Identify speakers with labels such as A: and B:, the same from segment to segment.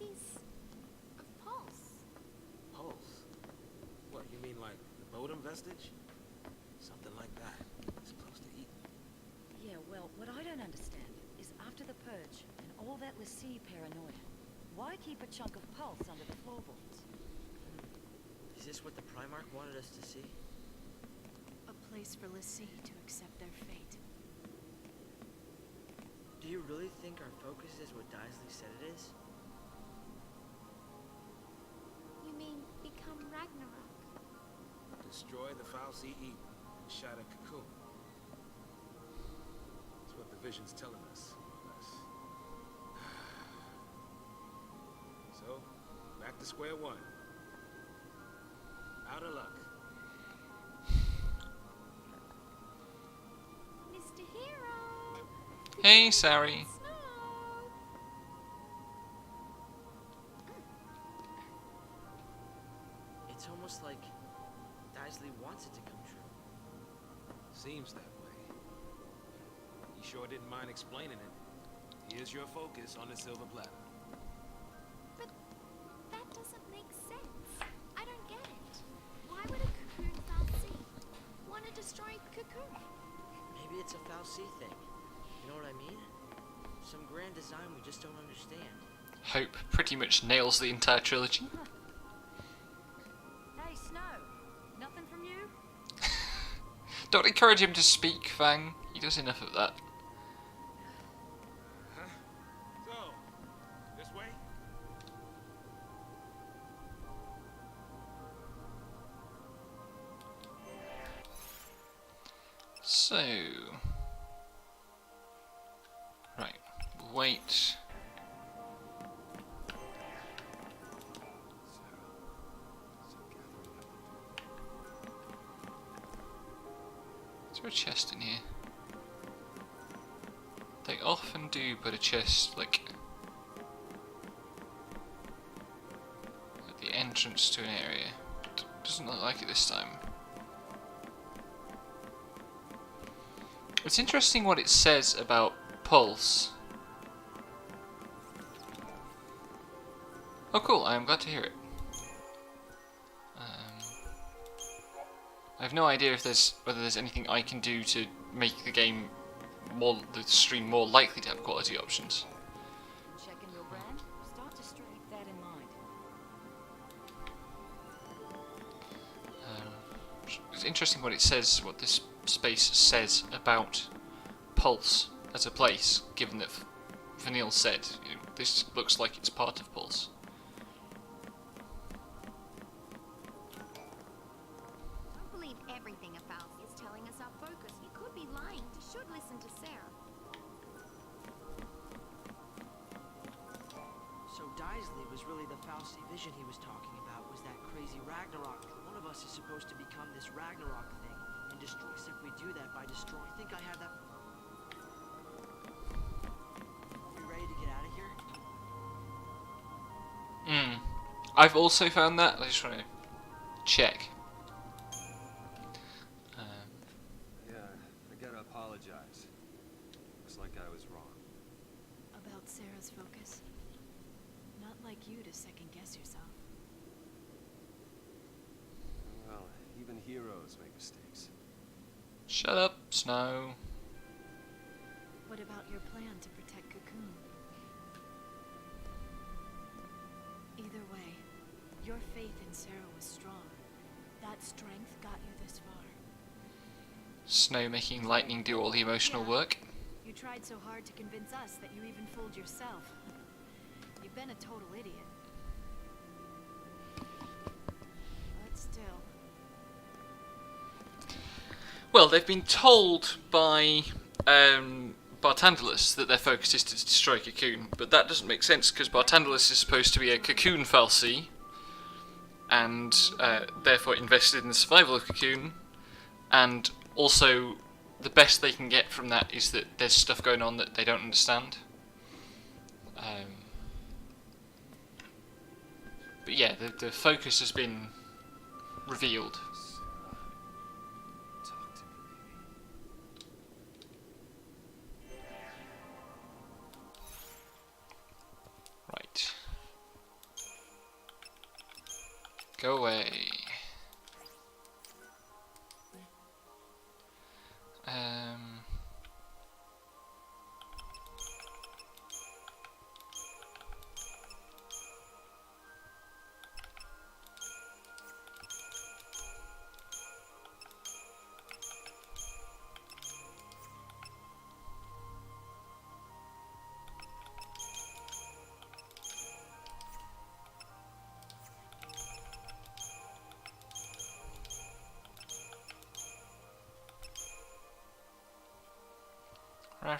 A: piece of pulse.
B: Pulse? What, you mean like the Bodum vestige? Something like that. It's close to Eden.
C: Yeah, well, what I don't understand is after the purge and all that Lassie paranoia, why keep a chunk of pulse under the floorboards?
D: Is this what the Primarch wanted us to see?
A: A place for Lassie to accept their fate.
D: Do you really think our focus is what Daisley said it is?
A: You mean become Ragnarok?
B: Destroy the Fal'Cie Eden and shatter Cocoon. That's what the vision's telling us, more or less. So, back to square one. Out of luck.
A: Mr. Hero!
E: Hey, Sari.
A: Snow!
D: It's almost like Daisley wants it to come true.
B: Seems that way. You sure didn't mind explaining it. Here's your focus on the silver platter.
A: But that doesn't make sense. I don't get it. Why would a Cocoon Fal'Cie want to destroy Cocoon?
D: Maybe it's a Fal'Cie thing. You know what I mean? Some grand design we just don't understand.
E: Hope pretty much nails the entire trilogy.
C: Hey, Snow, nothing from you?
E: Don't encourage him to speak, Fang. He does enough of that.
B: Huh? So, this way?
E: So... Right, wait. Is there a chest in here? They often do put a chest, like, at the entrance to an area. Doesn't look like it this time. It's interesting what it says about pulse. Oh cool, I am glad to hear it. I have no idea if whether there's anything I can do to make the game the stream more likely to have quality options.
C: Checking your brand? Start to keep that in mind.
E: It's interesting what it says, what this space says about Pulse as a place, given that Vanille said, you know, this looks like it's part of Pulse.
A: Don't believe everything a Fal'Cie is telling us our focus. He could be lying. You should listen to Sarah.
D: So Daisley was really the Fal'Cie vision he was talking about, was that crazy Ragnarok. One of us is supposed to become this Ragnarok thing and destroy us if we do that by destroying. I think I have that. Are we ready to get out of here?
E: I've also found that. I just want to check.
F: Yeah, I gotta apologize. Looks like I was wrong.
A: About Sarah's focus. Not like you to second guess yourself.
F: Well, even heroes make mistakes.
E: Shut up, Snow.
A: What about your plan to protect Cocoon? Either way, your faith in Sarah was strong. That strength got you this far.
E: Snow making lightning do all the emotional work.
A: You tried so hard to convince us that you even fooled yourself. You've been a total idiot. But still.
E: Well, they've been told by Bartandalus that their focus is to destroy Cocoon, but that doesn't make sense because Bartandalus is supposed to be a Cocoon Fal'Cie, and therefore invested in the survival of Cocoon, and also the best they can get from that is that there's stuff going on that they don't understand. But yeah, the focus has been revealed.
F: Sarah, talk to me, baby.
E: Right. Go away.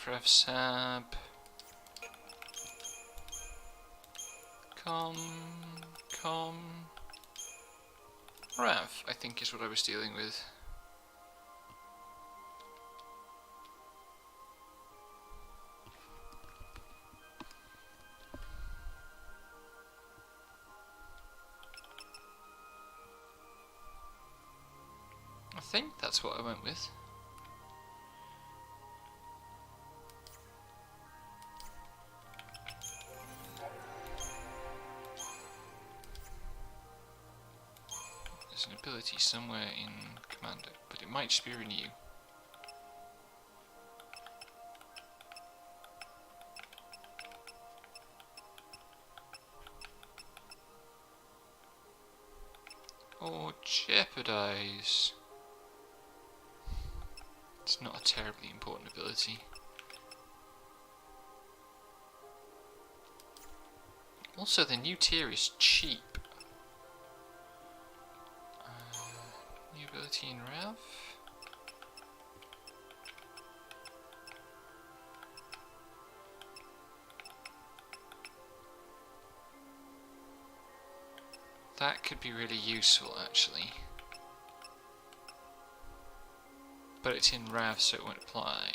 E: Ref sab. Com. Rav, I think, is what I was dealing with. I think that's what I went with. There's an ability somewhere in Commander, but it might just be Renew. Or Jeopardize. It's not a terribly important ability. Also, the new tier is cheap. New ability in Rav. That could be really useful, actually. But it's in Rav, so it won't apply.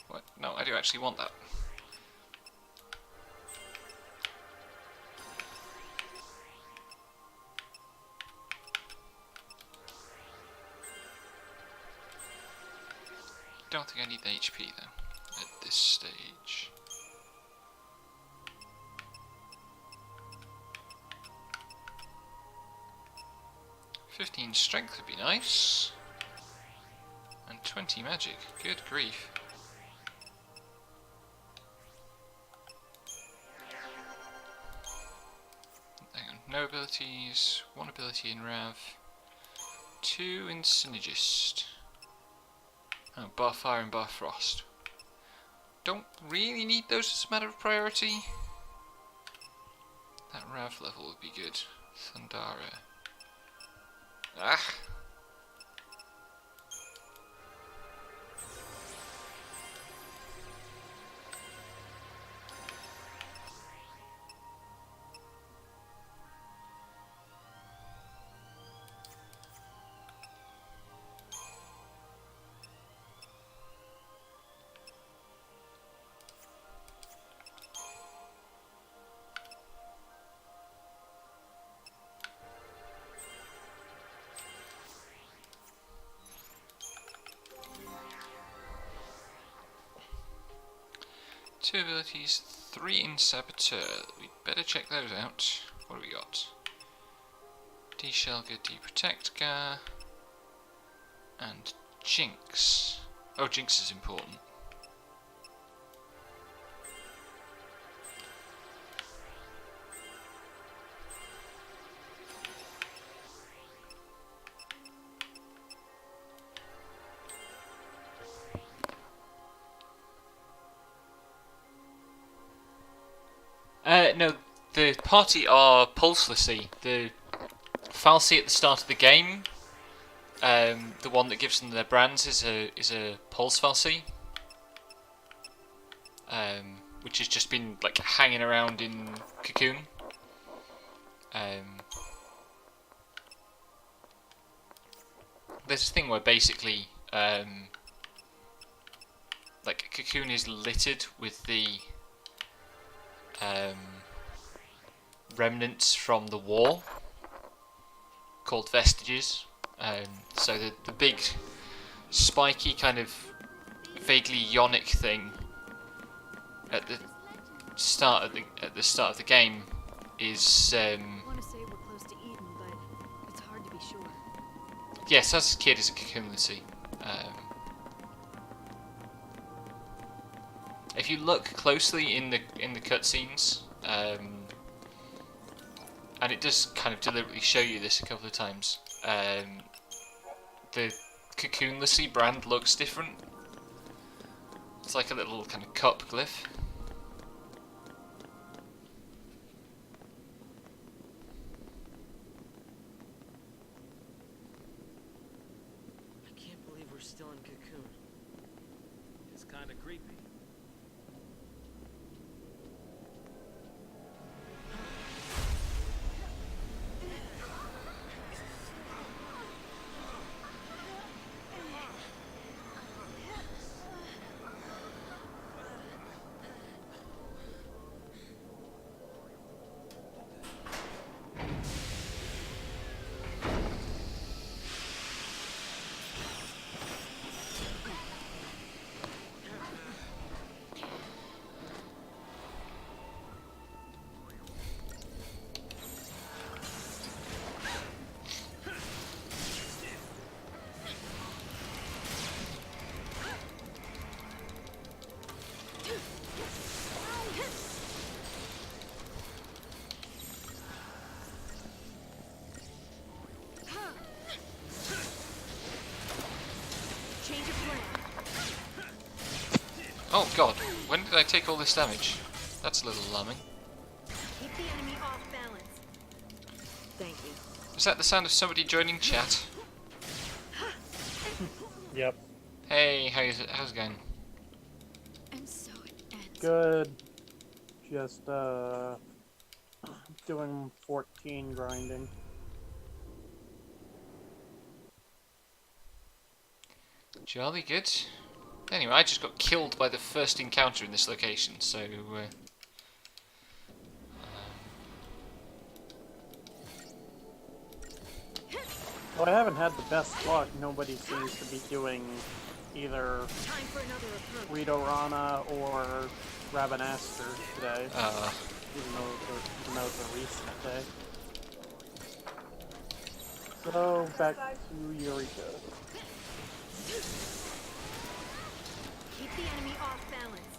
E: What? No, I do actually want that. Don't think I need the HP though, at this stage. "15 strength would be nice. And 20 magic. Good grief. Hang on. No abilities. 1 ability in Rav. 2 in Synergist. Oh, Bar Fire and Bar Frost. Don't really need those as a matter of priority. That Rav level would be good. Thundara. Ah! Two abilities, 3 in Saboteur. We'd better check those out. What have we got? D-Shelga, D-Protect Gar, and Jinx. Oh, Jinx is important. No, the party are pulselessy. The Falsey at the start of the game, the one that gives them their brands, is a pulse Falsey, which has just been like hanging around in Cocoon. there's a thing where basically like a cocoon is littered with the remnants from the war called vestiges. So the big spiky kind of vaguely ionic thing at the start of the game is
C: I want to say we're close to Eden, but it's hard to be sure.
E: yes, as a kid is a cocoon lassie. If you look closely in the cutscenes, and it does kind of deliberately show you this a couple of times, the cocoon lassie brand looks different. It's like a little kind of cup glyph.
D: I can't believe we're still in Cocoon.
B: It's kind of creepy.
A: Change of plan.
E: Oh god, when did I take all this damage? That's a little alarming.
A: Keep the enemy off balance.
C: Thank you.
E: Is that the sound of somebody joining chat?
G: Yep.
E: Hey, how's it going?
A: And so it ends.
G: Good. Just doing 14 grinding.
E: Jolly good. Anyway, I just got killed by the first encounter in this location, so
G: Well, I haven't had the best luck. Nobody seems to be doing either
A: Time for another approach.
G: Rito Rana or Ravenaster today,
E: uh,
G: even though it's a recent day. So, back to Eureka.
A: Keep the enemy off balance.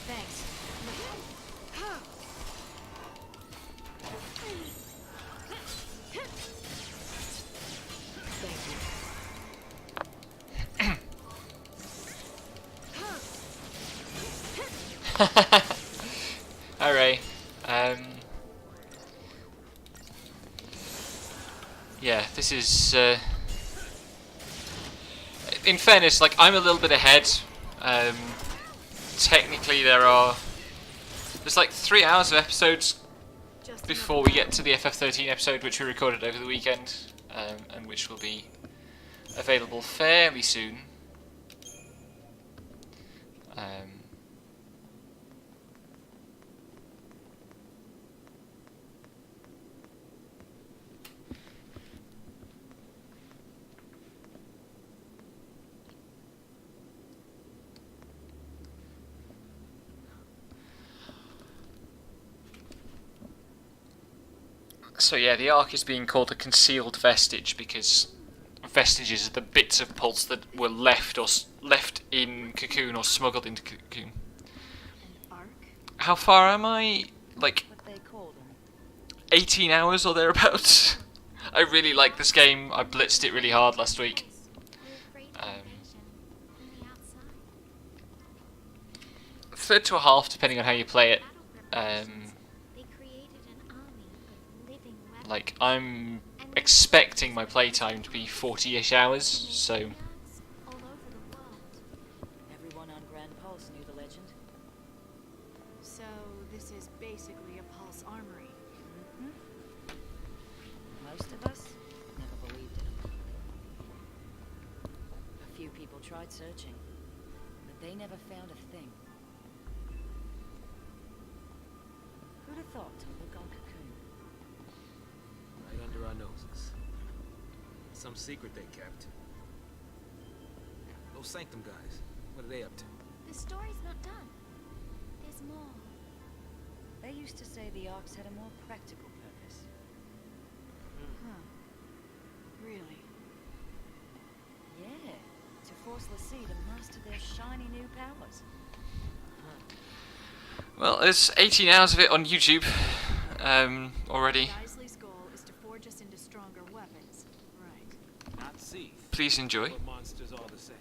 C: Thanks. Thank you.
E: alright. Yeah, this is. In fairness, like I'm a little bit ahead. Technically, there's like 3 hours of episodes
A: Just
E: before we get to the FF13 episode, which we recorded over the weekend, and which will be available fairly soon. So yeah, the arc is being called a concealed vestige because vestiges are the bits of pulse that were left in Cocoon or smuggled into Cocoon.
A: An arc?
E: How far am I? Like
C: What they called them.
E: 18 hours or thereabouts. I really like this game. I blitzed it really hard last week.
A: We're afraid of
E: Um,
A: invasion from the outside.
E: Third to a half, depending on how you play it.
A: Battle preparations. They created an army of living weapons.
E: Like I'm expecting my playtime to be 40-ish hours, so
A: All over the world.
C: Everyone on Grand Pulse knew the legend.
A: So this is basically a pulse armory.
C: Most of us never believed it. tried searching, but they never found a thing. Who'd have thought to look on Cocoon?
B: Right under our noses. Some secret they kept. Those Sanctum guys, what are they up to?
A: The story's not done. There's more.
C: They used to say the Arks had a more practical purpose.
D: Huh. Really?
C: Yeah, to force Lassie to master their shiny new powers.
E: Well, there's 18 hours of it on YouTube already.
H: Isley's goal is to forge us into stronger weapons. Right.
B: Not see.
E: Please enjoy.
B: But monsters all the same.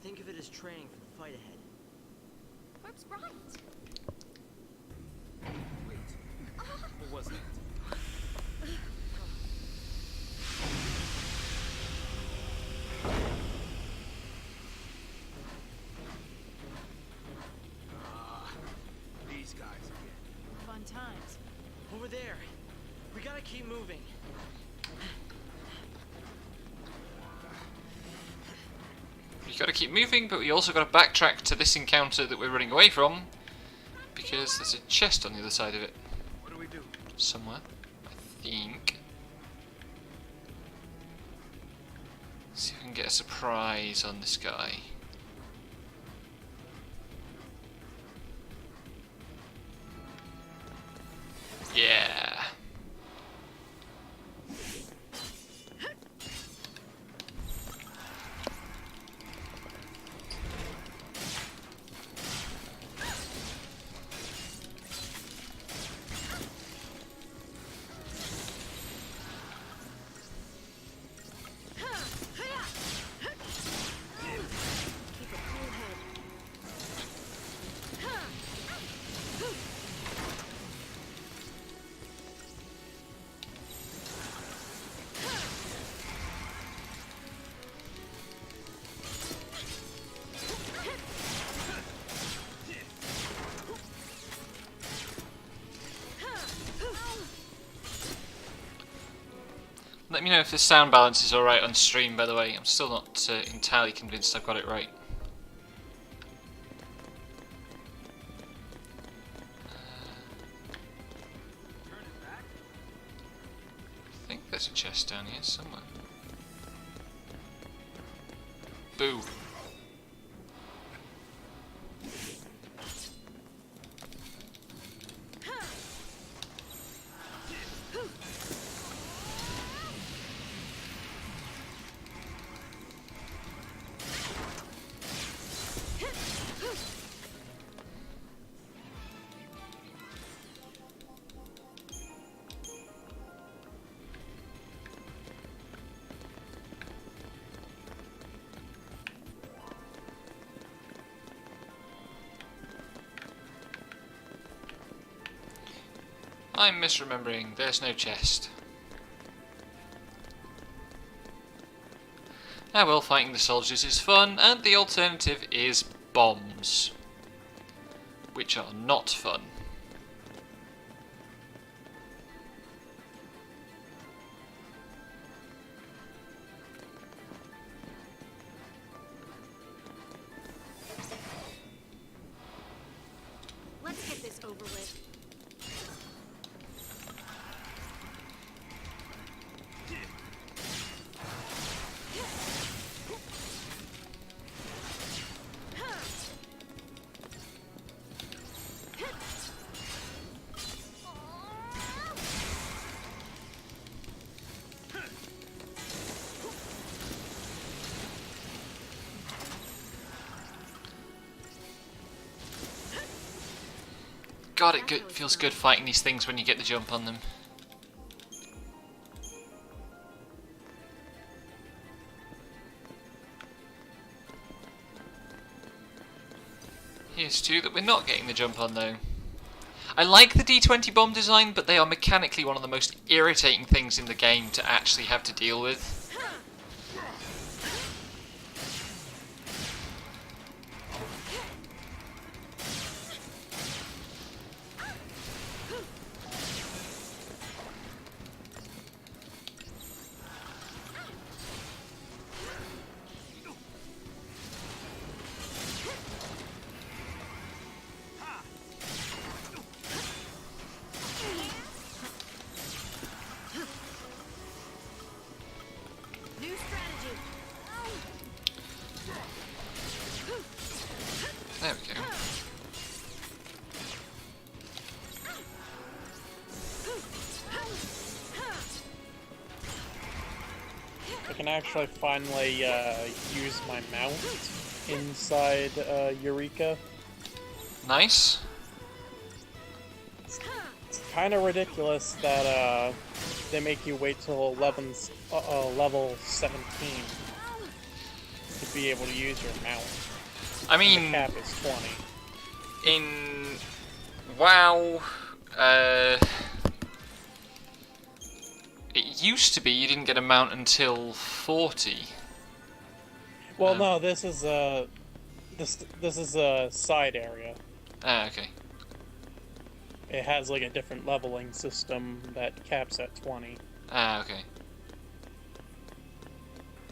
D: Think of it as training for the fight ahead.
A: Hope's right.
B: Wait. What was that? These guys again.
H: Fun times.
D: Over there. We gotta keep moving.
E: You gotta keep moving, but we also gotta backtrack to this encounter that we're running away from, because there's a chest on the other side of it.
B: What do we do?
E: Somewhere, I think. See if we can get a surprise on this guy. Yeah.
H: Keep a cool head.
E: Let me know if the sound balance is alright on stream, by the way. I'm still not entirely convinced I've got it right. I think there's a chest down here somewhere. Boo. I'm misremembering. There's no chest. Ah well, fighting the soldiers is fun, and the alternative is bombs, which are not fun.
H: Let's get this over with.
E: God, it feels good fighting these things when you get the jump on them. Here's two that we're not getting the jump on though. I like the D20 bomb design, but they are mechanically one of the most irritating things in the game to actually have to deal with.
G: can actually finally use my mount inside Eureka.
E: Nice.
G: It's kind of ridiculous that they make you wait till level 17 to be able to use your mount.
E: I
G: And
E: mean,
G: the cap is 20.
E: in WoW, it used to be you didn't get a mount until 40.
G: Well, no, this is a side area.
E: Ah, okay.
G: It has like a different leveling system that caps at 20.
E: Ah, okay.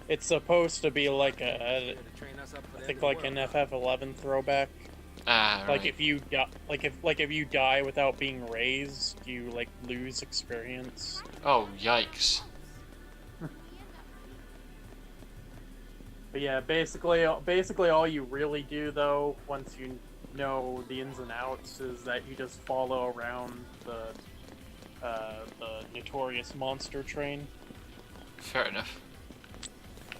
G: It's supposed to be like
B: Here
G: a,
B: to train us up for
G: I
B: the
G: think
B: end of
G: like
B: the
G: an
B: world.
G: FF11 throwback.
E: Ah, right.
G: Like if you if you die without being raised, you like lose experience.
E: Oh, yikes.
G: But yeah, basically all you really do though, once you know the ins and outs, is that you just follow around the notorious monster train,
E: Fair enough.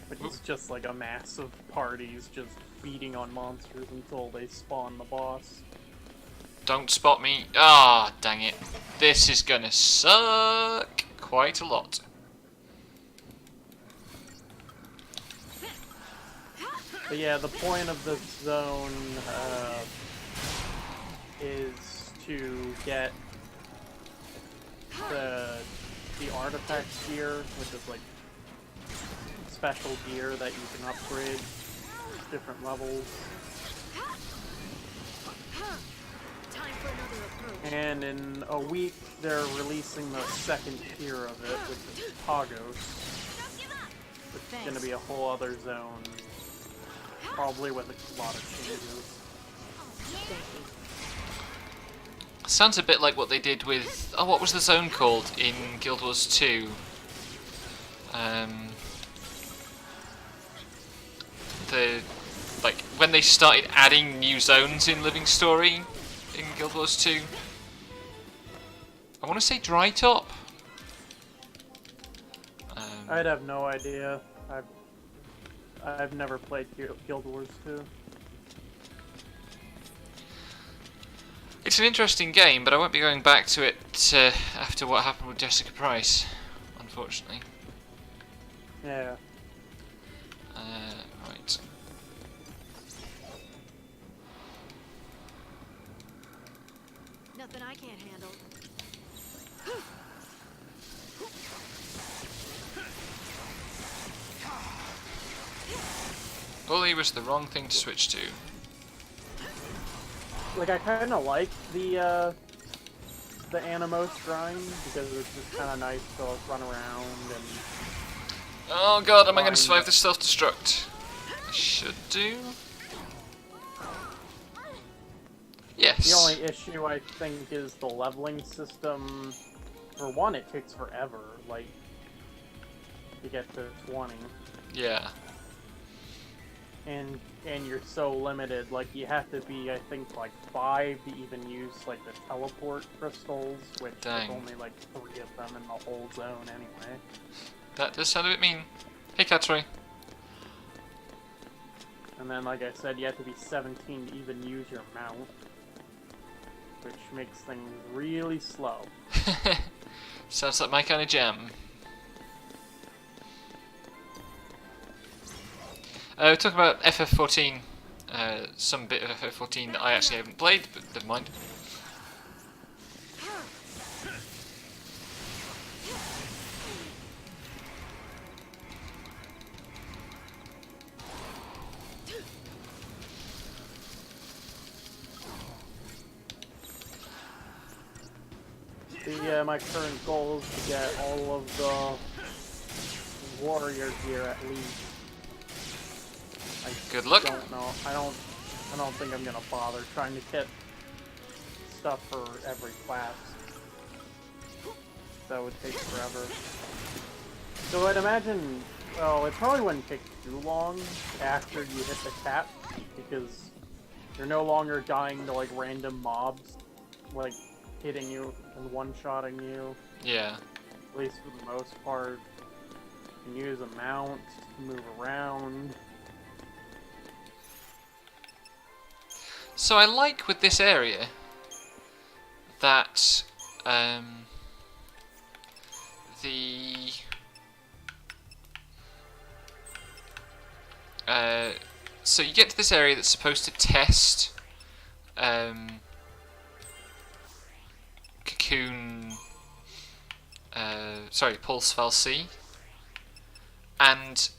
G: which is just like a mass of parties just feeding on monsters until they spawn the boss.
E: Don't spot me. Ah, dang it. This is gonna suck quite a lot.
G: But yeah, the point of this zone is to get the artifact gear, which is like special gear that you can upgrade different levels.
H: Time for another approach.
G: And in a week, they're releasing the second tier of it, which is Pagos, which is going to be a whole other zone, probably with a lot of changes.
E: Sounds a bit like what they did with... Oh, what was the zone called in Guild Wars 2? Like, when they started adding new zones in Living Story in Guild Wars 2. I want to say Dry Top.
G: I'd have no idea. I've never played Guild Wars 2.
E: It's an interesting game, but I won't be going back to it after what happened with Jessica Price, unfortunately.
G: Yeah.
E: Right.
H: Nothing I can't handle.
E: Bully was the wrong thing to switch to.
G: Like, I kind of like the Animos grind, because it's just kind of nice to run around and...
E: Oh god, am I going to
G: Fine.
E: survive this self-destruct? I should do. Yes.
G: The only issue, I think, is the leveling system. For one, it takes forever, like, to get to 20.
E: Yeah.
G: And you're so limited, like, you have to be, I think, like, 5 to even use, like, the teleport crystals, which
E: Dang.
G: there's only, like, 3 of them in the whole zone anyway.
E: That does sound a bit mean. Hey, Catroy.
G: And then, like I said, you have to be 17 to even use your mount, which makes things really slow.
E: Sounds like my kind of jam. Talk about FF14. Some bit of FF14 that I actually haven't played, but never mind.
G: My current goal is to get all of the warrior gear at least.
E: Good luck.
G: Don't know. I don't think I'm gonna bother trying to get stuff for every class. That would take forever. So I'd imagine, well, it probably wouldn't take too long after you hit the cap, because you're no longer dying to like random mobs, like hitting you and one-shotting you.
E: Yeah.
G: At least for the most part. can use a mount to move around.
E: So I like with this area that the so you get to this area that's supposed to test Cocoon, sorry, Pulse Fal'Cie, and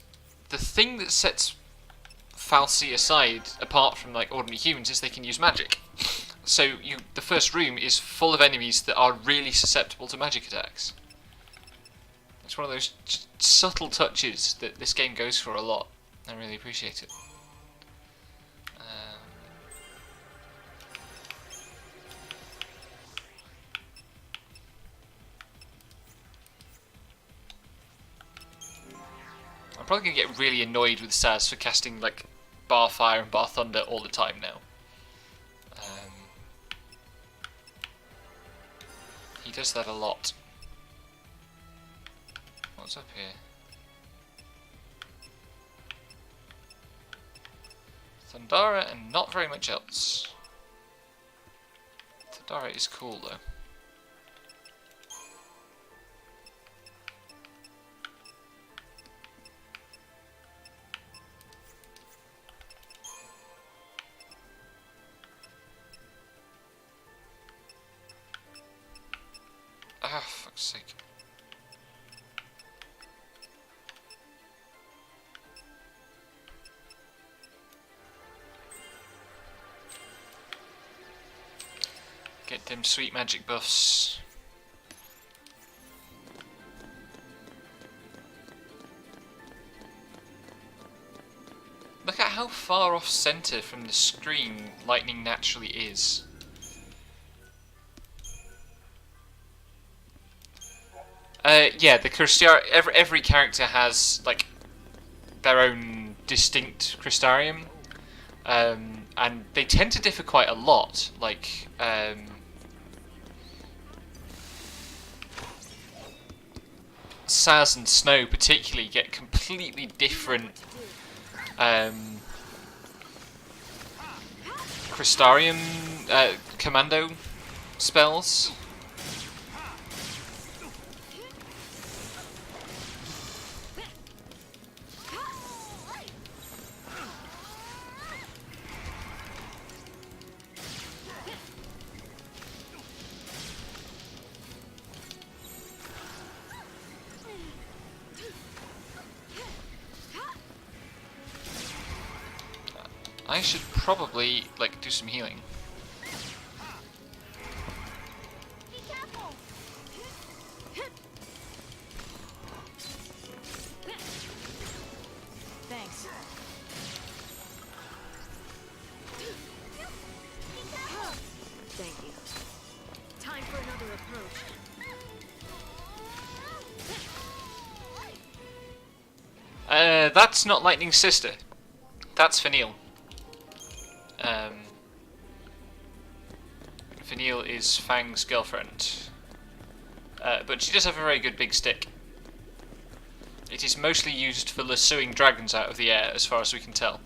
E: the thing that sets Fal'Cie aside, apart from like ordinary humans, is they can use magic. So the first room is full of enemies that are really susceptible to magic attacks. It's one of those subtle touches that this game goes for a lot. I really appreciate it. I'm probably going to get really annoyed with Saz for casting like Bar Fire and Bar Thunder all the time now. He does that a lot. What's up here? Thundara and not very much else. Thundara is cool though. Ah, fuck's sake. Get them sweet magic buffs. Look at how far off center from the screen lightning naturally is. Yeah, the Crystarium. Every character has like their own distinct Crystarium, and they tend to differ quite a lot. Like, Saz and Snow particularly get completely different Crystarium commando spells. I should probably like do some healing.
A: Be careful.
H: Thanks. Thank you. Time for another approach.
E: That's not Lightning's sister. That's Fenil. Fenil is Fang's girlfriend. But she does have a very good big stick. It is mostly used for lassoing dragons out of the air, as far as we can tell.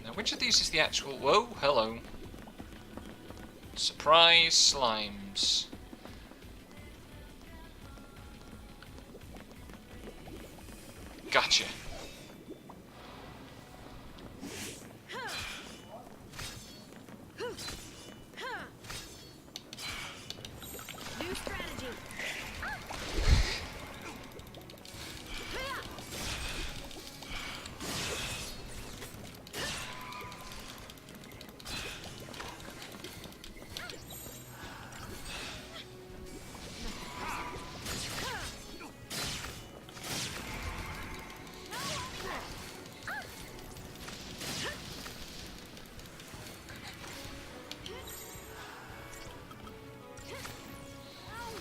E: Now, which of these is the actual... Whoa, hello. Surprise slimes. Gotcha.
H: New strategy.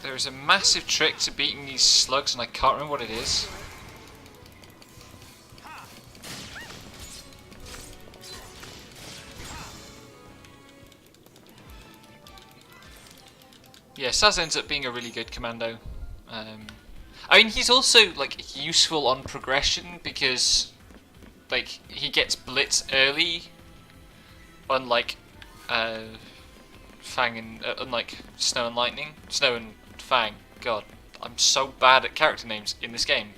E: There's a massive trick to beating these slugs, and I can't remember what it is. Yeah, Saz ends up being a really good commando. I mean, he's also like useful on progression because like he gets blitz early, unlike Fang and unlike Snow and Lightning, Snow and Fang. God, I'm so bad at character names in this game.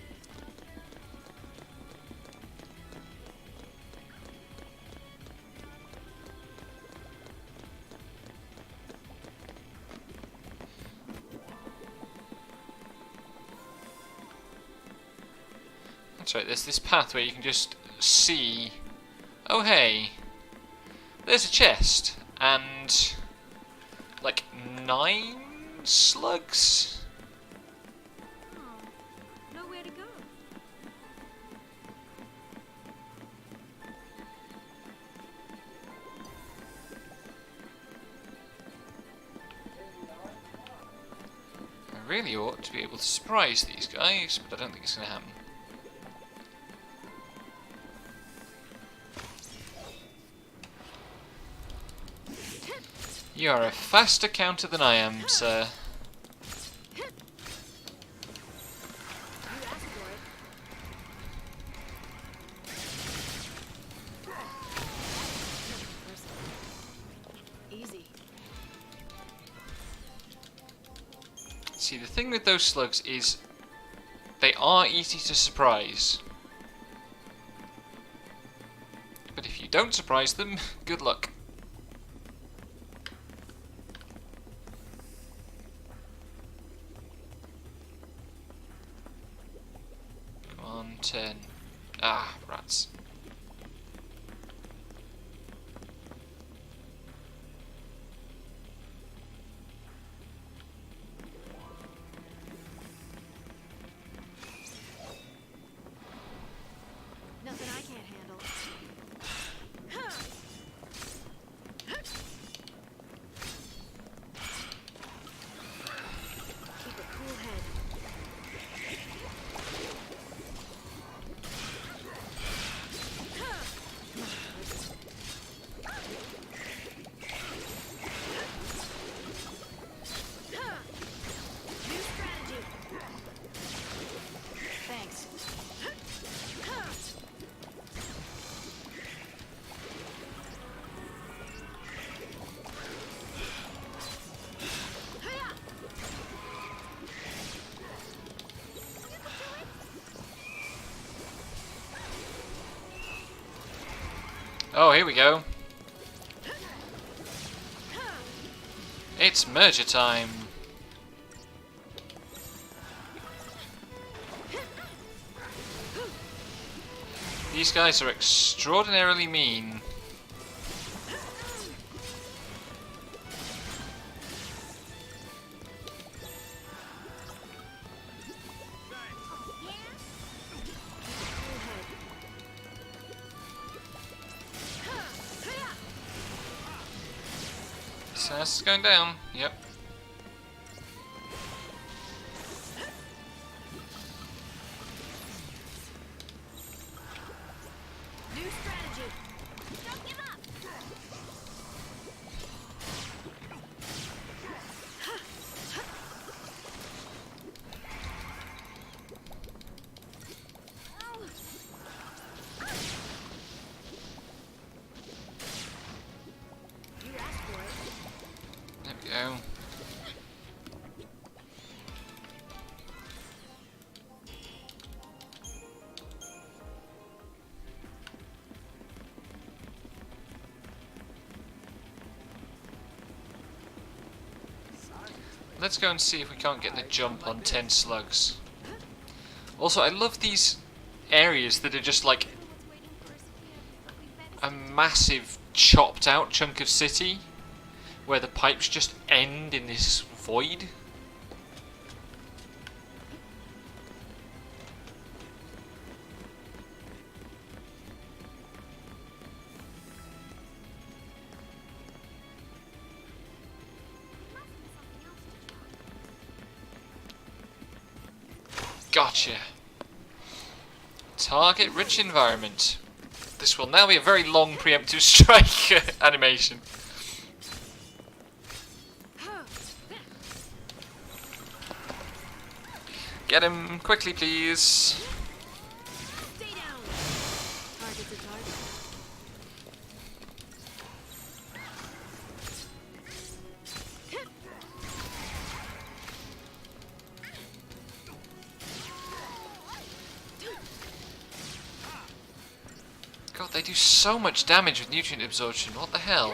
E: That's right, there's this path where you can just see, oh hey, there's a chest, and like 9 slugs?
H: Oh, nowhere to go.
E: I really ought to be able to surprise these guys, but I don't think it's going to happen. You are a faster counter than I am, sir.
H: You asked for it. Easy.
E: See, the thing with those slugs is they are easy to surprise. But if you don't surprise them, good luck. Come on, turn. Ah, rats.
H: Nothing I can't handle. Keep a cool head. New strategy. Thanks.
E: Oh, here we go. It's merger time. These guys are extraordinarily mean. So this is going down. Yep.
H: New strategy.
A: Don't give up.
H: You asked for it.
E: There we go. Let's go and see if we can't get the jump on 10 slugs. Also, I love these areas that are just like a massive chopped out chunk of city where the pipes just end in this void. Gotcha. Target rich environment. This will now be a very long preemptive strike animation. Get him quickly, please.
H: Stay down. Target's a target.
E: God, they do so much damage with nutrient absorption. What the hell?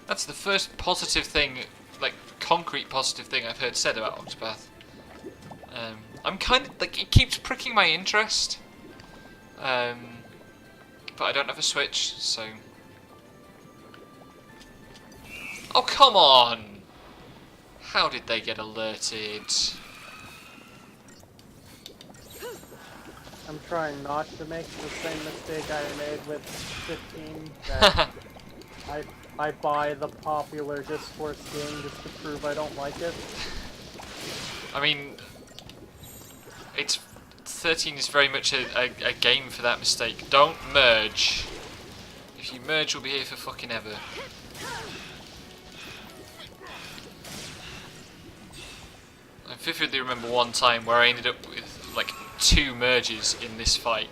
E: That's the first positive thing, like concrete positive thing I've heard said about Octopath. I'm kind of like, it keeps pricking my interest, but I don't have a Switch, so. Oh come on! How did they get alerted?
G: I'm trying not to make the same mistake I made with 15. That I buy the popular discourse game just to prove I don't like it.
E: I mean, it's 13 is very much a game for that mistake. Don't merge. If you merge, we'll be here for fucking ever. I vividly remember one time where I ended up with like 2 merges in this fight,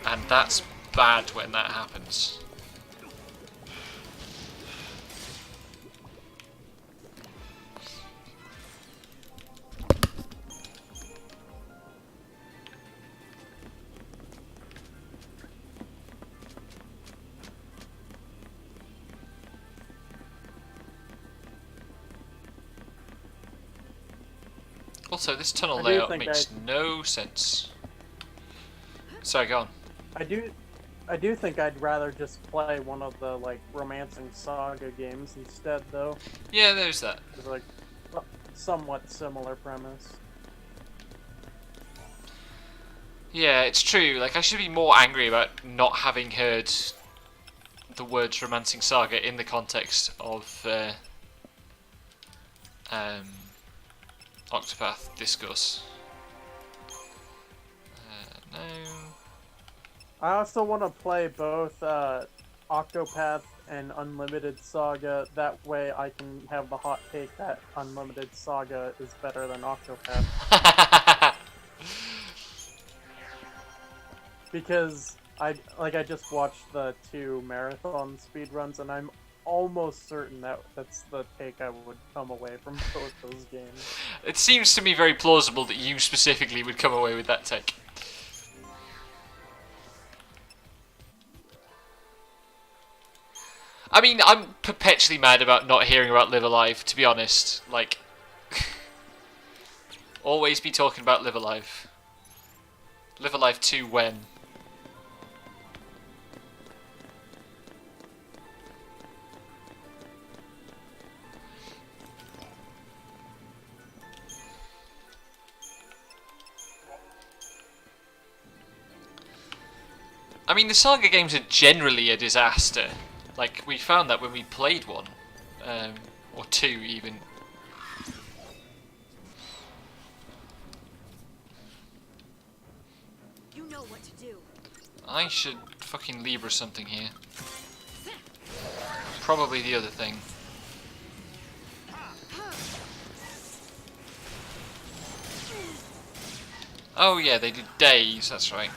E: and that's bad when that happens. Also, this tunnel layout makes no sense. Sorry, go on.
G: I do think I'd rather just play one of the like Romancing Saga games instead, though.
E: Yeah, there's that.
G: It's like somewhat similar premise.
E: Yeah, it's true. Like, I should be more angry about not having heard the words Romancing Saga in the context of Octopath Discourse. No.
G: I also want to play both Octopath and Unlimited Saga. That way I can have the hot take that Unlimited Saga is better than Octopath. Because I just watched the 2 marathon speedruns, and I'm almost certain that that's the take I would come away from both those games.
E: It seems to me very plausible that you specifically would come away with that take. I mean, I'm perpetually mad about not hearing about Live Alive, to be honest. Like, always be talking about Live Alive. Live Alive 2 when? I mean, the Saga games are generally a disaster. Like, we found that when we played one. Or 2, even.
H: You know what to do.
E: I should fucking Libra something here. Probably the other thing. Oh yeah, they did days, that's right.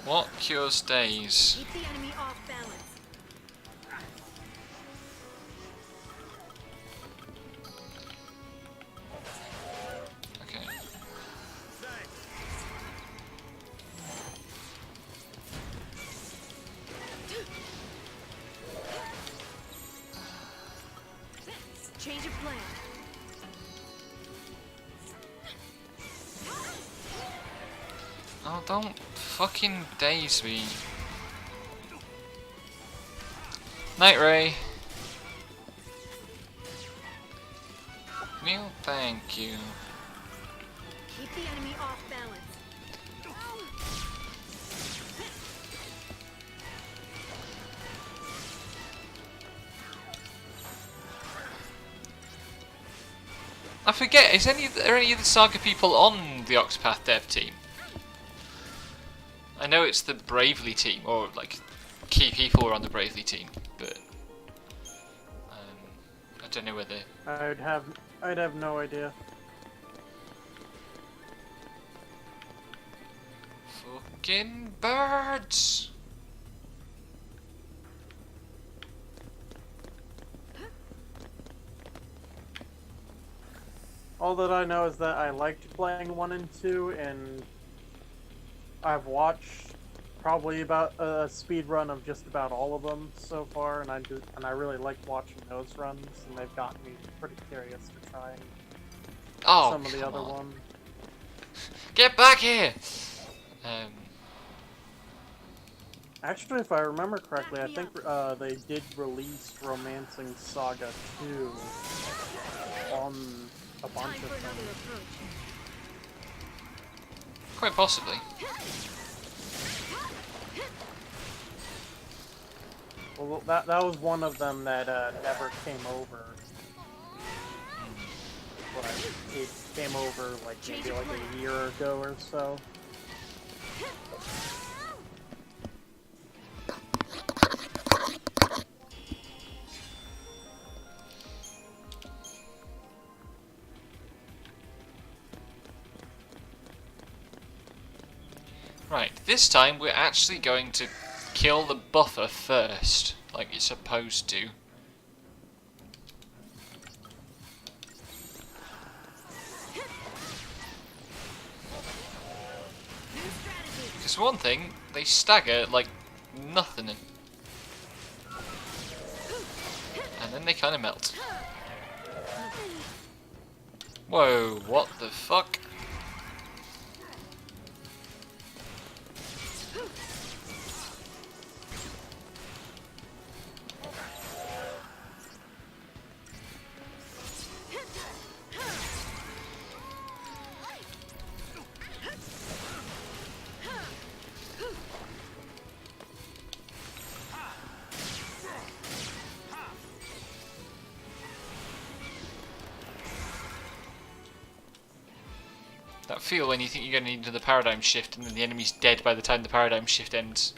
E: What cures days?
H: Keep the enemy off balance.
E: Okay.
H: Change of plan.
E: Oh, don't fucking daze me. Night Ray. No, thank you.
H: Keep the enemy off balance.
E: I forget, are any of the Saga people on the Octopath dev team? I know it's the Bravely team, or like key people are on the Bravely team, but I don't know whether.
G: I'd have no idea.
E: Fucking birds!
G: All that I know is that I liked playing 1 and 2, and I've watched probably about a speed run of just about all of them so far, and I really like watching those runs, and they've gotten me pretty curious to try some of the other ones.
E: Get back here!
G: Actually, if I remember correctly, I think they did release Romancing Saga 2 on a bunch
H: Time
G: of
H: for another
G: things.
H: approach.
E: Quite possibly.
G: Well, that was one of them that never came over. But it came over like maybe like a year ago or so.
E: Right, this time we're actually going to kill the buffer first, like you're supposed to. Because for one thing, they stagger like nothing. And then they kind of melt. Whoa, what the fuck? That feel when you think you're going to need another paradigm shift and then the enemy's dead by the time the paradigm shift ends.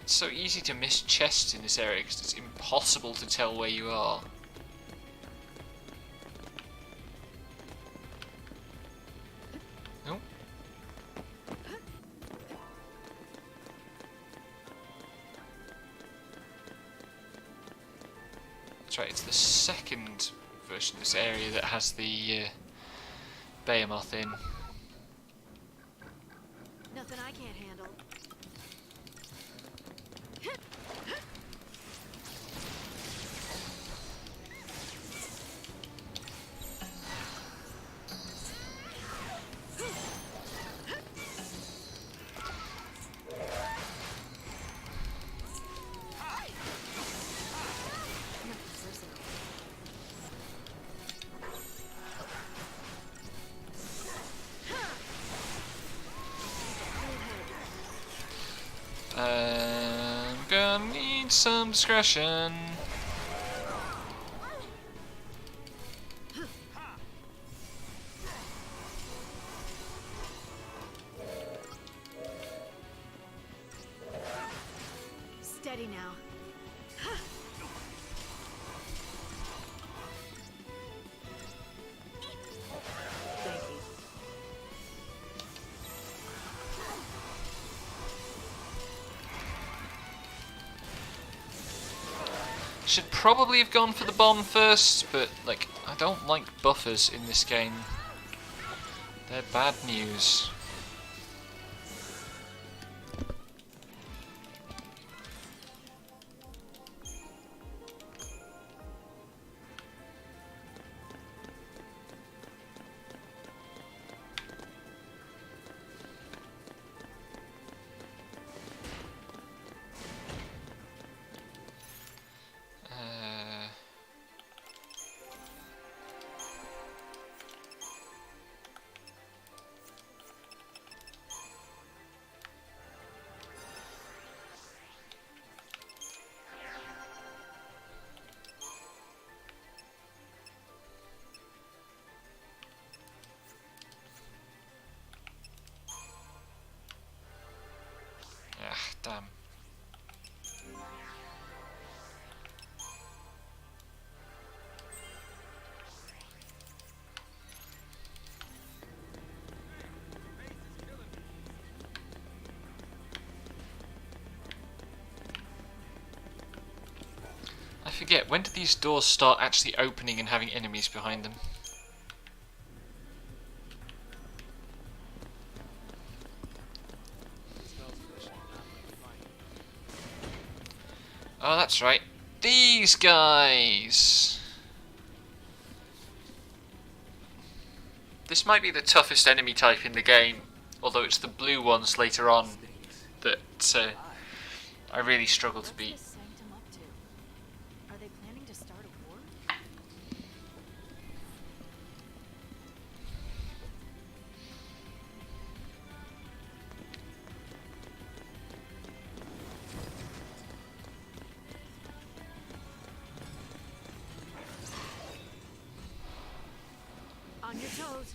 E: It's so easy to miss chests in this area because it's impossible to tell where you are. That's right, it's the second version of this area that has the Behemoth in.
H: Nothing I can't handle.
E: I'm gonna need some discretion.
H: Steady now. Thank you.
E: Should probably have gone for the bomb first, but like I don't like buffers in this game. They're bad news. Damn. I forget, when do these doors start actually opening and having enemies behind them? Oh, that's right. These guys! This might be the toughest enemy type in the game, although it's the blue ones later on that I really struggle to beat.
H: What's the Sanctum up to? Are they planning to start a war? On your toes.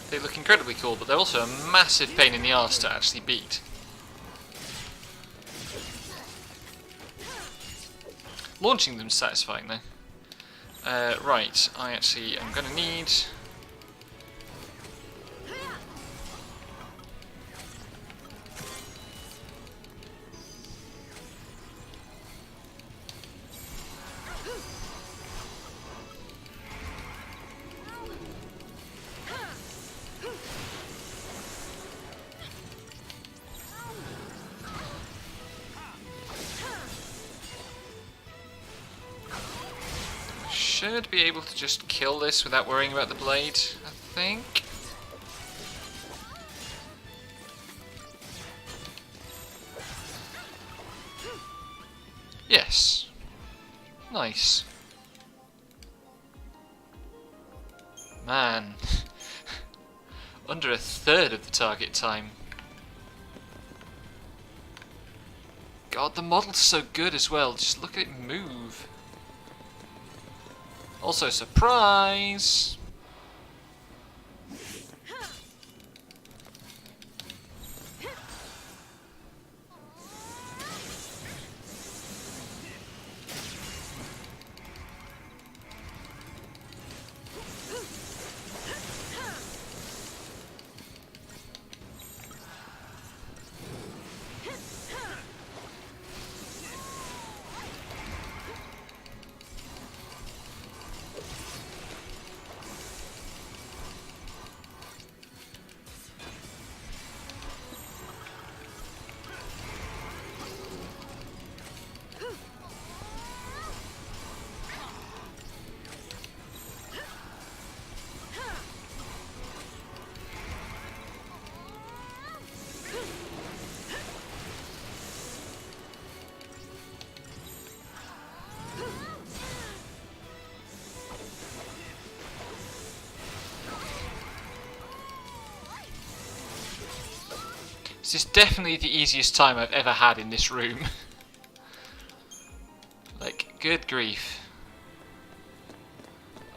E: They look incredibly cool, but they're also a massive pain in the arse to actually beat. Launching them's satisfying though. Right, I actually am going to need... Should be able to just kill this without worrying about the blade, I think. Yes. Nice. Man. Under a third of the target time. God, the model's so good as well. Just look at it move. Also, surprise! This is definitely the easiest time I've ever had in this room. Like, good grief.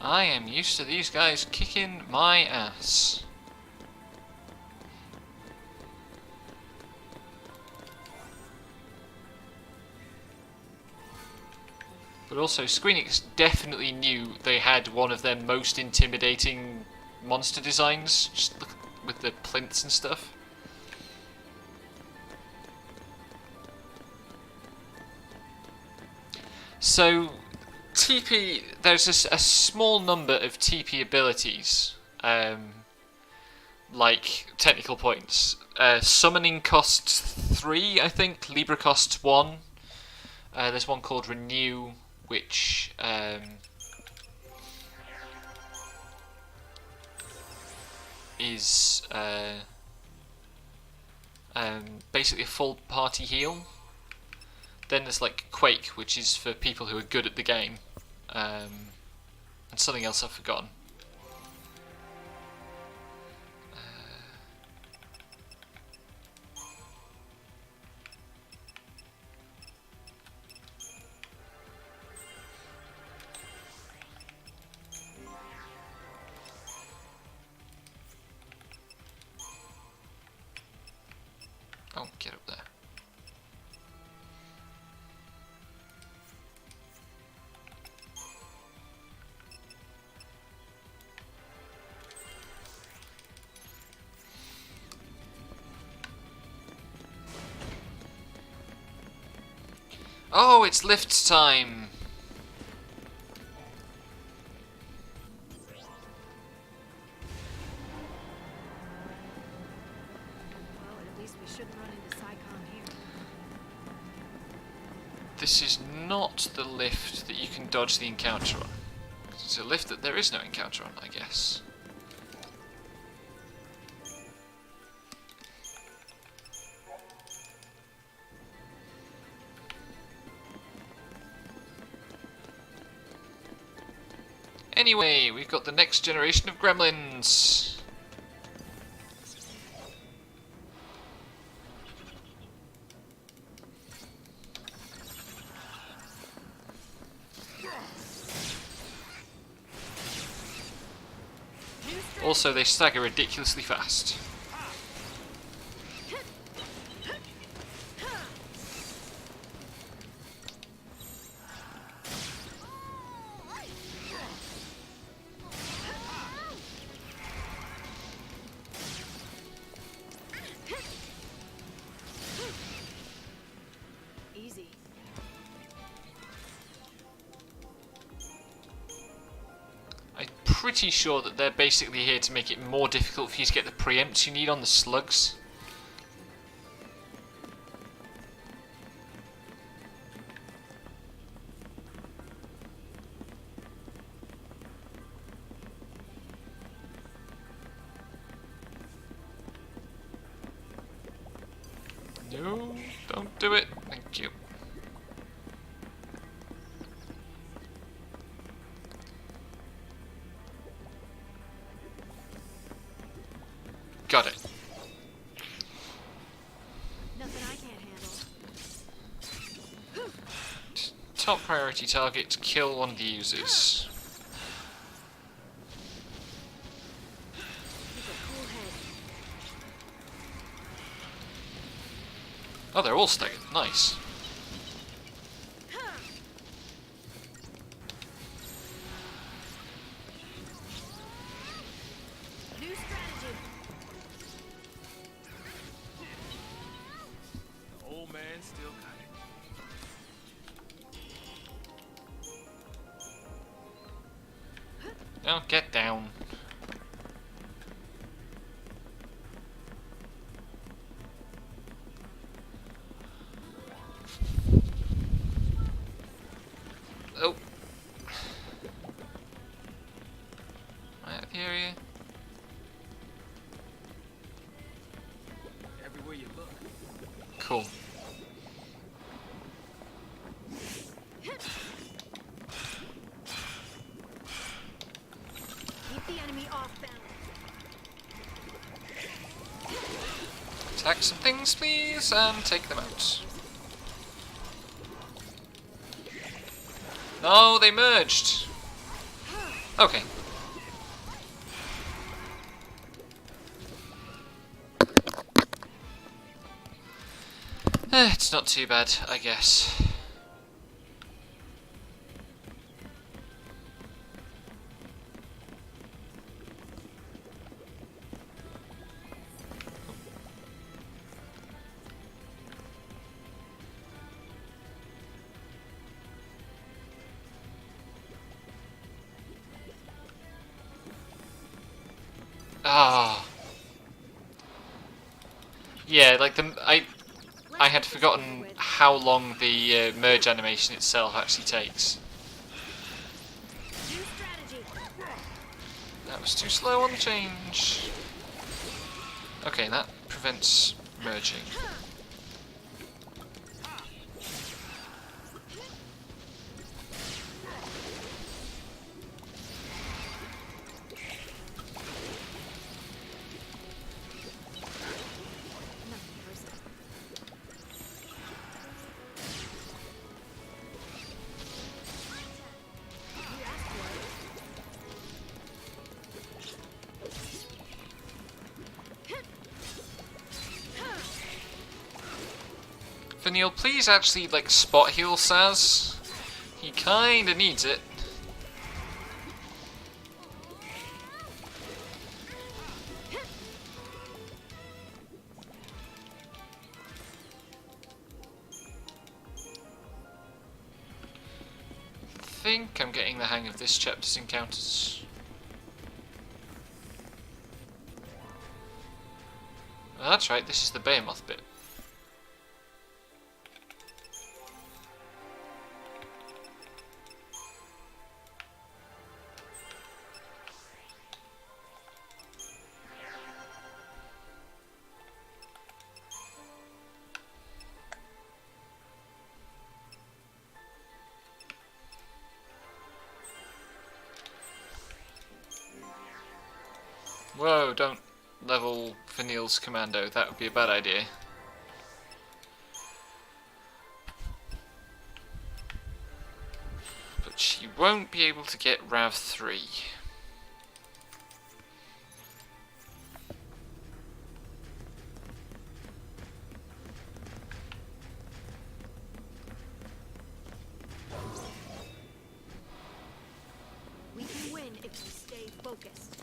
E: I am used to these guys kicking my ass. But also, Square Enix definitely knew they had one of their most intimidating monster designs, just look with the plinths and stuff. So, TP, there's a small number of TP abilities, like technical points. Summoning costs 3, I think, Libra costs 1. There's one called Renew, which is basically a full party heal. Then there's like Quake, which is for people who are good at the game, and something else I've forgotten. Oh, it's lift time!
H: Well, at least we shouldn't run into Psycom here.
E: This is not the lift that you can dodge the encounter on. It's a lift that there is no encounter on, I guess. Anyway, we've got the next generation of gremlins. Also, they stagger ridiculously fast.
H: Easy.
E: I'm pretty sure that they're basically here to make it more difficult for you to get the preempts you need on the slugs. No, don't do it. Thank you. Got it.
H: Nothing I can't handle.
E: Top priority target, kill one of the users.
H: Keep a cool head.
E: Oh, they're all staggered. Nice.
H: New strategy.
B: The old man still got it.
E: Now get down. Oh. Am I out of the area?
B: Everywhere you look.
E: Cool.
H: Keep the enemy off balance.
E: Attack some things, please, and take them out. No, they merged. Okay. It's not too bad, I guess. Ah. Yeah, like I had forgotten how long the merge animation itself actually takes.
H: New strategy.
E: That was too slow on the change. Okay, that prevents merging.
H: Nothing personal. You asked for it.
E: Vanille, please actually like spot heal Saz. He kinda needs it. think I'm getting the hang of this chapter's encounters. Oh, that's right, this is the Behemoth bit. Whoa, don't level Vanille's commando, that would be a bad idea. But she won't be able to get Rav 3.
H: We can win if we stay focused.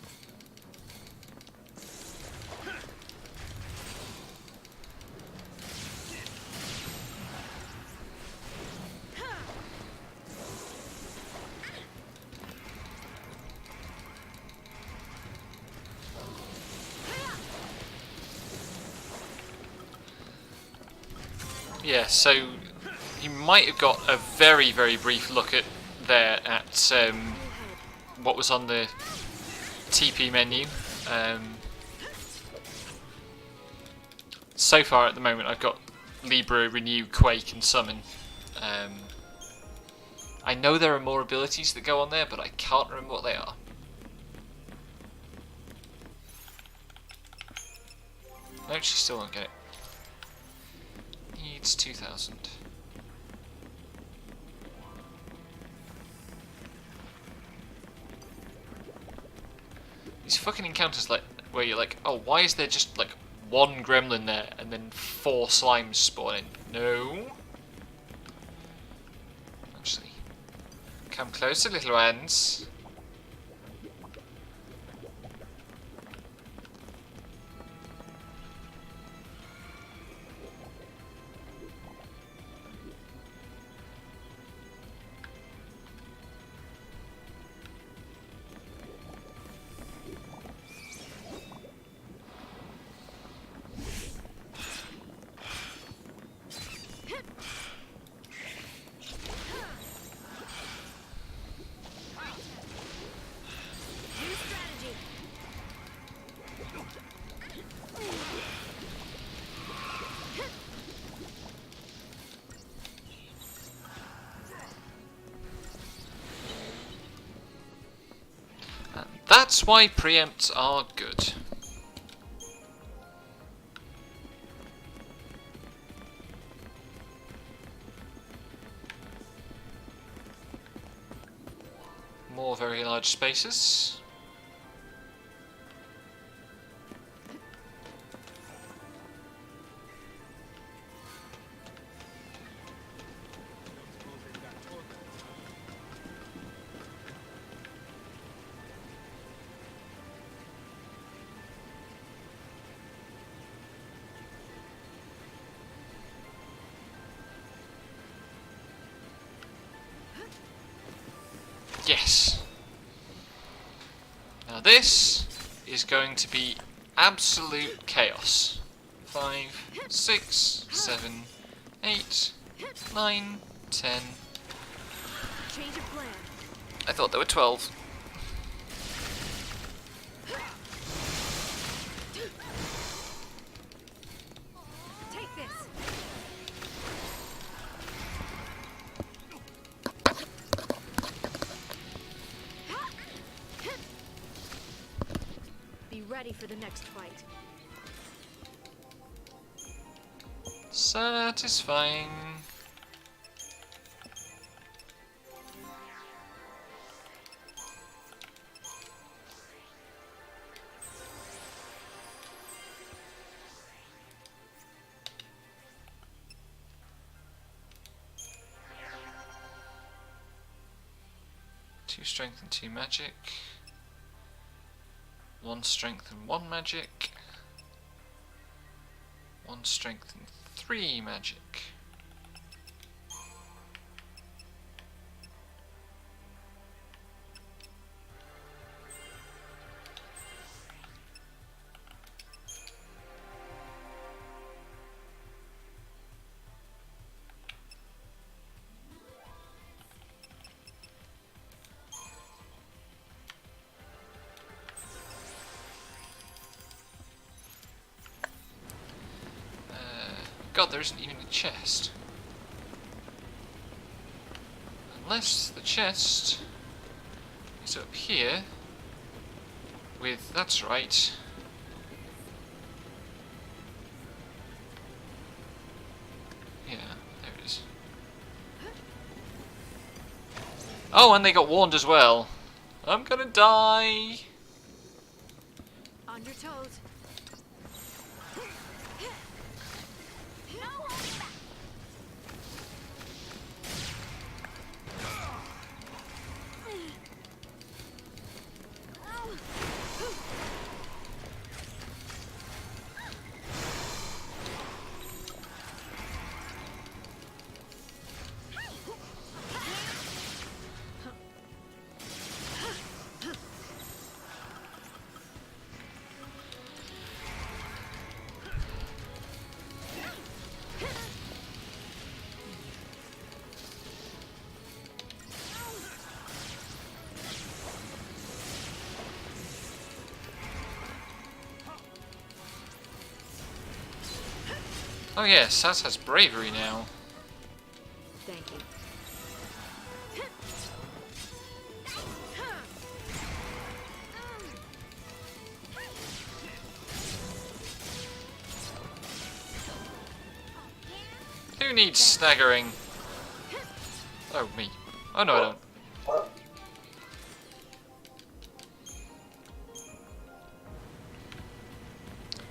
E: Yeah, so you might have got a very, very brief look at what was on the TP menu. So far at the moment I've got Libra, Renew, Quake and Summon. I know there are more abilities that go on there, but I can't remember what they are. No, she still won't get it. Needs 2,000. These fucking encounters, like, where you're like, oh, why is there just like one gremlin there and then 4 slimes spawning? No. Actually, come closer, little ones.
H: New strategy.
E: And that's why preempts are good. More very large spaces. Yes. Now this is going to be absolute chaos. 5, 6, 7, 8, 9, 10.
H: Change of plan.
E: I thought there were 12.
H: Take this. Be ready for the next fight.
E: Satisfying. Two strength and 2 magic. 1 strength and 1 magic. 1 strength and 3 magic. God, there isn't even a chest. Unless the chest is up here with... That's right. Yeah, there it is. Oh, and they got warned as well. I'm gonna die.
H: On your toes.
A: No holding back.
E: Oh yeah, Saz has bravery now.
H: Thank you.
E: Who needs staggering? Oh, me. Oh no, I don't.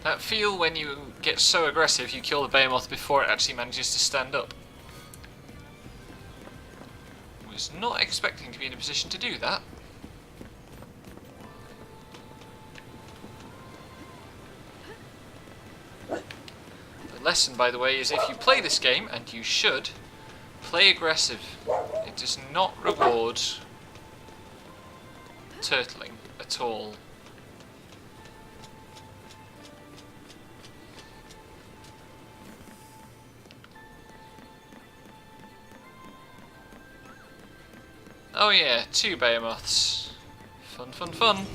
E: That feel when you get so aggressive you kill the behemoth before it actually manages to stand up. Was not expecting to be in a position to do that. The lesson, by the way, is if you play this game, and you should, play aggressive. It does not reward turtling at all. Oh yeah, 2 behemoths. Fun, fun, fun.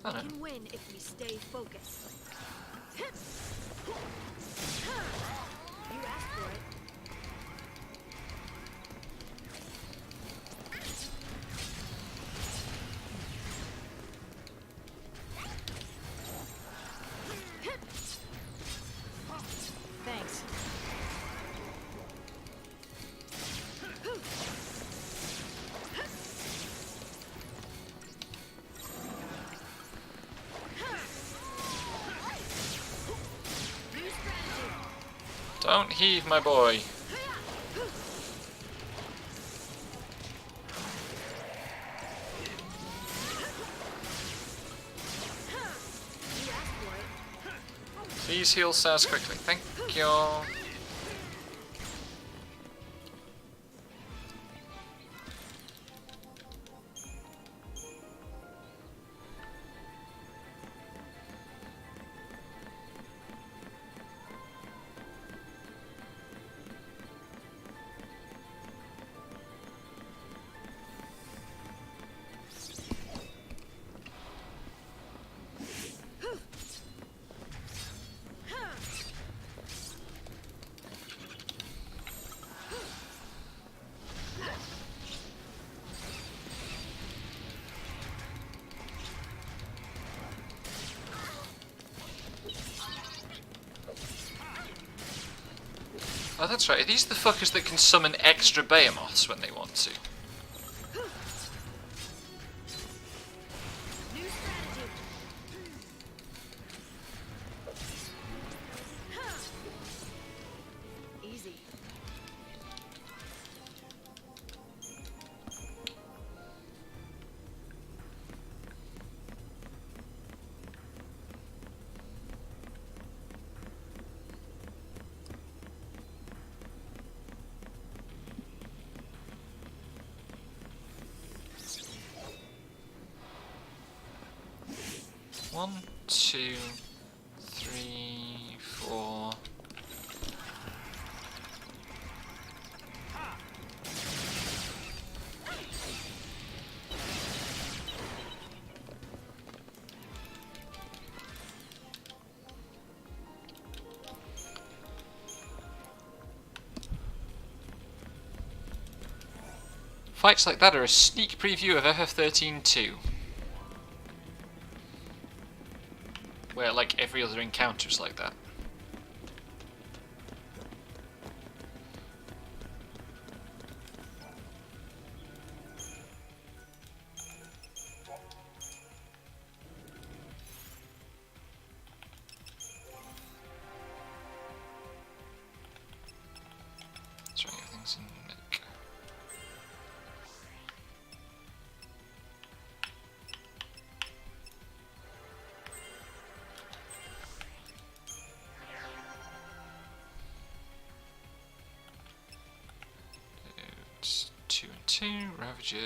E: I
H: We
E: don't know.
H: can win if we stay focused. You asked for it. Thanks. New strategy.
E: Don't heave, my boy.
H: You asked for it.
E: Please heal Saz quickly. Thank you. Oh, that's right. Are these the fuckers that can summon extra behemoths when they want to?
H: New strategy. Easy.
E: One, two, three, four. fights like that are a sneak preview of FF13-2. Where, like, every other encounter is like that. Sorry, everything's in Nick. It's 2 and 2, Ravager.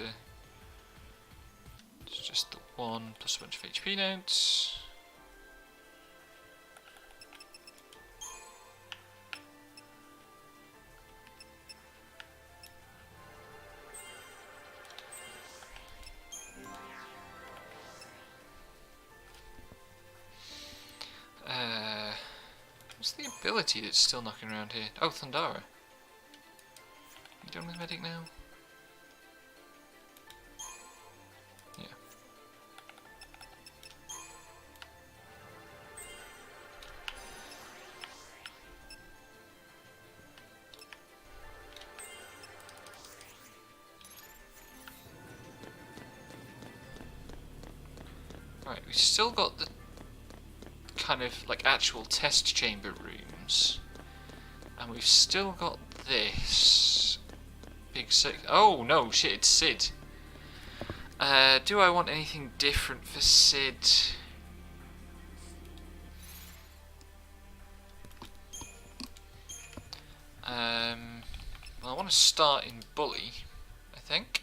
E: It's just the 1 plus a bunch of HP notes. What's the ability that's still knocking around here? Oh, Thundara. You done with medic now? Yeah. Right, we've still got the kind of like actual test chamber rooms, and we've still got this big oh no, shit, it's Sid. Do I want anything different for Sid? Well, I want to start in Bully, I think.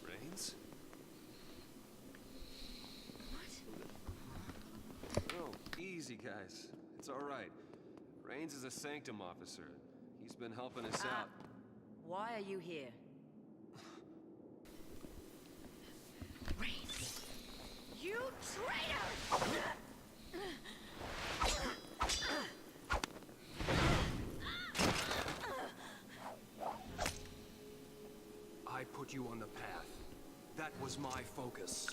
F: Rains? Oh, easy, guys. It's all right. Rains is a Sanctum officer. He's been helping us out.
C: Why are you here? Rains! You traitor!
F: I put you on the path. That was my focus.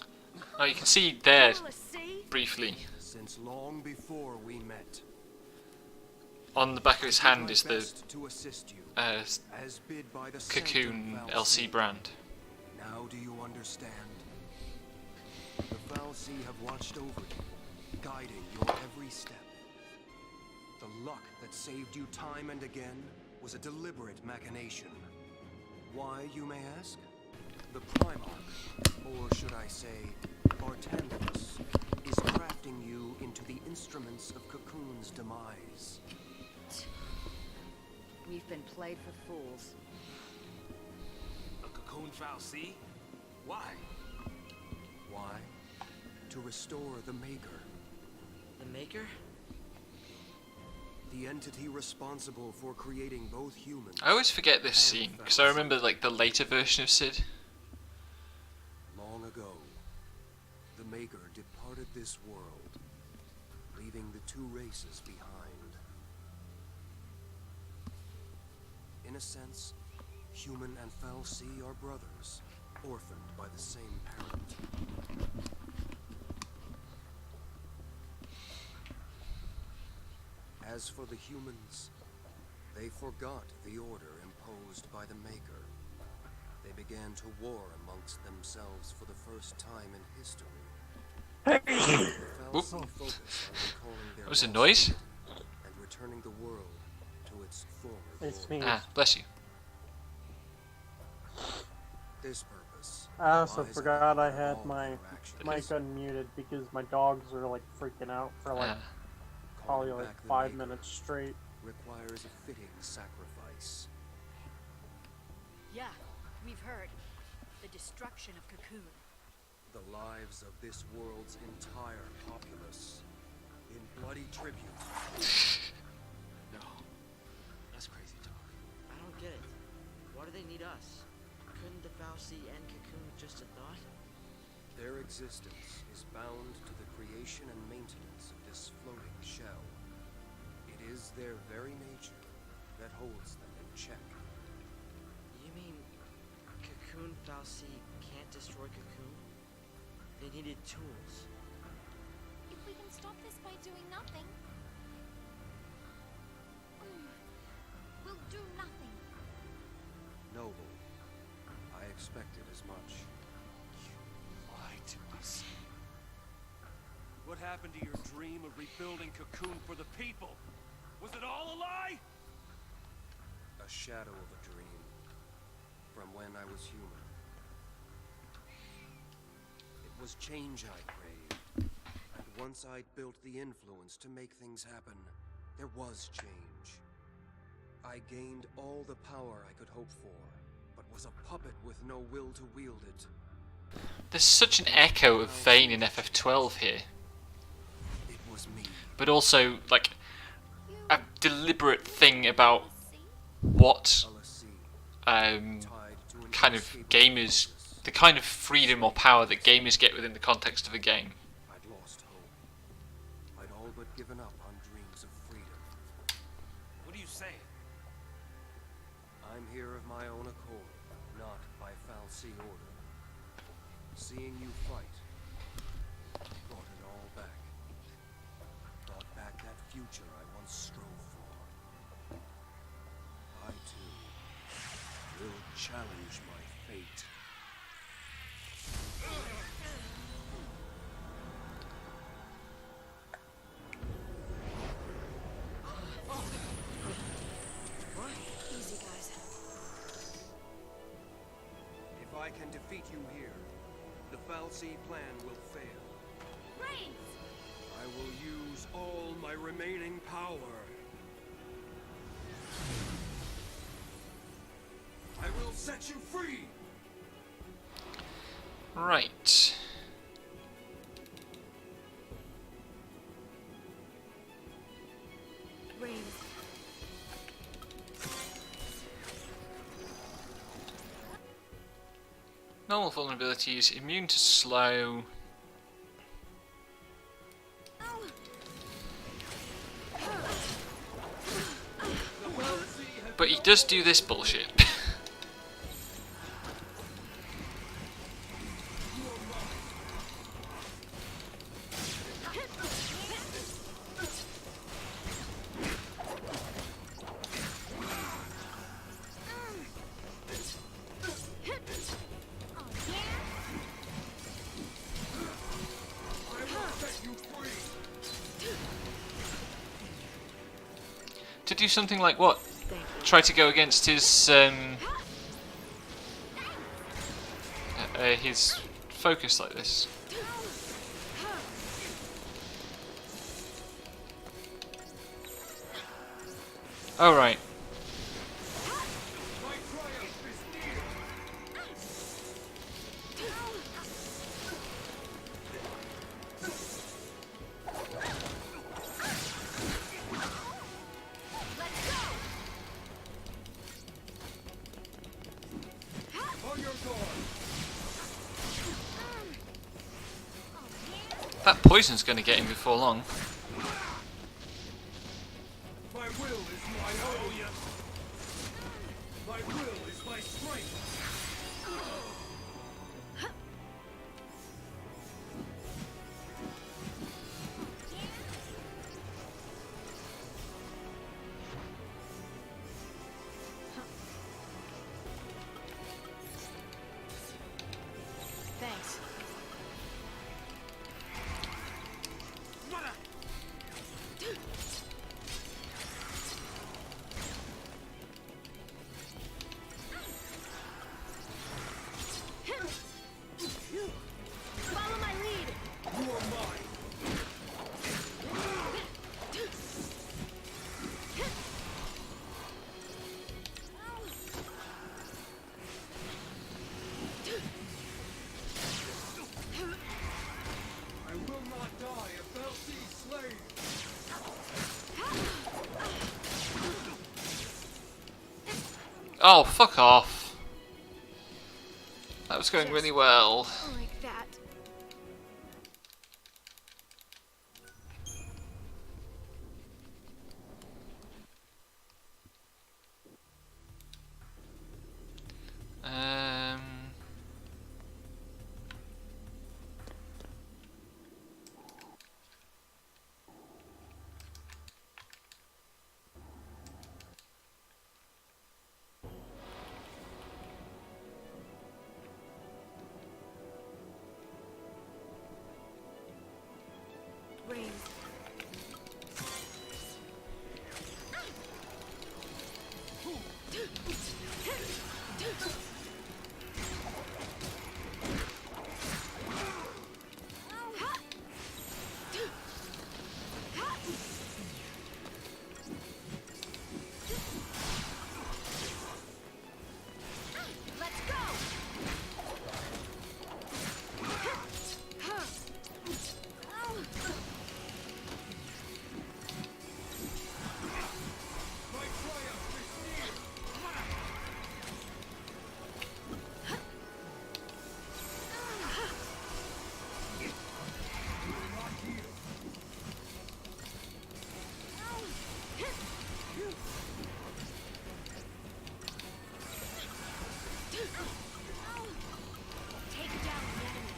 E: Oh, you can see there
C: See?
E: briefly
F: Since long before we met.
E: on the back of his hand is the
F: Best to assist you, as bid by the
E: Cocoon
F: Sanctum
E: LC
F: Valsea.
E: brand.
F: Now do you understand? The Valsea have watched over you, guiding your every step. The luck that saved you time and again was a deliberate machination. Why, you may ask? The Primarch, or should I say, Bartandus, is crafting you into the instruments of Cocoon's demise.
C: We've been played for fools.
B: A Cocoon Fal'Cie? Why?
F: Why? To restore the Maker.
D: The Maker?
F: The entity responsible for creating both humans.
E: I always forget this scene because I remember like the later version of Sid.
F: Long ago, the Maker departed this world, leaving the two races behind. In a sense, human and Fal'Cie are brothers, orphaned by the same parent. As for the humans, they forgot the order imposed by the Maker. They began to war amongst themselves for the first time in history. The Fal'Cie focused on recalling their
E: That was a
F: lost
E: noise?
F: freedom and returning the world to its former
G: It's
F: glory.
G: me.
E: Ah, bless you.
F: This purpose.
G: I also
F: lies
G: forgot I
F: at the
G: had
F: heart of
G: my
F: our actions.
G: mic unmuted because my dogs are like freaking out for like
E: Ah.
G: probably
F: Calling
G: like
F: back the
G: 5
F: Maker
G: minutes straight.
F: requires a fitting sacrifice.
H: Yeah, we've heard. The destruction of Cocoon.
F: The lives of this world's entire populace in bloody tribute.
B: No. That's crazy talk.
D: I don't get it. Why do they need us? Couldn't the fallacy end Cocoon with just a thought?
F: Their existence is bound to the creation and maintenance of this floating shell. It is their very nature that holds them in check.
D: You mean Cocoon fallacy can't destroy Cocoon? They needed tools.
A: If we can stop this by doing nothing, we'll do nothing.
F: Noble, I expected as much.
I: You lied to us. What happened to your dream of rebuilding Cocoon for the people? Was it all a lie?
F: A shadow of a dream from when I was human. It was change I craved, and once I'd built the influence to make things happen, there was change. I gained all the power I could hope for, but was a puppet with no will to wield it.
E: There's such an echo of Vayne in FF12 here,
F: It was me.
E: but also like a deliberate thing about what
F: Tied to an
E: kind of
F: inescapable
E: gamers,
F: purpose.
E: the kind of freedom or power that gamers get within the context of a game.
F: I'd lost hope. I'd all but given up on dreams of freedom.
I: What are you saying?
F: I'm here of my own accord, not by fal'Cie order. Seeing you fight brought it all back. Brought back that future I once strove for. I too will challenge my fate.
C: Easy, guys.
F: If I can defeat you here, the fal'Cie plan will fail.
A: Brains!
F: I will use all my remaining power. I will set you free!
E: Right.
C: Rain.
E: Normal vulnerabilities, immune to slow. But he does do this bullshit. To do something like what? Try to go against his focus like this. Oh right. That poison's going to get him before long.
I: My will is my own. My will is my strength.
H: Thanks. Follow my lead.
I: You are mine. I will not die a fal'Cie slave.
E: Oh, fuck off. That was going really well.
H: Like that.
E: Um,
H: Rain.
A: Let's go. Take down the enemy.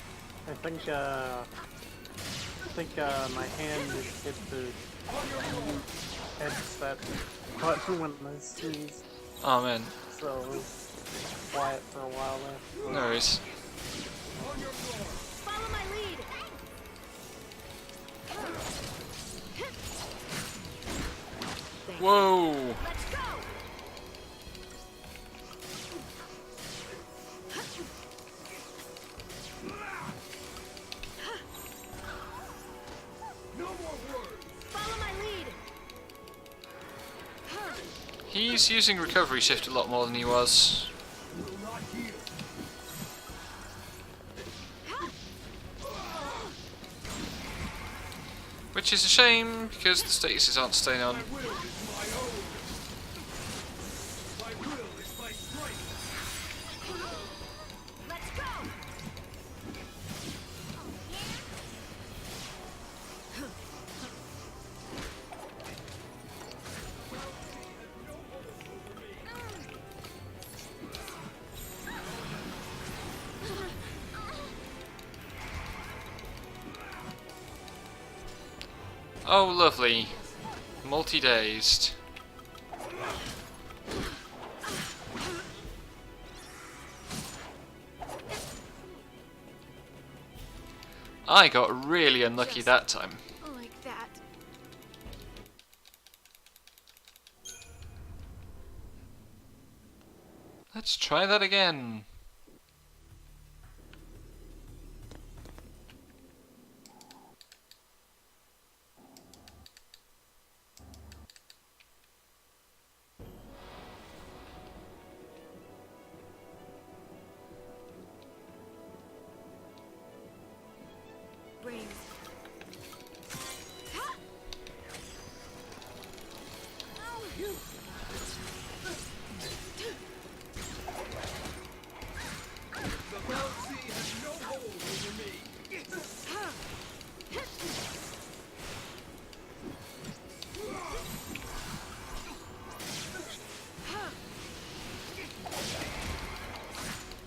G: I think my hand hit the headset button when I sneezed,
E: oh man,
G: so it was quiet for a while there.
E: no worries.
A: Follow my lead.
E: Whoa!
A: Let's go. Follow my lead.
E: He's using recovery shift a lot more than he was. Which is a shame, because the statuses aren't staying on.
A: Let's go.
E: Oh, lovely. Multi-dazed. I got really unlucky that time.
H: Like that.
E: Let's try that again.
H: Rain.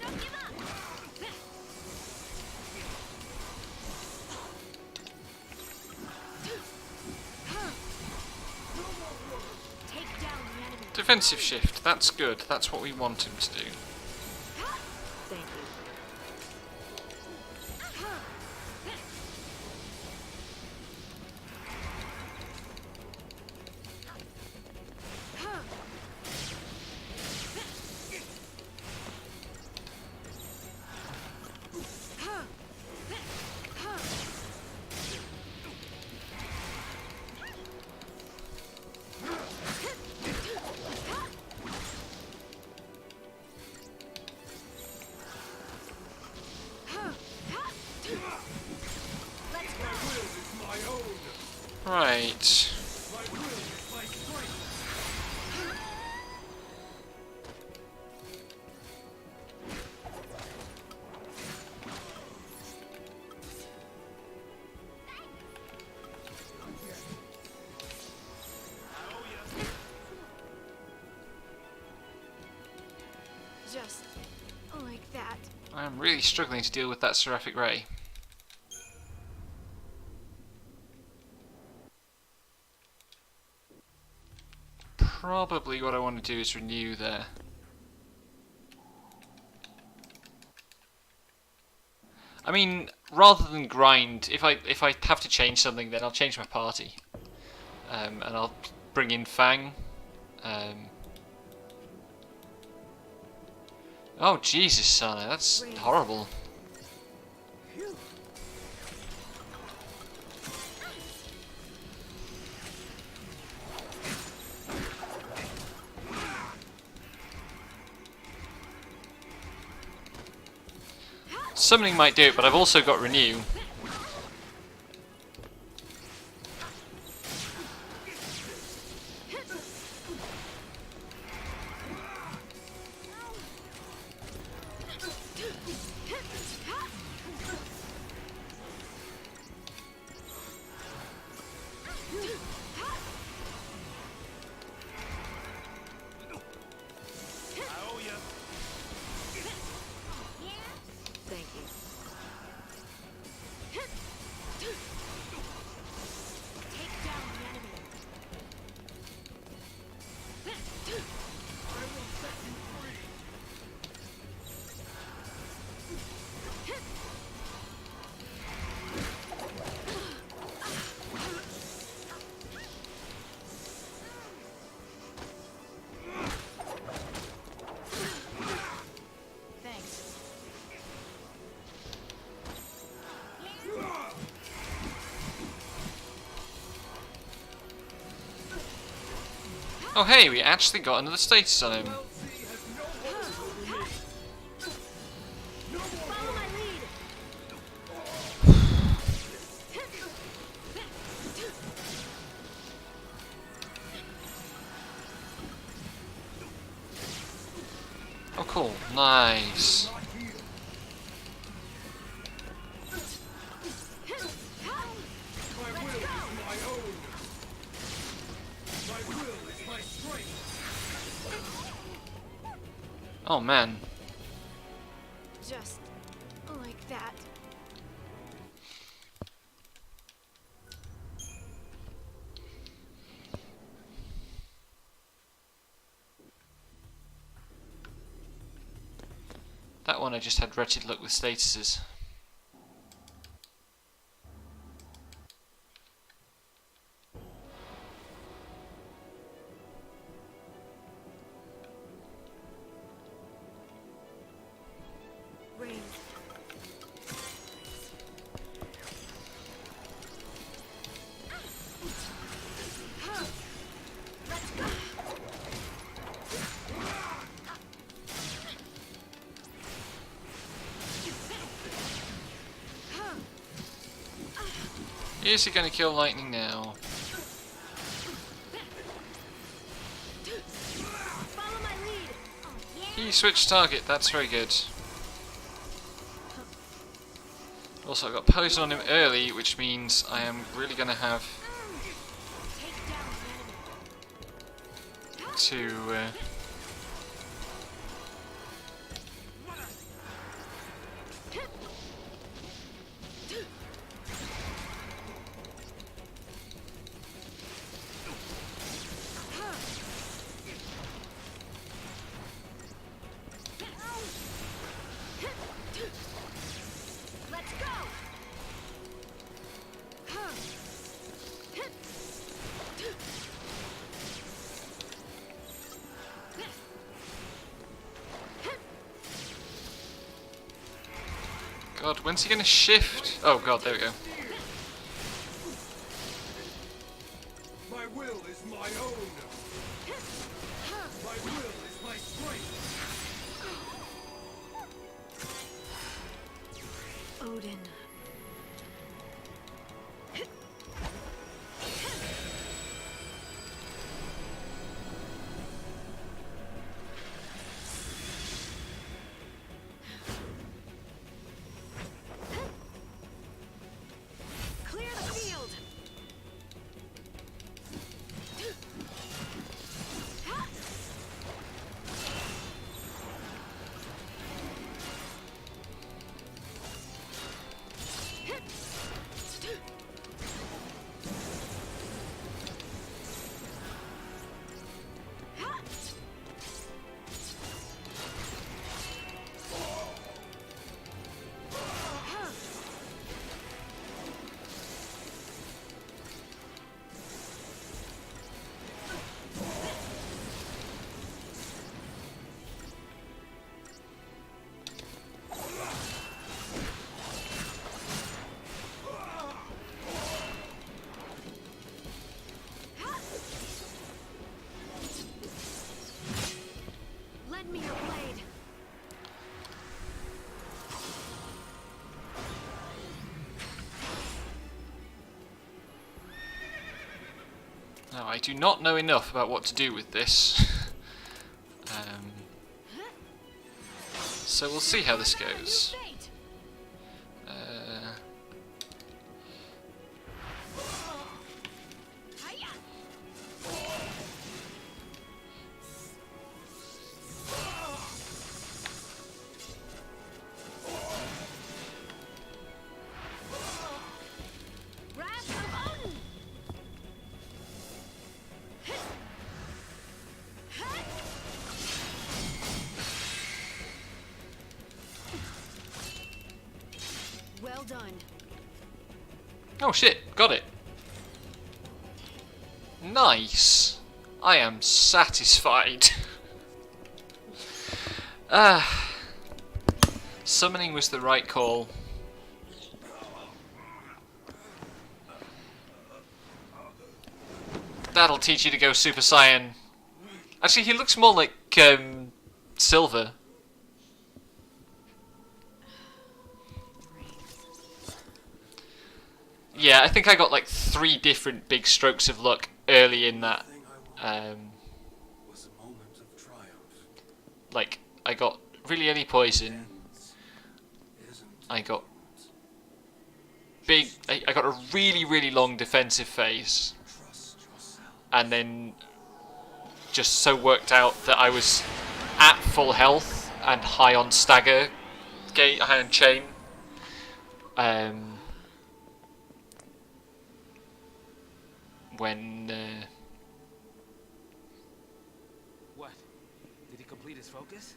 A: Don't give up. Take down the enemy.
E: Defensive shift, that's good. That's what we want him to do.
H: Thank you.
E: Right.
H: Just like that.
E: I'm really struggling to deal with that seraphic ray. Probably what I want to do is renew there. I mean, rather than grind, if I have to change something, then I'll change my party, and I'll bring in Fang. Oh Jesus, Sana, that's horrible. Summoning might do it, but I've also got Renew.
H: Thank you. Take down the enemy. I will set you free. Thanks.
E: Oh hey, we actually got another status on him.
H: Follow my lead.
E: Oh cool, nice.
I: My will is my own. My will is my strength.
E: Oh man.
H: Just like that.
E: That one I just had wretched luck with statuses.
H: Rain. Let's go.
E: Is he going to kill lightning now?
H: Follow my lead.
E: He switched target, that's very good. Also I got poison on him early, which means I am really going to have
H: Take down the enemy.
E: to
H: Let's go.
E: God, when's he going to shift? Oh god, there we go.
I: My will is my own. My will is my strength.
H: Odin. Give me your blade.
E: Now, I do not know enough about what to do with this. So we'll see how this goes.
H: Well done.
E: Oh shit, got it. Nice. I am satisfied. Summoning was the right call. That'll teach you to go Super Saiyan. Actually, he looks more like Silver. Yeah, I think I got like 3 different big strokes of luck early in that. Like, I got really early poison. I got I got a really, really long defensive phase. And then just so worked out that I was at full health and high on stagger gate, high on chain. When
B: What? Did he complete his focus?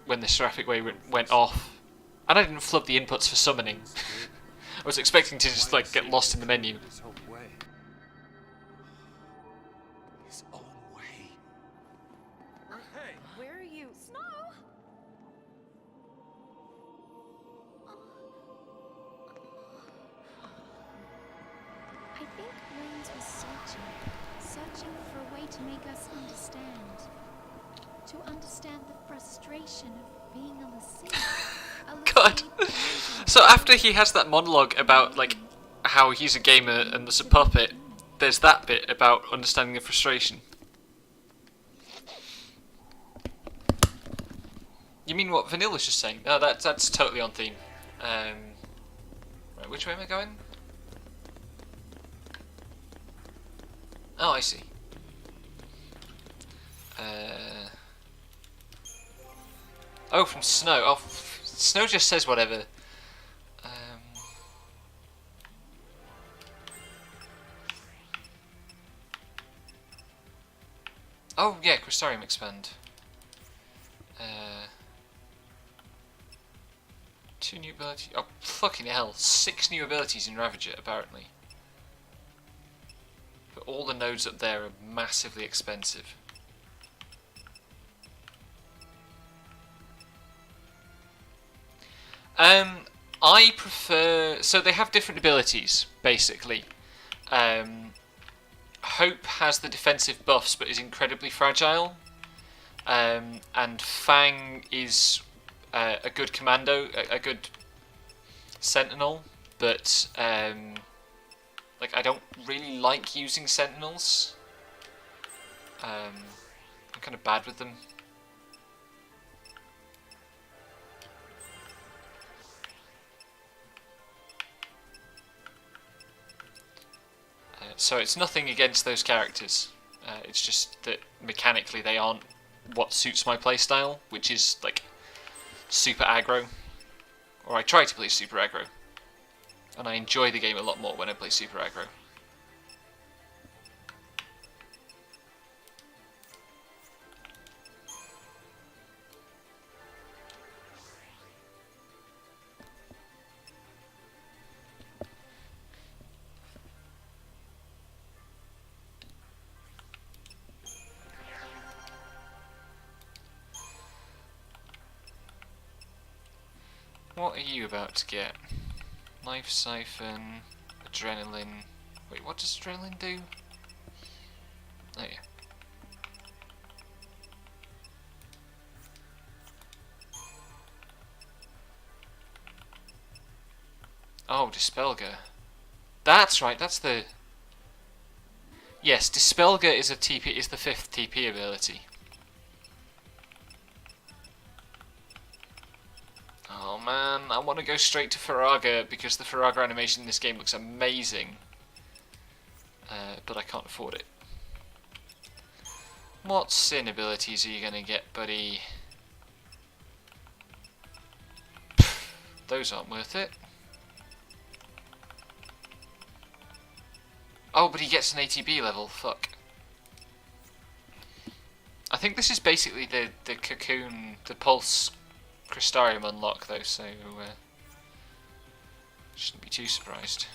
E: when the seraphic way went off, and I didn't flub the inputs for summoning. I was expecting to just like get lost in the menu.
F: His own way. His own way.
I: Hey,
H: Where are you?
A: Snow! I think Rains was searching for a way to make us understand. To understand the frustration of being a Lassie.
E: God. So after he has that monologue about like how he's a gamer and there's a puppet, there's that bit about understanding the frustration. You mean what Vanilla was just saying? No, that's totally on theme. Right, which way am I going? Oh, I see. Oh, from Snow. Oh, Snow just says whatever. Oh, yeah, Crystarium expand. 2 new abilities. Oh, fucking hell. 6 new abilities in Ravager, apparently. But all the nodes up there are massively expensive. I prefer... So they have different abilities, basically. Hope has the defensive buffs, but is incredibly fragile. And Fang is a good commando, a good sentinel, but like I don't really like using sentinels. I'm kind of bad with them. So it's nothing against those characters. It's just that mechanically they aren't what suits my playstyle, which is like super aggro. Or I try to play super aggro. And I enjoy the game a lot more when I play super aggro. What are you about to get? Life Siphon, Adrenaline... Wait, what does Adrenaline do? Oh yeah. Oh, Dispelger. That's right, that's the... Yes, Dispelger is a TP, is the 5th TP ability. Oh man, I want to go straight to Faraga because the Faraga animation in this game looks amazing. But I can't afford it. What sin abilities are you gonna get, buddy? Pfft, those aren't worth it. Oh, but he gets an ATB level, fuck. I think this is basically the Cocoon, the Pulse Crystarium unlock though, so shouldn't be too surprised.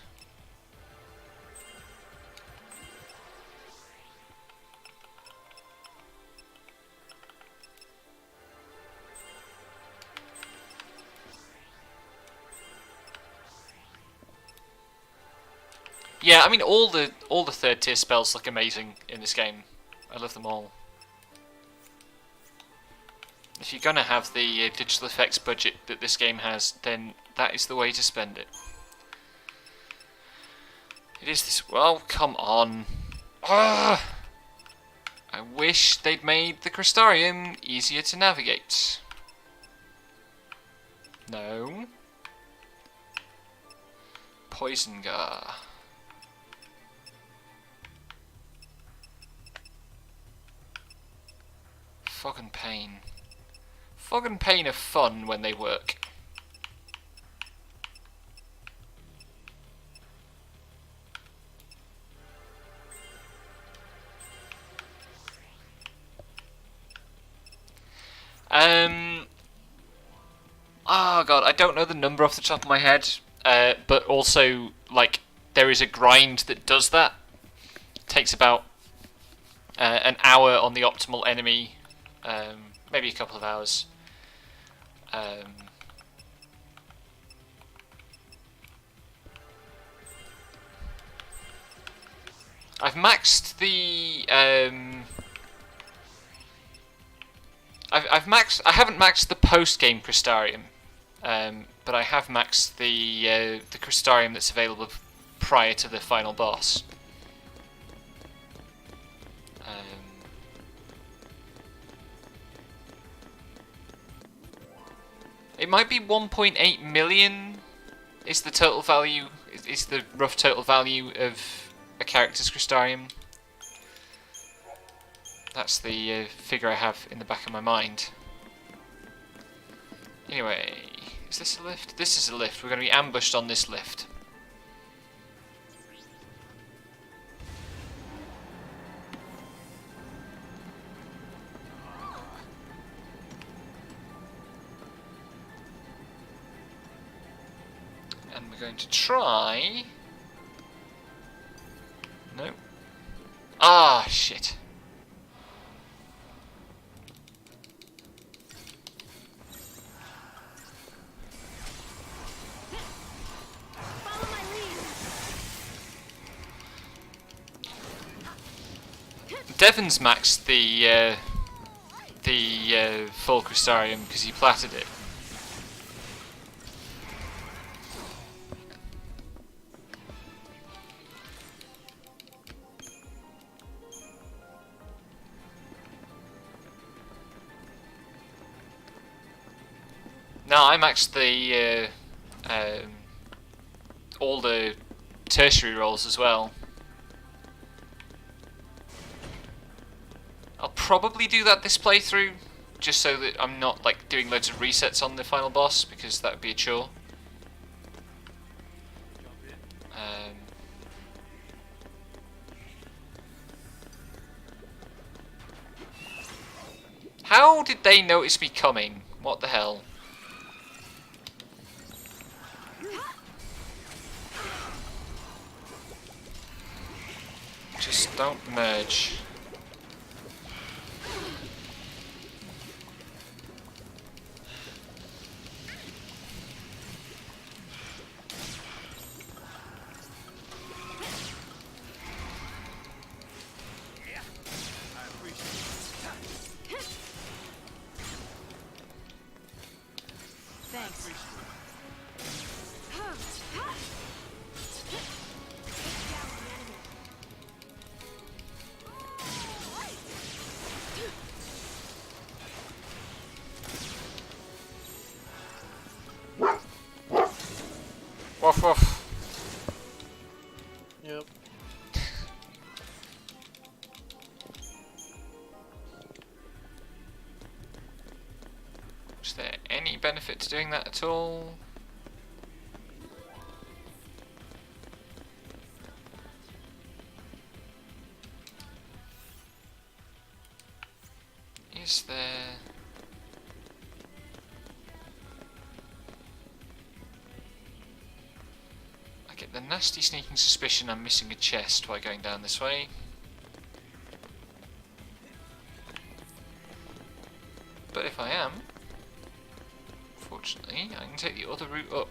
E: Yeah, I mean all the 3rd tier spells look amazing in this game. I love them all. If you're gonna have the digital effects budget that this game has, then that is the way to spend it. It is this. Well, come on. Ugh! I wish they'd made the Crystarium easier to navigate. No. Poison Gar. Fog and Pain. Fog and Pain are fun when they work. Oh god, I don't know the number off the top of my head, but also, like, there is a grind that does that. It takes about an hour on the optimal enemy, maybe a couple of hours. I've maxed the I haven't maxed the post-game Crystarium, but I have maxed the Crystarium that's available prior to the final boss. It might be 1.8 million is the total value, is the rough total value of a character's Crystarium. That's the figure I have in the back of my mind. Anyway, is this a lift? This is a lift. We're going to be ambushed on this lift. And we're going to try... No. Ah, shit.
H: Follow my lead.
E: Devon's maxed the full Crystarium because he platted it. No, I maxed the all the tertiary rolls as well. I'll probably do that this playthrough, just so that I'm not like doing loads of resets on the final boss, because that would be a chore. How did they notice me coming? What the hell? Just don't merge.
H: Thanks.
E: Woof woof.
G: Yep.
E: Is there any benefit to doing that at all? Is there? I get the nasty sneaking suspicion I'm missing a chest while going down this way. But if I am, fortunately, I can take the other route up.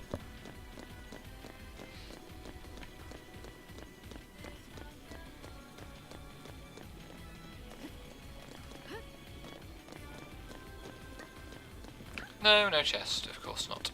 E: No, no chest, of course not.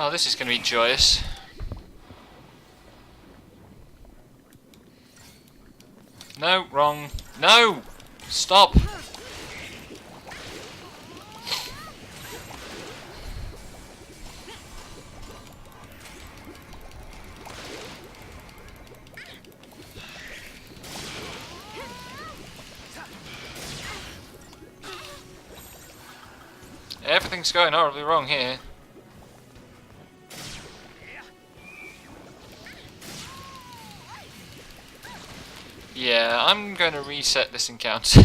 E: Oh, this is going to be joyous. No, wrong. No! Stop! Everything's going horribly wrong here. Yeah, I'm going to reset this encounter.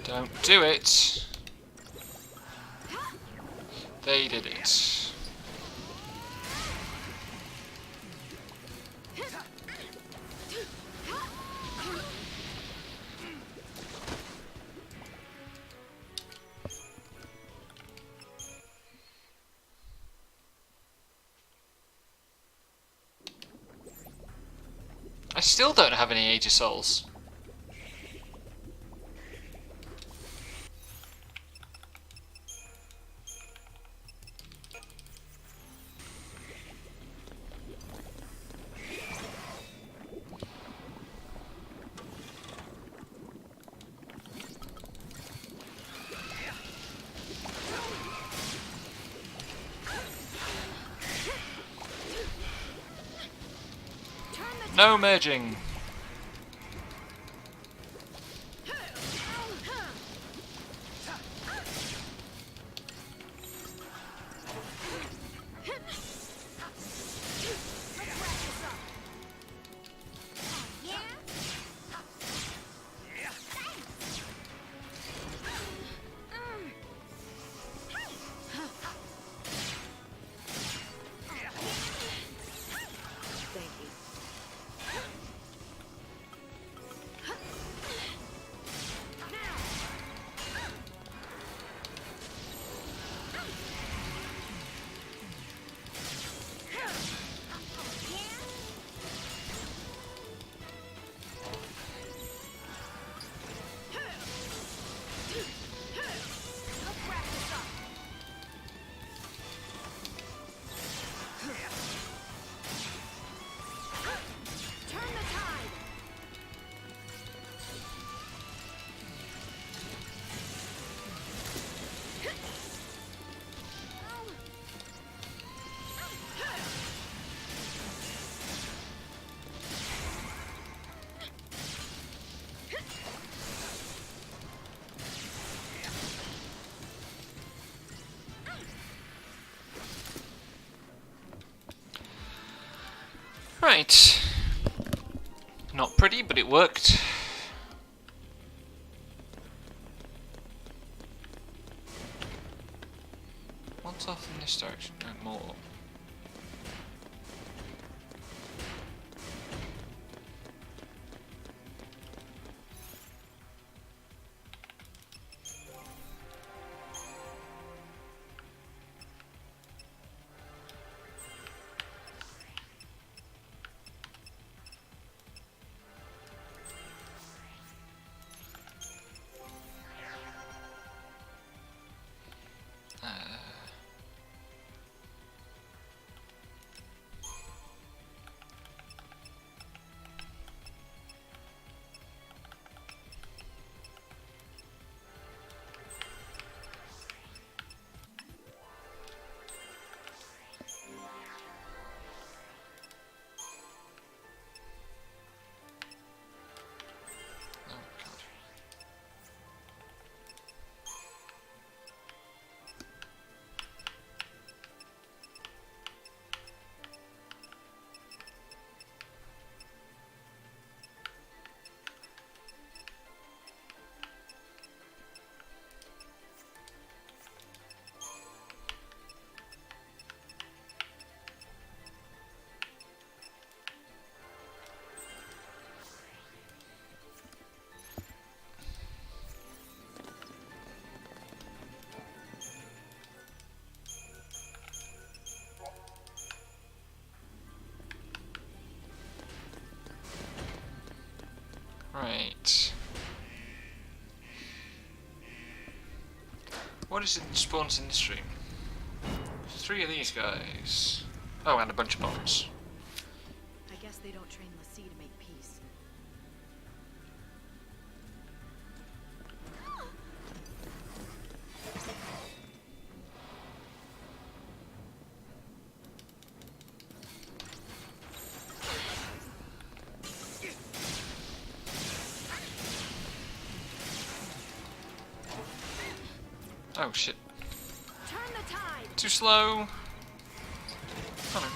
E: Don't do it. They did it. I still don't have any Age of Souls. No merging. Right. Not pretty, but it worked. What's off in this direction? No more. Right. What is it that spawns in this room? 3 of these guys. Oh, and a bunch of bombs.
H: I guess they don't train Lassie to make peace.
E: Oh shit.
H: Turn the tide.
E: Too slow. Oh no.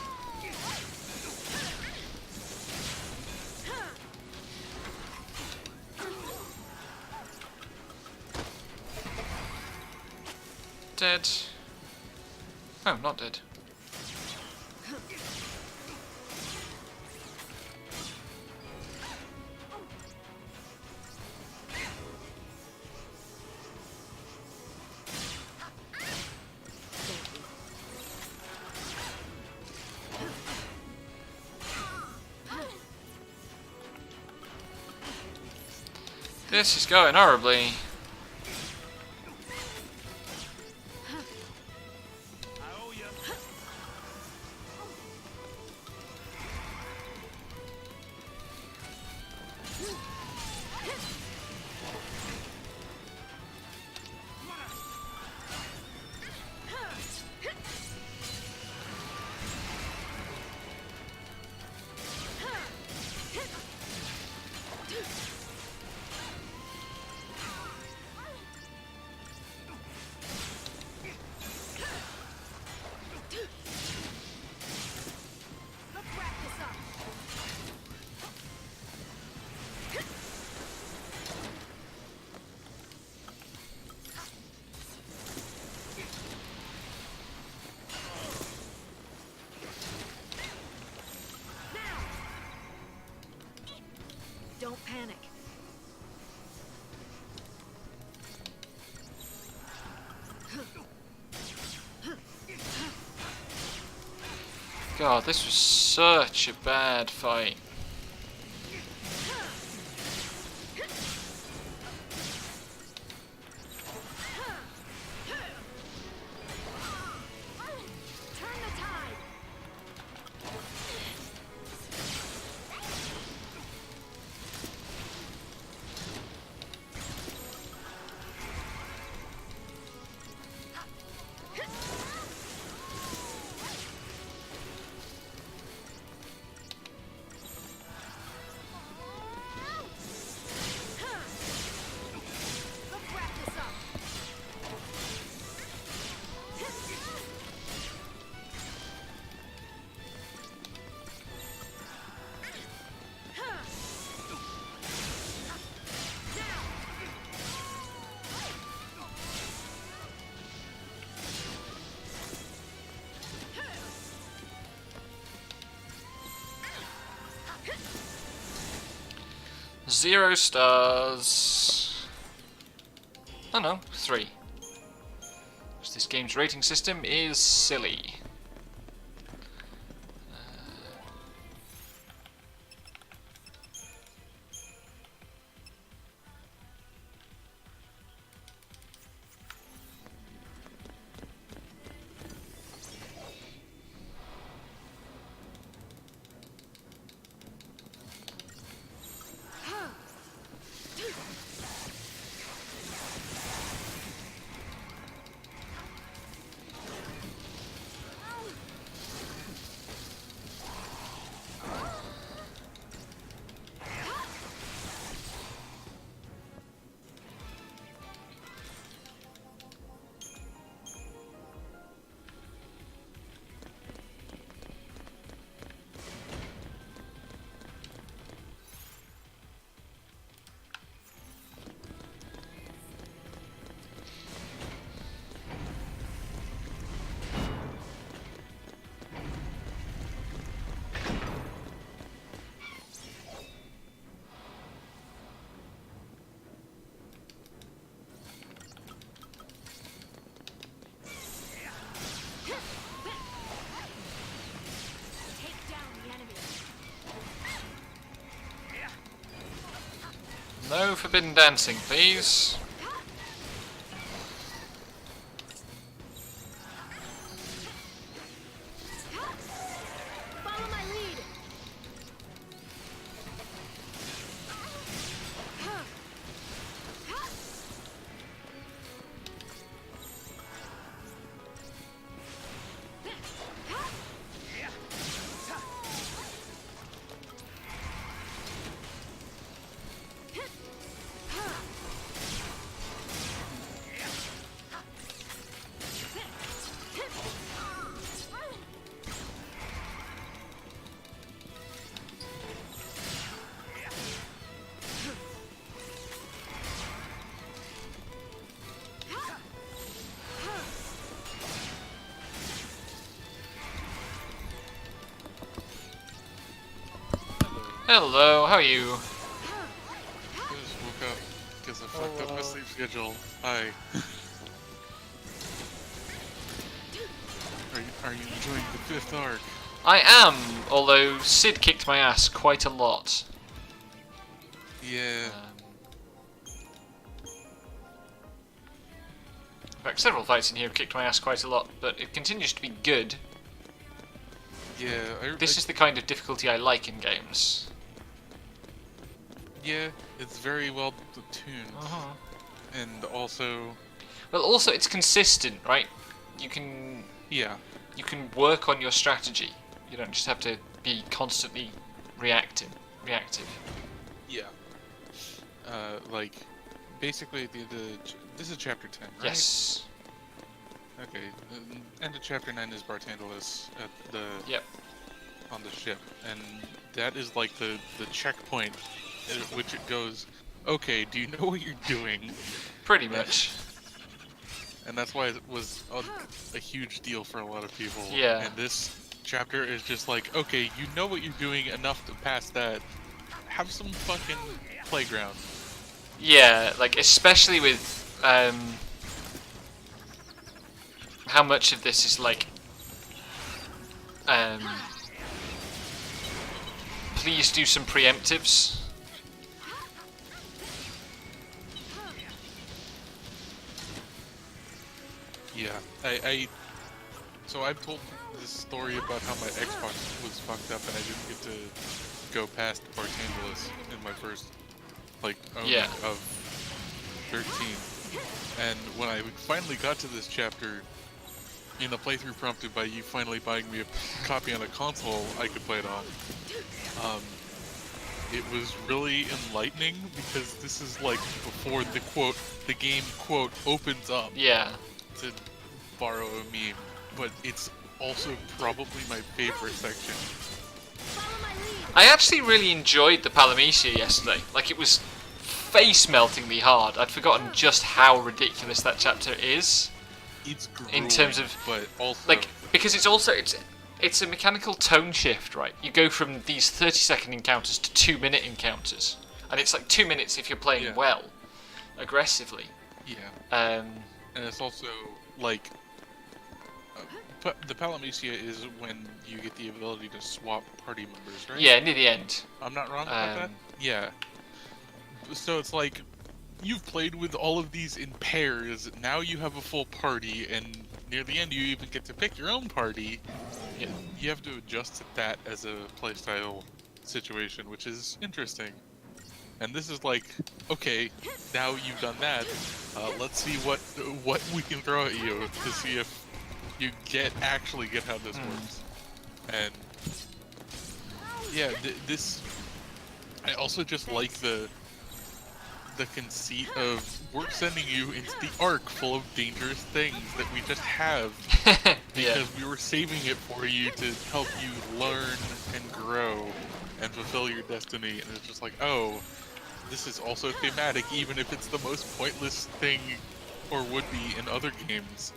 E: Dead. Oh, not dead. This is going horribly.
I: I owe you.
H: Let's wrap this up. Now. Don't panic.
E: God, this was such a bad fight.
H: Turn the tide.
E: 0 stars. Oh no, 3. Because this game's rating system is silly. No forbidden dancing, please.
H: Follow my lead.
E: Hello, how are you?
J: I just woke up because I fucked up my sleep schedule. Hi. Are you enjoying the 5th arc?
E: I am, although Sid kicked my ass quite a lot.
J: Yeah.
E: In fact, several fights in here have kicked my ass quite a lot, but it continues to be good.
J: Yeah.
E: This is the kind of difficulty I like in games.
J: Yeah, it's very well tuned. And also...
E: Well, also it's consistent, right? You can...
J: Yeah.
E: You can work on your strategy. You don't just have to be constantly reactive.
J: Yeah. Like, basically, this is chapter 10, right?
E: Yes.
J: Okay. End of chapter 9 is Bartandalus at the...
E: Yep.
J: On the ship, and that is like the checkpoint at which it goes, okay, do you know what you're doing?
E: Pretty much.
J: And that's why it was a huge deal for a lot of people.
E: Yeah.
J: And this chapter is just like, okay, you know what you're doing enough to pass that. Have some fucking playground.
E: Yeah, like especially with how much of this is like please do some preemptives.
J: Yeah, so I've told this story about how my Xbox was fucked up and I didn't get to go past Bartandalus in my first, like, opening of 13. And when I finally got to this chapter, in a playthrough prompted by you finally buying me a copy on a console I could play it on, it was really enlightening because this is like before the game quote opens up.
E: Yeah.
J: To borrow a meme, but it's also probably my favorite section.
E: I actually really enjoyed the Palamecia yesterday. Like, it was face-meltingly hard. I'd forgotten just how ridiculous that chapter is.
J: It's grueling,
E: in terms of,
J: but also
E: like, because it's a mechanical tone shift, right? You go from these 30-second encounters to 2-minute encounters, and it's like 2 minutes if you're playing well, aggressively.
J: Yeah. And it's also like the Palamecia is when you get the ability to swap party members, right?
E: Yeah, near the end.
J: I'm not wrong about that? Yeah. So it's like, you've played with all of these in pairs, now you have a full party, and near the end you even get to pick your own party.
E: Yeah.
J: You have to adjust to that as a playstyle situation, which is interesting. And this is like, okay, now you've done that, let's see what we can throw at you to see if you actually get how this works. And yeah, this, I also just like the conceit of, we're sending you into the Ark full of dangerous things that we just have because we were saving it for you to help you learn and grow and fulfill your destiny. And it's just like, oh, this is also thematic, even if it's the most pointless thing, or would be in other games.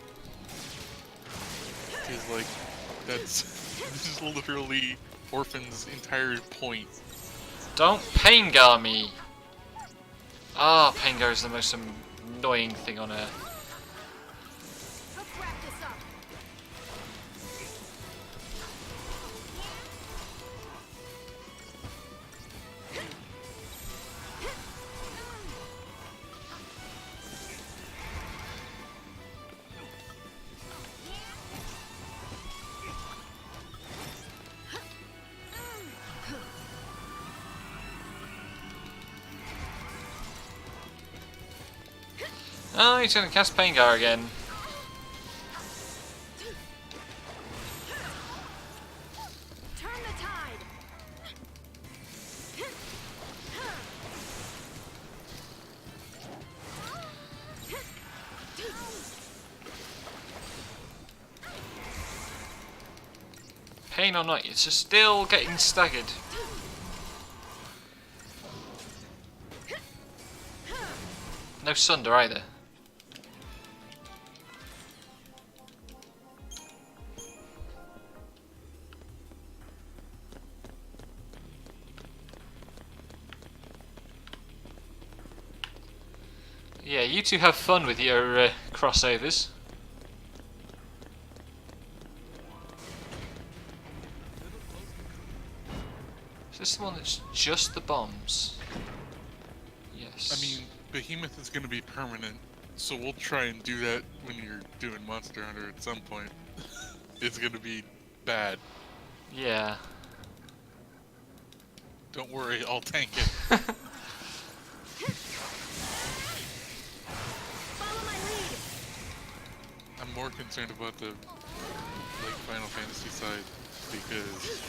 J: Because like, this is literally Orphan's entire point.
E: Don't Paingar me! Ah, Paingar is the most annoying thing on earth.
H: Let's wrap this up.
E: Oh, he's gonna cast Paingar again.
H: Turn the tide.
E: Pain or not, it's just still getting staggered. No Sunder either. Yeah, you two have fun with your crossovers. Is this the one that's just the bombs? Yes.
J: I mean, Behemoth is going to be permanent, so we'll try and do that when you're doing Monster Hunter at some point. It's going to be bad.
E: Yeah.
J: Don't worry, I'll tank it. I'm more concerned about the like Final Fantasy side because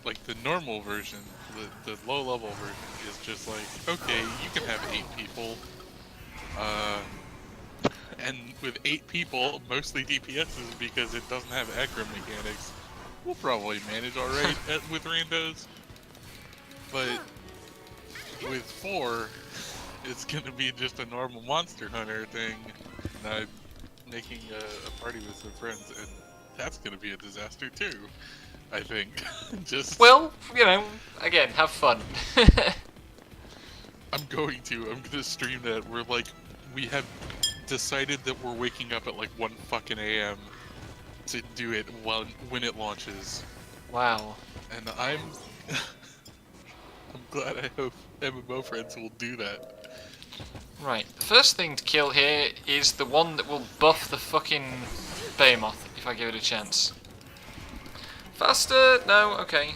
J: like the normal version, the low level version is just like, okay, you can have 8 people, and with 8 people, mostly DPSs because it doesn't have aggro mechanics, we'll probably manage alright with randos. But with 4, it's gonna be just a normal Monster Hunter thing, making a party with some friends, and that's gonna be a disaster too, I think. Just
E: well, you know, again, have fun.
J: I'm going to stream that. We have decided that we're waking up at like 1 fucking AM to do it when it launches.
E: Wow.
J: And I'm glad I hope MMO friends will do that.
E: Right, the first thing to kill here is the one that will buff the fucking Behemoth, if I give it a chance. Faster? No? Okay.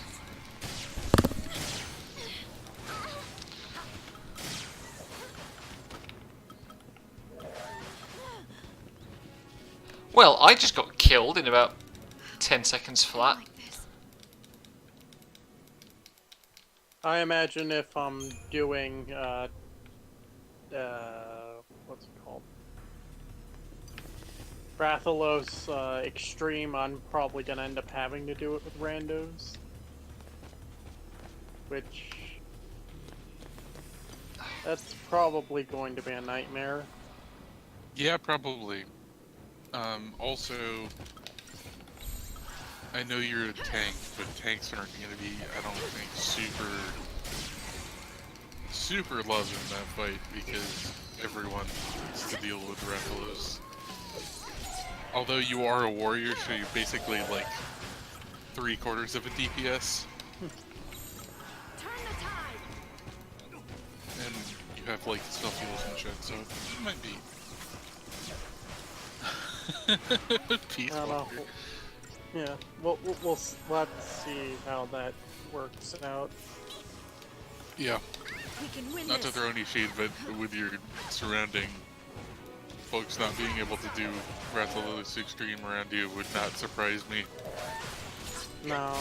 E: Well, I just got killed in about 10 seconds flat.
G: I imagine if I'm doing, what's it called? Rathalos Extreme, I'm probably gonna end up having to do it with randos. Which... that's probably going to be a nightmare.
J: Yeah, probably. Also, I know you're a tank, but tanks aren't going to be, I don't think, super super love in that fight because everyone needs to deal with Rathalos. Although you are a warrior, so you're basically like 3/4 of a DPS. And you have like self heals and shit, so it might be Peace
G: I don't know.
J: Walker.
G: Yeah, we'll have to see how that works out.
J: Yeah.
C: We can win
J: Not to
C: this.
J: throw any shade, but with your surrounding folks not being able to do Rathalos Extreme around you would not surprise me.
G: No.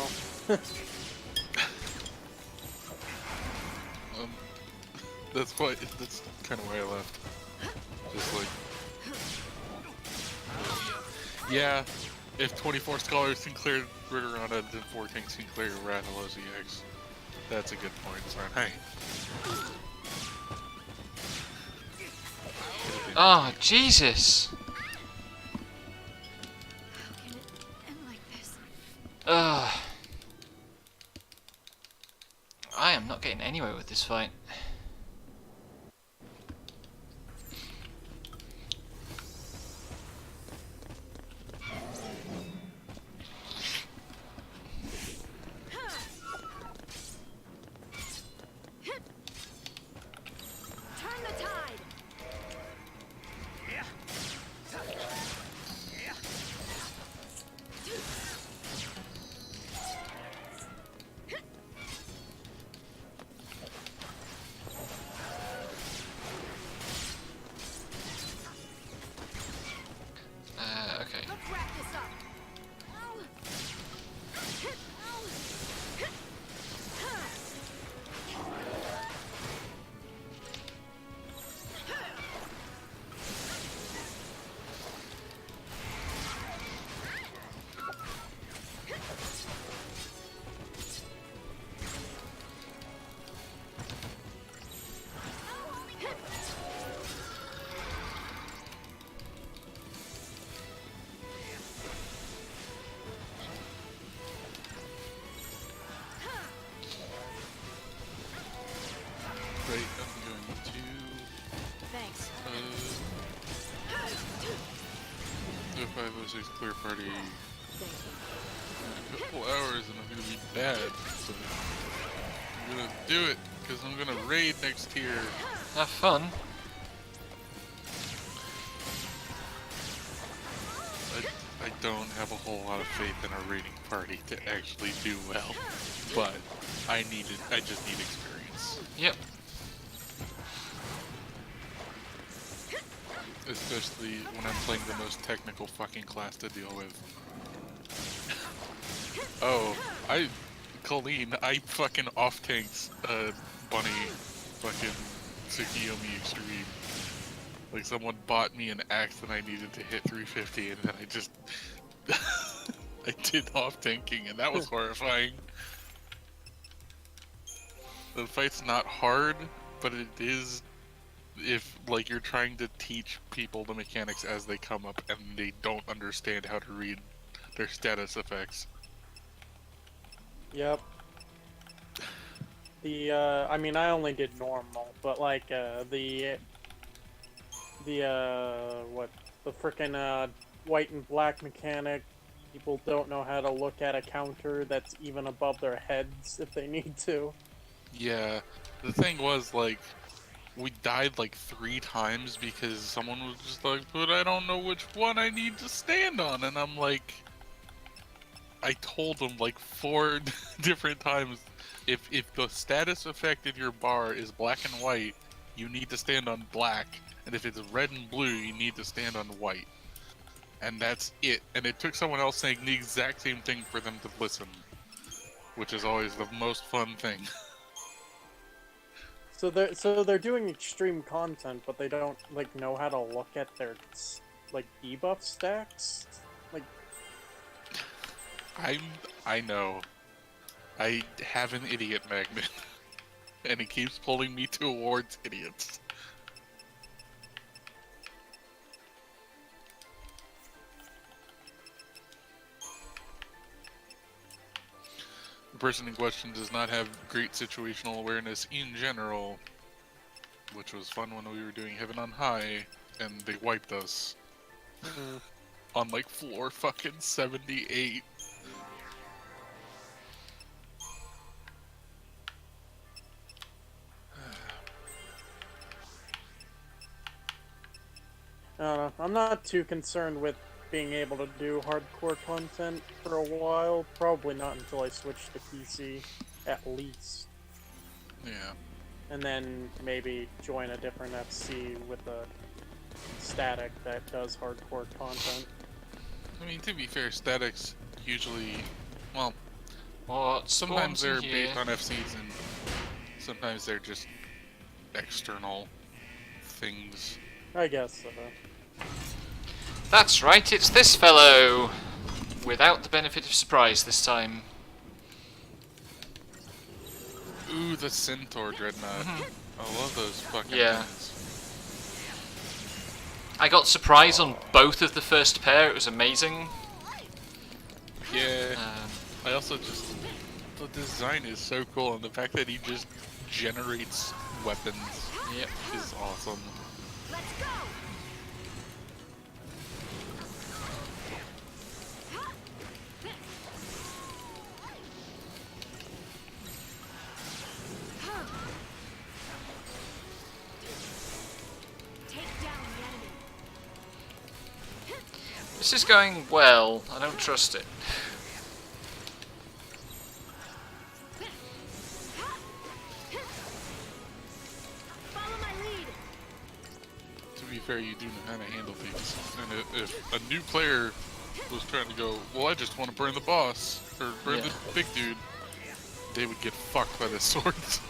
J: That's kind of why I left. Just like, yeah, if 24 scholars can clear Ritterana, then 14 can clear Rathalos EX. That's a good point, son. Hey.
E: Oh, Jesus!
A: How can it end like this?
E: Ugh. I am not getting anywhere with this fight.
C: Turn the tide.
E: Okay.
C: Let's wrap this up.
J: Right, I'm going to
C: Thanks.
J: the 506 clear party
C: Thank you.
J: in a couple hours, and I'm gonna be bad. So I'm gonna do it because I'm gonna raid next year.
E: Have fun.
J: I don't have a whole lot of faith in our raiding party to actually do well, but I just need experience.
E: Yep.
J: Especially when I'm playing the most technical fucking class to deal with. Oh, Colleen, I fucking off-tanked Bunny fucking Tsukiyomi Extreme. Like someone bought me an axe and I needed to hit 350 and then I just... I did off-tanking and that was horrifying. The fight's not hard, but it is if like you're trying to teach people the mechanics as they come up and they don't understand how to read their status effects.
G: Yep. I mean, I only did normal, but like, the frickin', white and black mechanic, people don't know how to look at a counter that's even above their heads if they need to.
J: Yeah, the thing was, like, we died like 3 times because someone was just like, but I don't know which one I need to stand on, and I'm like, I told them like 4 different times, if the status effect in your bar is black and white, you need to stand on black, and if it's red and blue, you need to stand on white. And that's it. And it took someone else saying the exact same thing for them to listen, which is always the most fun thing.
G: So they're doing extreme content, but they don't like know how to look at their like debuff stacks. Like,
J: I know. I have an idiot magnet, and it keeps pulling me towards idiots. The person in question does not have great situational awareness in general, which was fun when we were doing Heaven on High, and they wiped us on like floor fucking 78.
G: I don't know. I'm not too concerned with being able to do hardcore content for a while. Probably not until I switch to PC, at least.
J: Yeah.
G: And then maybe join a different FC with a static that does hardcore content.
J: I mean, to be fair, statics usually, well,
E: What?
J: sometimes
E: Spawns in
J: they're
E: here?
J: based on FCs and sometimes they're just external things.
G: I guess so.
E: That's right, it's this fellow! Without the benefit of surprise this time.
J: Ooh, the Centaur Dreadnought. I love those fucking
E: Yeah.
J: things.
E: I got surprise on both of the first pair, it was amazing.
J: Yeah. I also just, the design is so cool, and the fact that he just generates weapons
E: Yep.
J: is awesome.
H: Let's go! Take down the enemy.
E: This is going well, I don't trust it.
H: Follow my lead.
J: To be fair, you do know how to handle things. And if a new player was trying to go, well, I just want to burn the boss, or burn
E: Yeah.
J: the big dude, they would get fucked by the swords.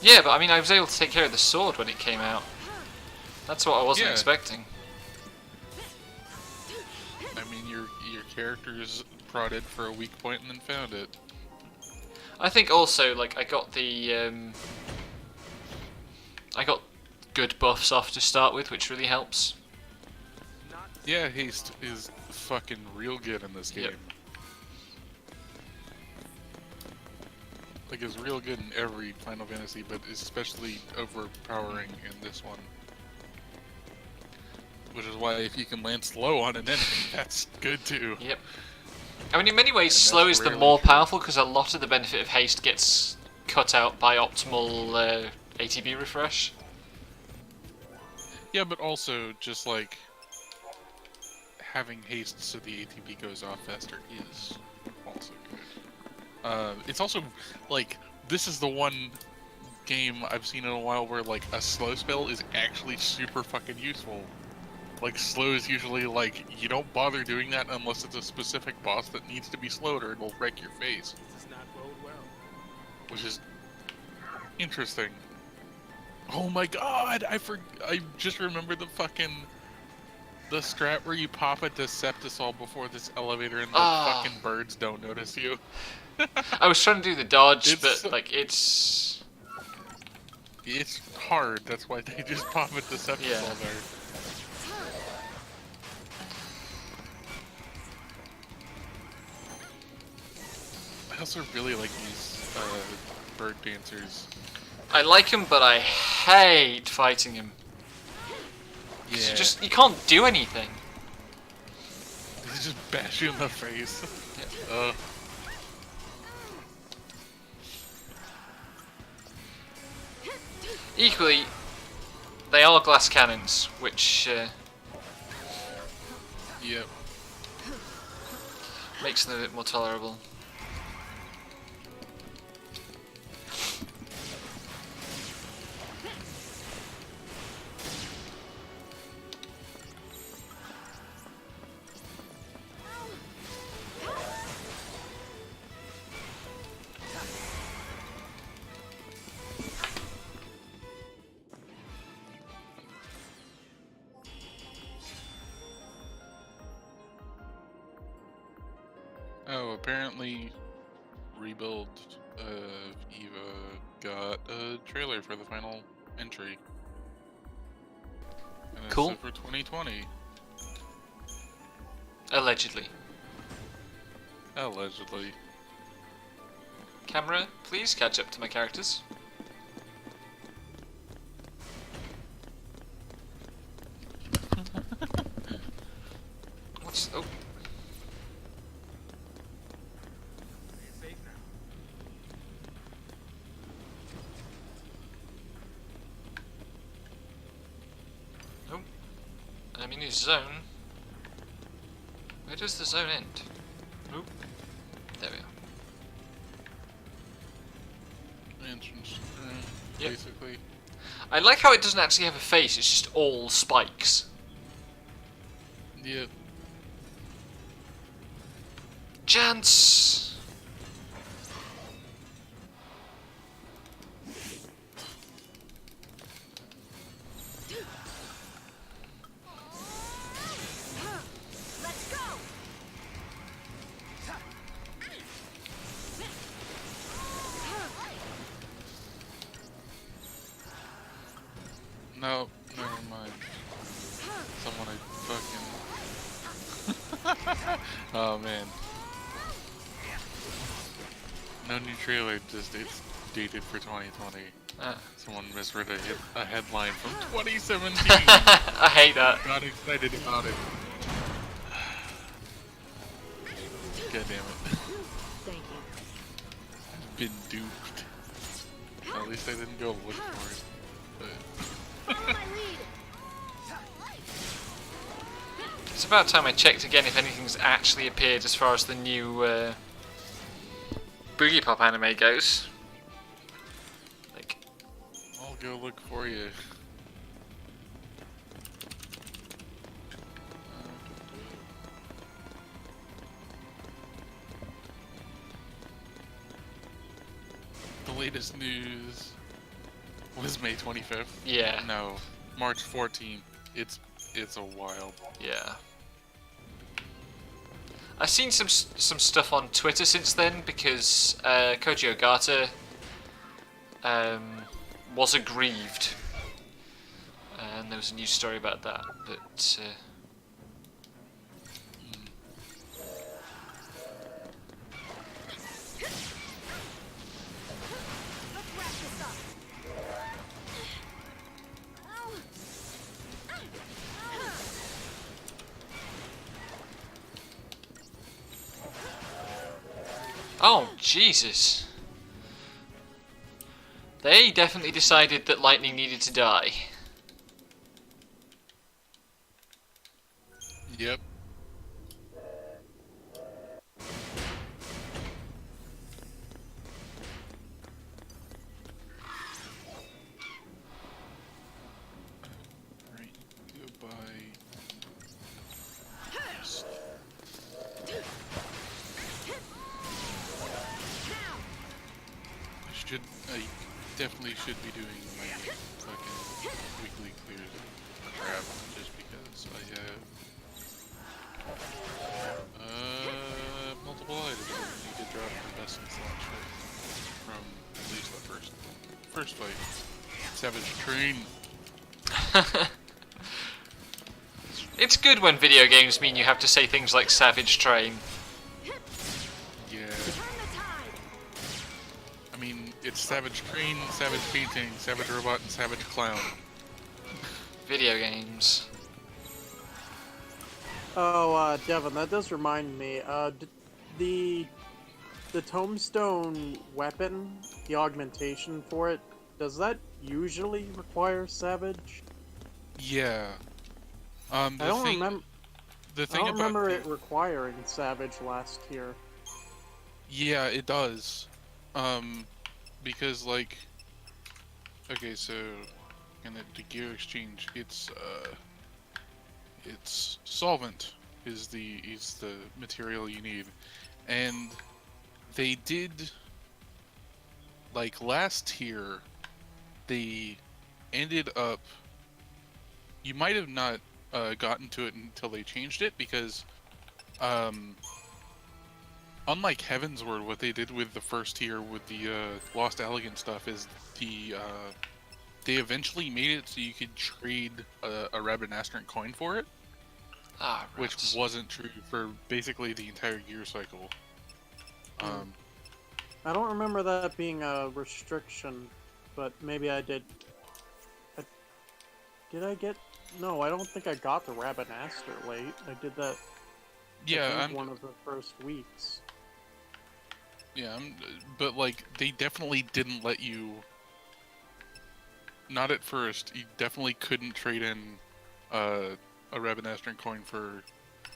E: Yeah, but I mean, I was able to take care of the sword when it came out. That's what I wasn't
J: Yeah.
E: expecting.
J: I mean, your characters prodded for a weak point and then found it.
E: I think also, like, I got good buffs off to start with, which really helps.
J: Yeah, haste is fucking real good in this game.
E: Yep.
J: Like, it's real good in every Final Fantasy, but especially overpowering in this one. Which is why if you can land slow on an enemy, that's good too.
E: Yep. I mean, in many ways,
J: And
E: slow
J: that's
E: is the
J: rarely
E: more
J: true.
E: powerful, because a lot of the benefit of haste gets cut out by optimal ATB refresh.
J: Yeah, but also, just like, having haste so the ATB goes off faster is also good. It's also, like, this is the one game I've seen in a while where, like, a slow spell is actually super fucking useful. Like, slow is usually, like, you don't bother doing that unless it's a specific boss that needs to be slowed or it'll wreck your face.
B: This does not bode well.
J: Which is interesting. Oh my god! I just remembered the strat where you pop a Deceptisol before this elevator and the
E: Ah.
J: fucking birds don't notice you.
E: I was trying to do the dodge,
J: It's
E: but,
J: so-
E: like, it's...
J: It's hard, that's why they just pop a Deceptisol
E: Yeah.
J: there. I also really like these bird dancers.
E: I like him, but I hate fighting him. 'Cause you can't do anything.
J: They just bash you in the face.
E: Yeah. Equally, they are glass cannons, which
J: Yep.
E: makes them a bit more tolerable.
J: Oh, apparently Rebuild Eva got a trailer for the final entry. And it's
E: Cool.
J: set for 2020.
E: Allegedly.
J: Allegedly.
E: Camera, please catch up to my characters. I mean, his zone. Where does the zone end? Oop. There we are.
J: Entrance,
E: Yep.
J: basically.
E: I like how it doesn't actually have a face, it's just all spikes.
J: Yep.
E: Chance!
C: Let's go!
J: No, never mind. Someone I fucking... Oh man. No new trailer, just it's dated for 2020. Someone misread a headline from 2017.
E: I hate that.
J: Got excited about it. God damn it.
C: Thank you.
J: Been duped. At least I didn't go look for it. But...
C: Follow my lead.
E: It's about time I checked again if anything's actually appeared as far as the new Boogie Pop anime goes. Like,
J: I'll go look for you. The latest news was May 25th.
E: yeah,
J: No, March 14th. It's a wild.
E: yeah. I've seen some stuff on Twitter since then because Koji Ogata was aggrieved, and there was a news story about that. But
C: Let's wrap this up.
E: oh Jesus! They definitely decided that Lightning needed to die.
J: Yep. Alright, goodbye. I definitely should be doing my fucking weekly clears crap just because I have multiple items that I need to drop the best in slot shit from at least the first fight. Savage Train.
E: It's good when video games mean you have to say things like Savage Train.
J: Yeah. I mean, it's Savage Train, Savage Painting, Savage Robot, and Savage Clown.
E: Video games.
G: Oh, Devin, that does remind me. The Tombstone weapon, the augmentation for it, does that usually require Savage?
J: Yeah.
G: I don't remember.
J: The
G: I
J: thing
G: don't
J: about
G: remember it requiring Savage last year.
J: Yeah, it does. Because like, okay, so in the gear exchange, it's solvent is the material you need, and they did like last year. They ended up. You might have not gotten to it until they changed it because, unlike Heaven's Word, what they did with the first tier with the Lost Elegant stuff is they eventually made it so you could trade a Rabanastrant coin for it, which wasn't true for basically the entire gear cycle.
G: I don't remember that being a restriction, but maybe I did. Did I get? No, I don't think I got the Rabanaster late. I did that.
J: Yeah,
G: one of the first weeks.
J: Yeah, but like they definitely didn't let you. Not at first. You definitely couldn't trade in a Rabanastron coin for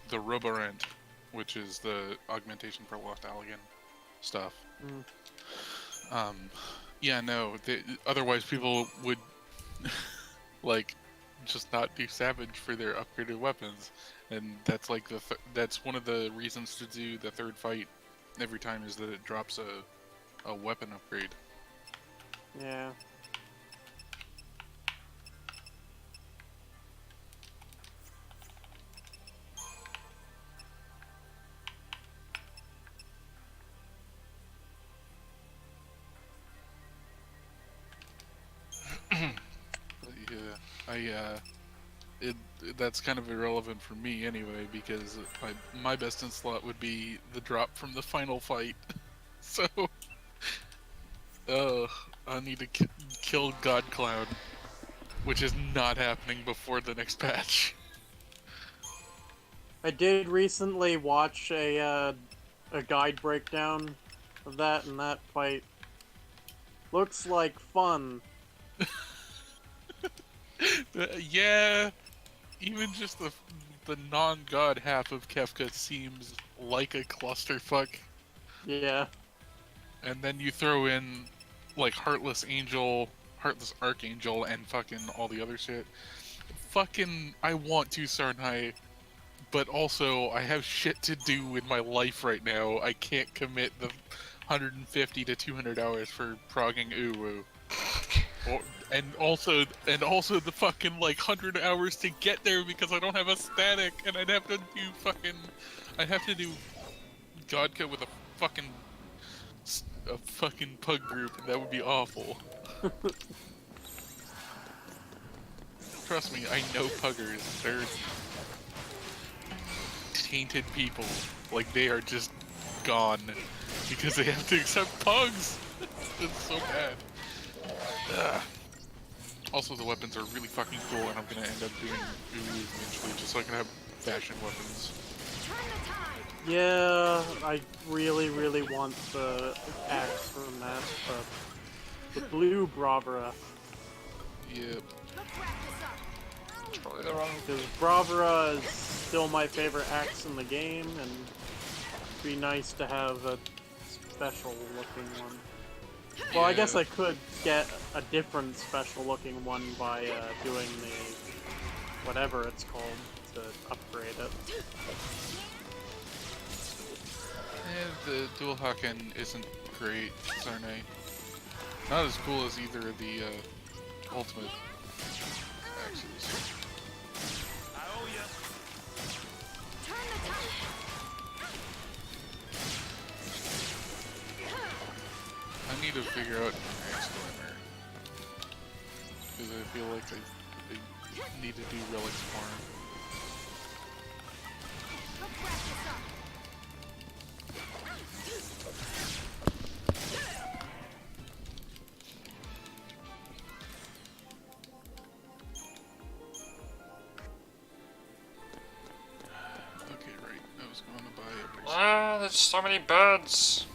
J: the Roborant, which is the augmentation for Lost Allegan stuff. Yeah, no. Otherwise, people would like just not do Savage for their upgraded weapons, and that's like that's one of the reasons to do the third fight every time is that it drops a weapon upgrade.
G: Yeah.
J: But yeah, that's kind of irrelevant for me anyway, because my best in slot would be the drop from the final fight. So, I need to kill God Cloud, which is not happening before the next patch.
G: I did recently watch a guide breakdown of that, and that fight looks like fun.
J: Yeah, even just the non-god half of Kefka seems like a clusterfuck.
G: Yeah.
J: And then you throw in like Heartless Archangel, and fucking all the other shit. Fucking, I want to, Sarnai, but also I have shit to do in my life right now. I can't commit the 150 to 200 hours for progging Uwu. And also the fucking like 100 hours to get there because I don't have a static, and I'd have to do Godka with a fucking pug group, and that would be awful. Trust me, I know puggers. They're tainted people. Like, they are just gone because they have to accept pugs. It's so bad. Ugh. Also, the weapons are really fucking cool, and I'm gonna end up doing Uwu eventually just so I can have fashion weapons.
G: Yeah, I really, really want the axe from that, the blue Bravura.
J: Yep.
E: Probably the wrong.
G: Because Bravura is still my favorite axe in the game, and it'd be nice to have a special looking one. Well, I guess I could get a different special looking one by doing the whatever it's called to upgrade it.
J: The dual Haken isn't great, Sarnay. Not as cool as either of the ultimate axes. I need to figure out an axe climber, because I feel like I need to do relics more. Okay, right. I was going to buy a bracelet.
E: Ah, there's so many birds.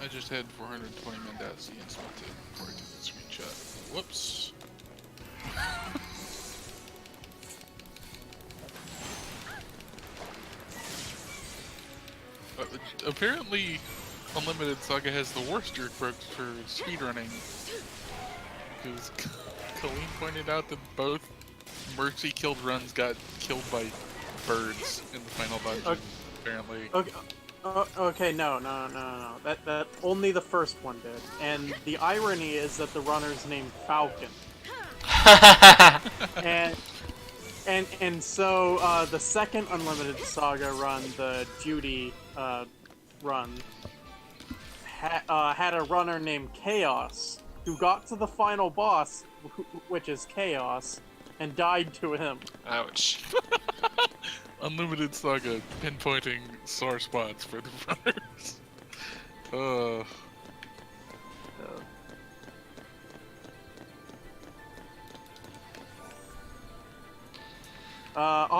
J: I just had 420 Mendazzi and spent it before I took the screenshot. Whoops. Apparently, Unlimited Saga has the worst jerk bugs for speedrunning. Because Colleen pointed out that both Mercy killed runs got killed by birds in the final dungeon, apparently.
G: Okay, no. That only the first one did. And the irony is that the runner's named Falcon. and so the second Unlimited Saga run, the Judy run, had a runner named Chaos who got to the final boss, which is Chaos, and died to him.
E: Ouch.
J: Unlimited Saga pinpointing sore spots for the runners. Uh,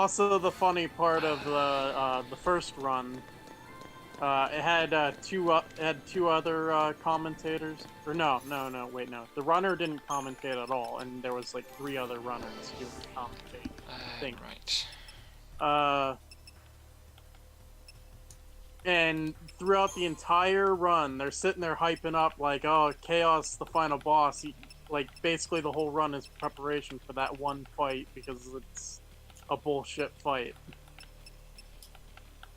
G: Also, the funny part of the first run, it had two other commentators. Or no, wait, no. The runner didn't commentate at all, and there was like 3 other runners doing the commentating. I think.
E: Right.
G: And throughout the entire run, they're sitting there hyping up like, "Oh, Chaos, the final boss." Like basically, the whole run is preparation for that one fight because it's a bullshit fight.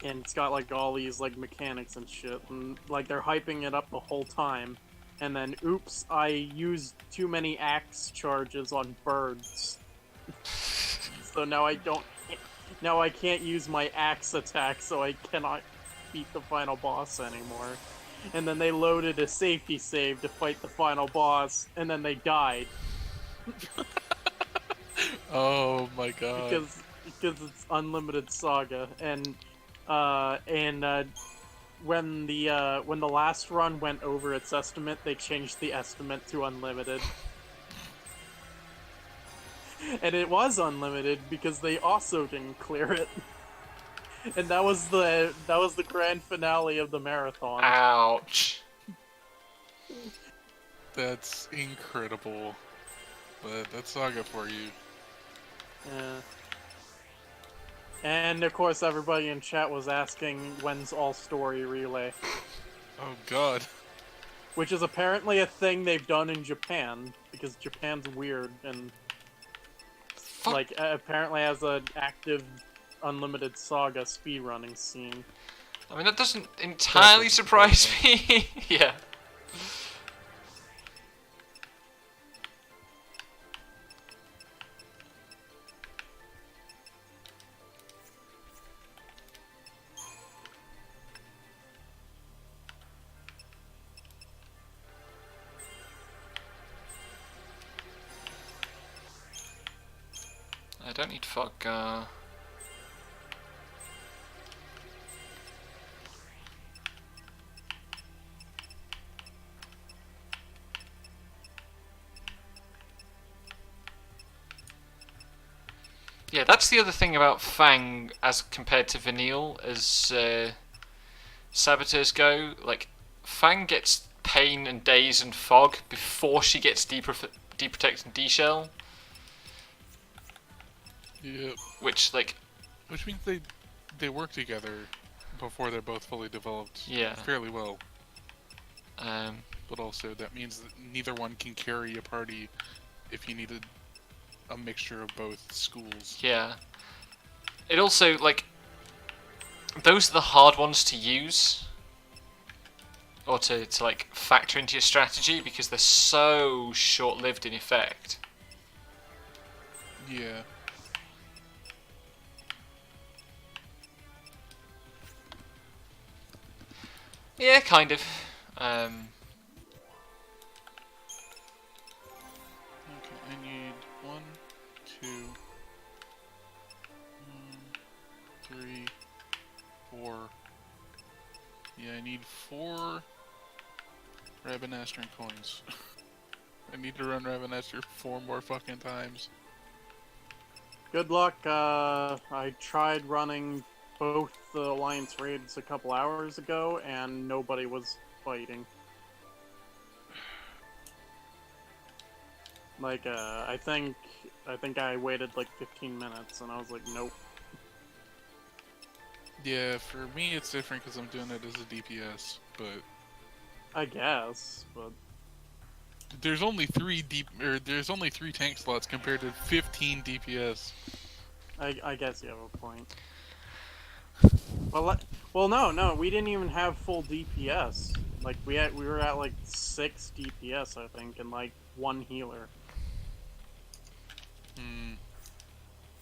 G: And it's got like all these like mechanics and shit, and like they're hyping it up the whole time. And then, oops, I used too many axe charges on birds. So now now I can't use my axe attack, so I cannot beat the final boss anymore. And then they loaded a safety save to fight the final boss, and then they died.
J: oh my god.
G: Because it's Unlimited Saga, and when the last run went over its estimate, they changed the estimate to unlimited. And it was unlimited because they also didn't clear it. And that was the grand finale of the marathon.
E: Ouch.
J: That's incredible. But that's Saga for you.
G: Yeah. And of course everybody in chat was asking when's All Story Relay.
J: Oh god.
G: Which is apparently a thing they've done in Japan, because Japan's weird and like apparently has an active Unlimited Saga speedrunning scene.
E: I mean, that doesn't entirely surprise me. Yeah. I don't need fog. Yeah, that's the other thing about Fang as compared to Vanille as saboteurs go. Like, Fang gets Pain and Daze and Fog before she gets Deprotect and D-Shell.
J: Yep.
E: Which
J: means they work together before they're both fully developed.
E: Yeah.
J: Fairly well. But also that means that neither one can carry a party if you needed a mixture of both schools.
E: Yeah. It also, like, those are the hard ones to use. Or to like, factor into your strategy, because they're so short-lived in effect.
J: Yeah.
E: Yeah, kind of.
J: Okay, I need 1, 2, 3, 4. Yeah, I need 4 Rabanastron coins. I need to run Rabanastron 4 more fucking times.
G: Good luck. I tried running both the Alliance raids a couple hours ago, and nobody was fighting. Like, I think I waited like 15 minutes, and I was like, nope.
J: Yeah, for me it's different because I'm doing it as a DPS, but
G: I guess, but
J: there's only 3 there's only 3 tank slots compared to 15 DPS.
G: I guess you have a point. Well, no, we didn't even have full DPS. Like we were at like 6 DPS, I think, and like 1 healer.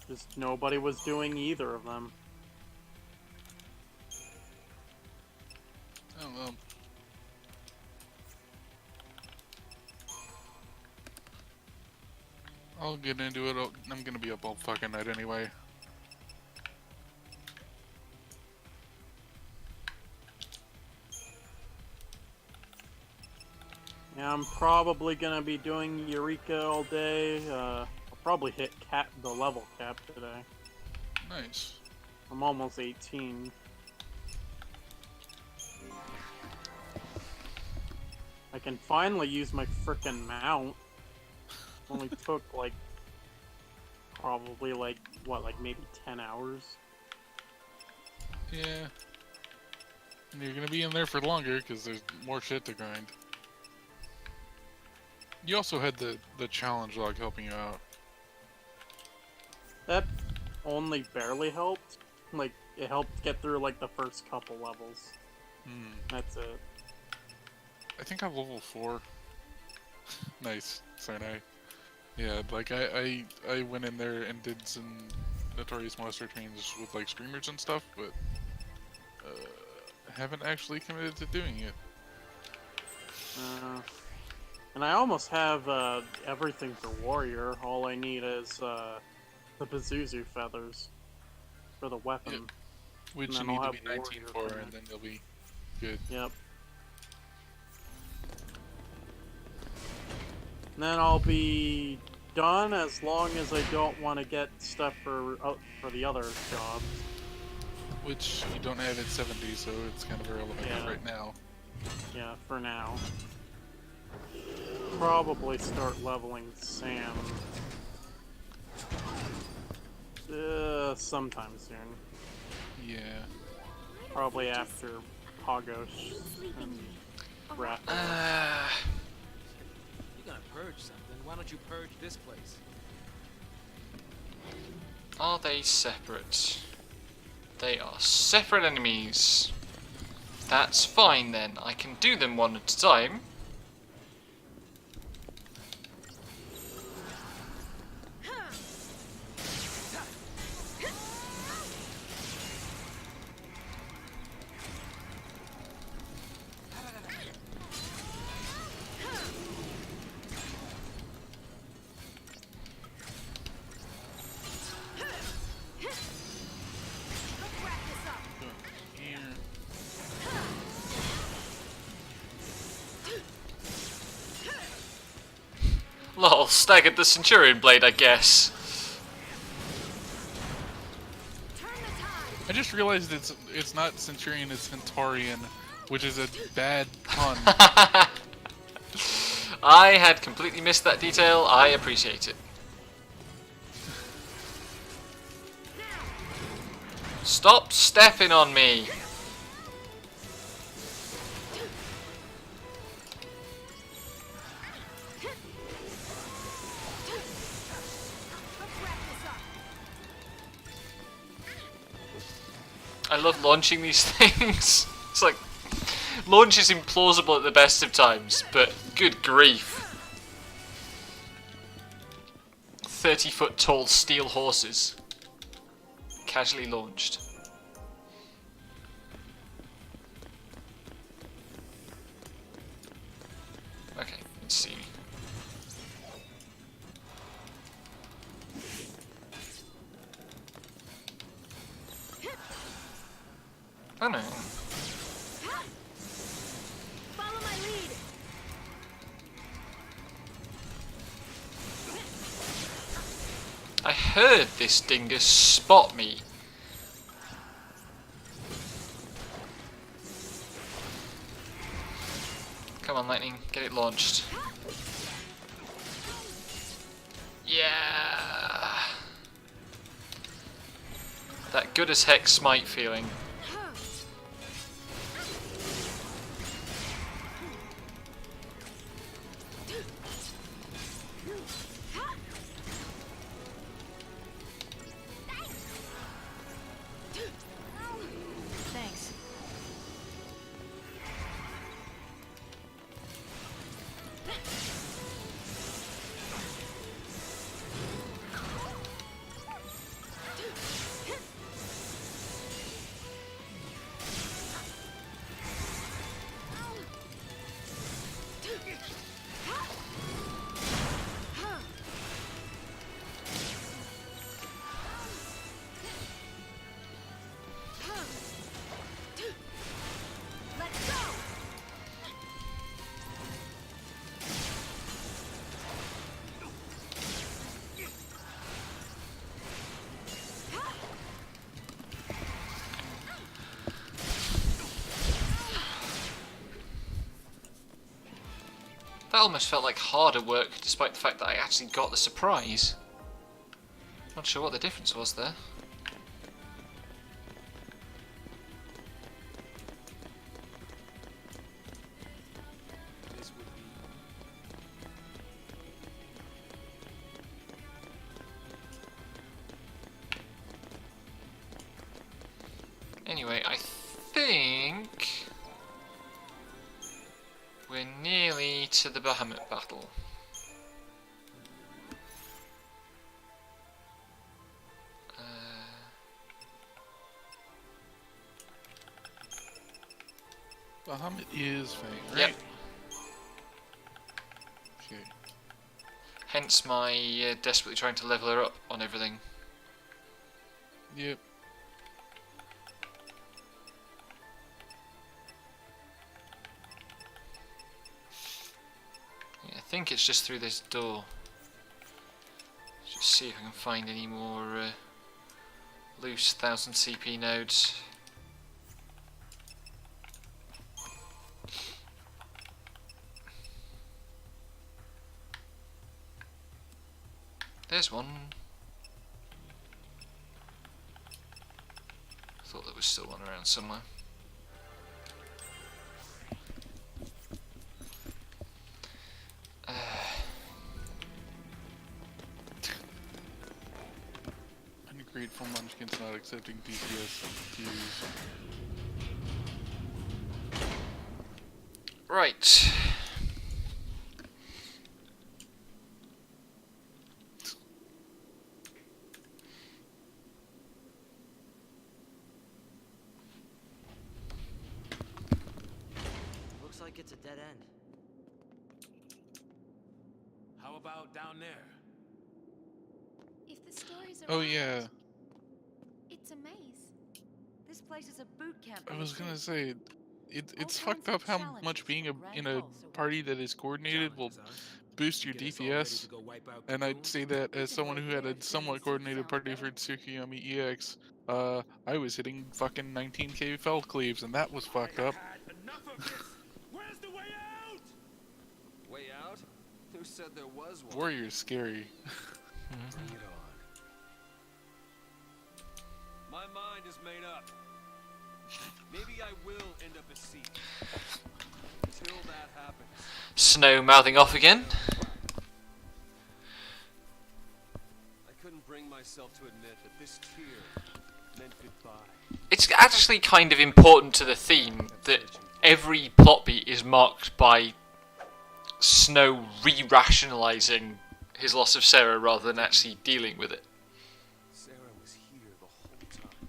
G: Just nobody was doing either of them.
J: Oh well. I'll get into it. I'm gonna be up all fucking night anyway.
G: Yeah, I'm probably gonna be doing Eureka all day. I'll probably hit the level cap today.
J: Nice.
G: I'm almost 18. I can finally use my frickin' mount. Only took like probably like what, like maybe 10 hours.
J: Yeah. And you're gonna be in there for longer because there's more shit to grind. You also had the challenge log helping you out.
G: That only barely helped. Like, it helped get through like the first couple levels. That's it.
J: I think I'm level 4. Nice, Sinai. Yeah, like I went in there and did some Notorious Monster trains with like streamers and stuff, but haven't actually committed to doing it.
G: And I almost have everything for Warrior. All I need is the Pazuzu feathers for the weapon.
J: Yep. Which you
G: then
J: need
G: I'll
J: to
G: have
J: be 19
G: Warrior
J: for,
G: for
J: and then you'll be good.
G: Yep. And then I'll be done as long as I don't want to get stuff for the other jobs.
J: Which you don't have at 70, so it's kind of irrelevant
G: Yeah.
J: right now.
G: Yeah, for now. Probably start leveling Sam. Sometime soon.
J: Yeah.
G: Probably after Pagos and Wrath.
B: You're gonna purge something. Why don't you purge this place?
E: Are they separate? They are separate enemies. That's fine then. I can do them one at a time.
J: Here.
E: Lol, staggered the Centurion blade, I guess.
J: I just realized it's not Centurion, it's Centaurian, which is a bad pun.
E: I had completely missed that detail. I appreciate it. Stop stepping on me. I love launching these things. It's like, launch is implausible at the best of times, but good grief. 30-foot tall steel horses. Casually launched. Okay, let's see. Oh no.
H: Follow my lead.
E: I heard this dingus spot me. Come on, lightning, get it launched. Yeah. That good as heck smite feeling.
H: Thanks.
E: That almost felt like harder work, despite the fact that I actually got the surprise. Not sure what the difference was there.
I: This would be...
E: Anyway, I think we're nearly to the Bahamut battle.
J: Bahamut is Fang, right?
E: Yep.
J: Okay.
E: Hence my desperately trying to level her up on everything.
J: Yep.
E: Yeah, I think it's just through this door. Just see if I can find any more loose 1000 CP nodes. There's one. Thought there was still one around somewhere.
J: Ungrateful munchkins not accepting DPS cues.
E: Right.
D: Looks like it's a dead end.
I: How about down there?
A: If the stories are
J: Oh
A: right,
J: yeah,
A: it's a maze.
C: This place is a boot camp.
J: I was gonna say, it's
C: All
J: fucked
C: kinds
J: up
C: of
J: how
C: challenges
J: much being
C: from
J: in
C: Grand
J: a
C: Pulse away.
J: party that is coordinated will
B: Challenges, huh?
J: boost your
B: Get us all ready
J: DPS.
B: to go wipe out
J: And I'd
B: Cocoon?
J: say that
A: We
J: as
A: can
J: someone
A: wait
J: who had
A: here
J: a
A: if
J: somewhat
A: things
J: coordinated
A: sound
J: party
A: better.
J: for Tsukuyomi EX. I was hitting fucking 19k fell cleaves, and that was fucked up.
I: Had enough of this! Where's the way out?
F: Way out? Who said there was one?
J: Warrior's scary.
F: Bring it on.
I: My mind is made up. Maybe I will end up a seat. Until that happens.
E: Snow mouthing off again.
I: I couldn't bring myself to admit that this tear meant goodbye.
E: It's actually kind of important to the theme that every plot beat is marked by Snow re-rationalizing his loss of Sarah rather than actually dealing with it.
I: Sarah was here the whole time.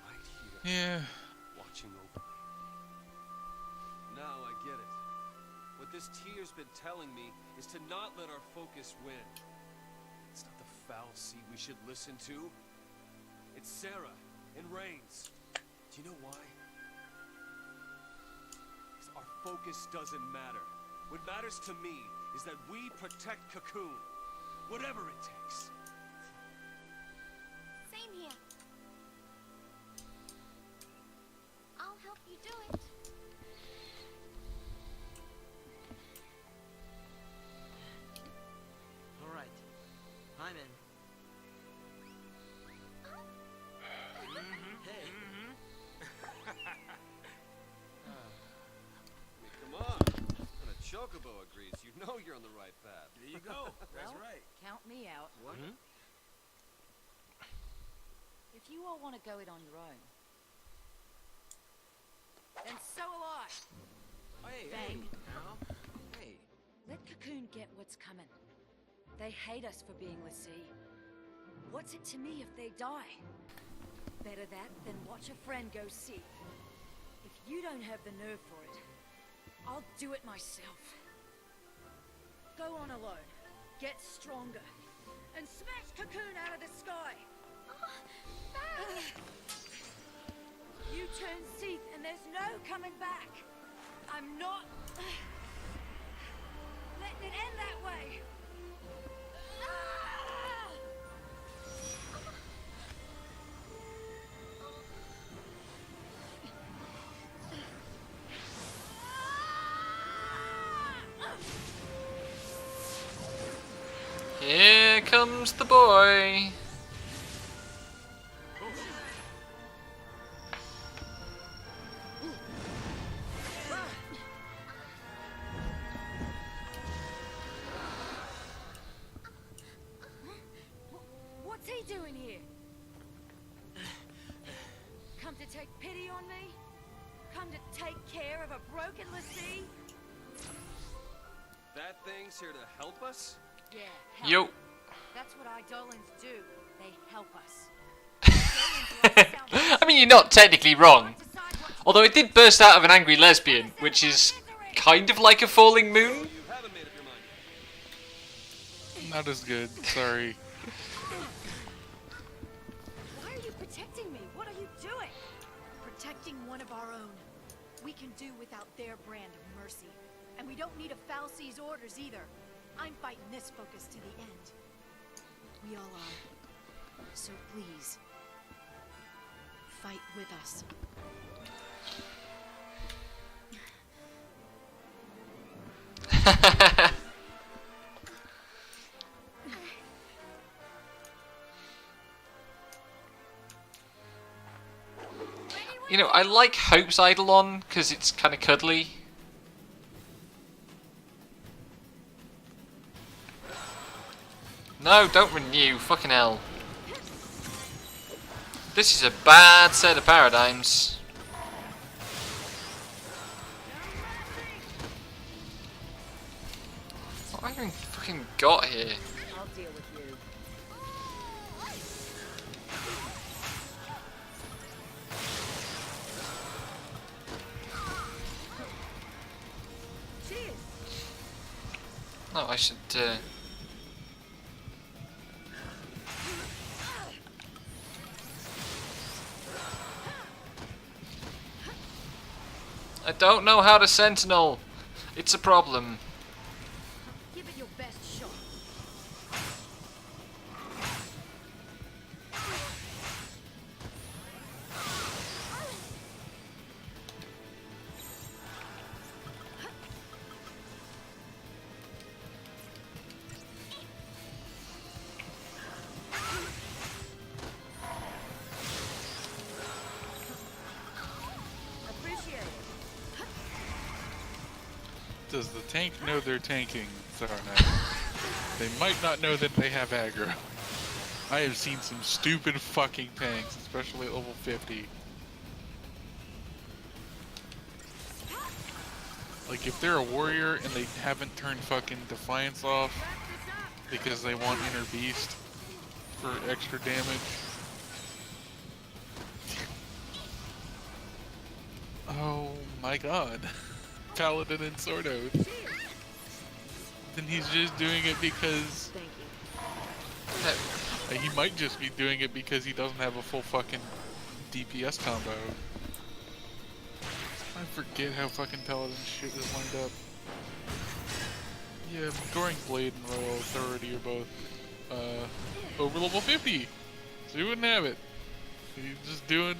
I: Right here.
J: Yeah.
I: Watching over me. Now I get it. What this tear's been telling me is to not let our focus win. It's not the foul sea we should listen to. It's Sarah and Reigns. Do you know why? Because our focus doesn't matter. What matters to me is that we protect Cocoon. Whatever it takes.
A: Same here. I'll help you do it.
D: All right, I'm in. Hey,
I: Come on. When a chocobo agrees, you know you're on the right path.
B: There you go. That's
C: Well,
B: right.
C: Count me out.
I: What?
C: If you all want to go it on your own, then so will I.
B: Hey,
C: Bang.
B: now. Hey.
C: Let Cocoon get what's coming. They hate us for being Lassie. What's it to me if they die? Better that than watch a friend go see. If you don't have the nerve for it, I'll do it myself. Go on alone, get stronger, and smash Cocoon out of the sky! You turn Seath and there's no coming back. I'm not letting it end that way.
E: Here comes the boy.
C: What's he doing here? Come to take pity on me? Come to take care of a broken Lassie?
I: That thing's here to help us?
C: Yeah, help.
E: Yo.
C: That's what Eidolons do. They help us.
E: I mean, you're not technically wrong. Although it did burst out of an angry lesbian, which is kind of like a falling moon.
I: You haven't made up your mind yet.
J: Not as good. Sorry.
C: Why are you protecting me? What are you doing?
H: Protecting one of our own. We can do without their brand of mercy. And we don't need a Falsi's orders either. I'm fighting this focus to the end. We all are. So please, fight with us.
E: You know, I like Hope's Eidolon because it's kind of cuddly. No, don't renew. Fucking hell. This is a bad set of paradigms. What have I even fucking got here?
C: I'll deal with you. Cheers.
E: No, I should. I don't know how to sentinel. It's a problem.
H: Give it your best shot.
C: Appreciate it.
J: Does the tank know they're tanking, Sarnak? They might not know that they have aggro. I have seen some stupid fucking tanks, especially at level 50. Like, if they're a warrior and they haven't turned fucking Defiance off because they want Inner Beast for extra damage. Oh my god. Paladin and Sword Oath. Then he's just doing it because...
C: Thank you.
J: He might just be doing it because he doesn't have a full fucking DPS combo. I forget how fucking Paladin shit is lined up. Yeah, Goring Blade and Royal Authority are both over level 50. So he wouldn't have it. He's just doing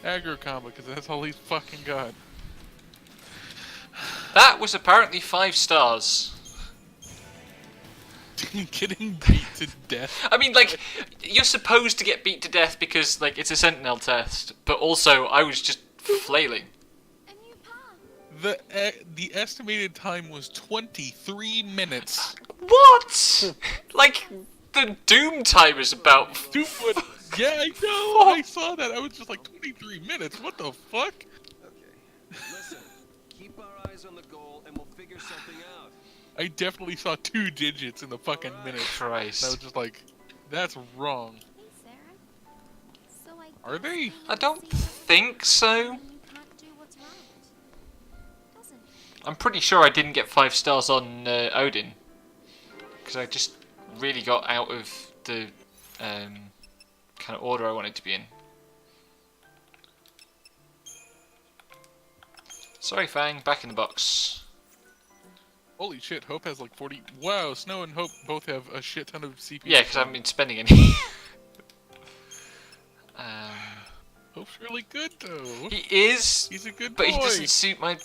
J: aggro combo because that's all he's fucking got.
E: That was apparently 5 stars.
J: Getting beat to death.
E: I mean, like, you're supposed to get beat to death because, like, it's a sentinel test, but also I was just flailing.
A: A new path.
J: The estimated time was 23 minutes.
E: What? Like, the Doom time is about...
J: Dude, what? Yeah, I know. I saw that. I was just like 23 minutes. What the fuck?
I: Okay. Listen, keep our eyes on the goal and we'll figure something out.
J: I definitely saw 2 digits in the fucking minute.
E: Christ.
J: And I was just like, that's wrong.
A: Hey, Sarah. So I
J: Are they?
A: guess
E: I don't
A: being a
E: think so.
A: you can't do what's right. Doesn't it?
E: I'm pretty sure I didn't get 5 stars on Odin. Because I just really got out of the kind of order I wanted to be in. Sorry, Fang, back in the box.
J: Holy shit, Hope has like 40. Wow, Snow and Hope both have a shit ton of CPU.
E: Yeah, because I haven't been spending any.
J: Hope's really good though.
E: He is,
J: He's a good
E: but
J: boy.
E: he doesn't suit my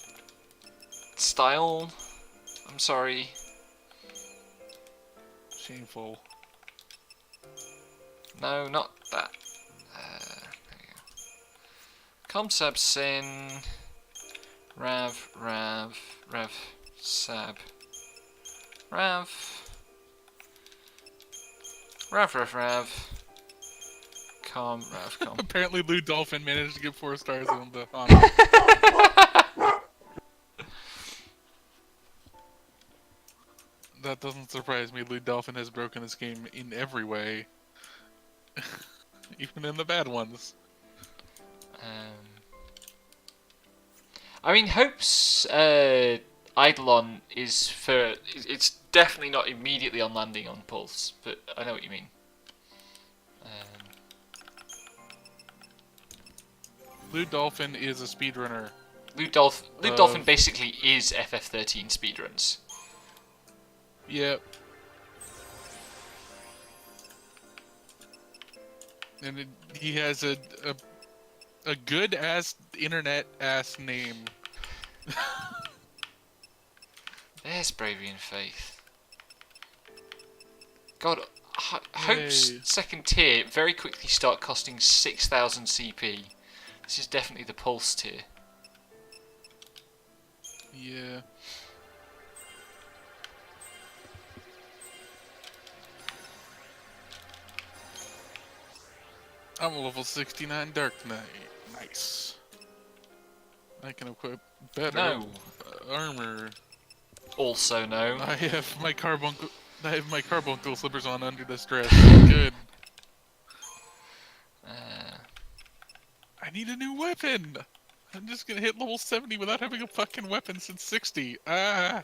E: style. I'm sorry.
J: Shameful.
E: No, not that. There we go. Comsab Sin. Rav, Sab. Rav. Com.
J: Apparently Lou Dolphin managed to get 4 stars on the honor. That doesn't surprise me. Lou Dolphin has broken this game in every way. Even in the bad ones.
E: I mean, Hope's Eidolon is for... It's definitely not immediately on landing on Pulse, but I know what you mean.
J: Lou Dolphin is a speedrunner.
E: Lou Dolphin basically is FF13 speedruns.
J: Yep. And he has a good ass internet ass name.
E: There's bravery and faith. God, Hope's
J: Yay.
E: second tier very quickly start costing 6,000 CP. This is definitely the Pulse tier.
J: Yeah. I'm a level 69 Dark Knight. Nice. I can equip better armor.
E: Also no.
J: I have my carbuncle slippers on under the stress. Good. I need a new weapon. I'm just gonna hit level 70 without having a fucking weapon since 60. Ah.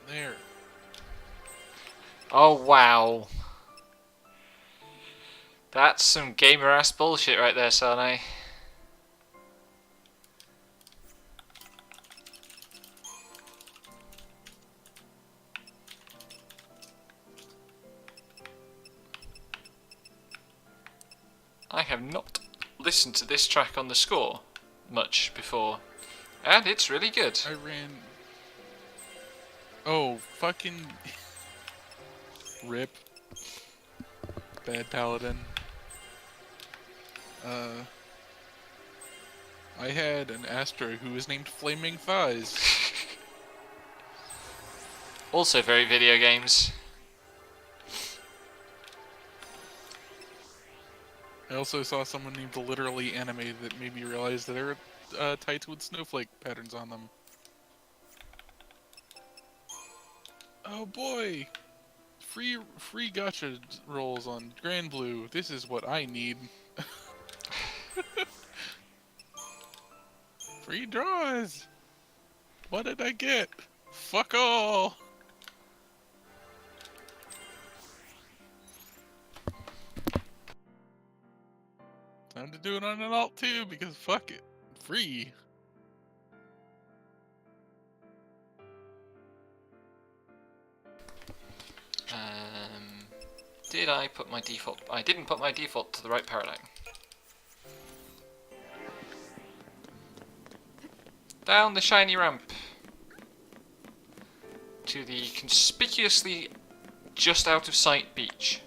J: There.
E: Oh wow. That's some gamer ass bullshit right there, Sane. I have not listened to this track on the score much before, and it's really good.
J: I ran. Oh, fucking rip. Bad paladin. I had an Astra who was named Flaming Thighs.
E: Also very video games.
J: I also saw someone named Literally Anime that made me realize that there are tights with snowflake patterns on them. Oh boy! Free gacha rolls on Grand Blue. This is what I need. Free draws! What did I get? Fuck all! Time to do it on an alt too, because fuck it. Free.
E: Did I put my default? I didn't put my default to the right paradigm. Down the shiny ramp to the conspicuously just out of sight beach.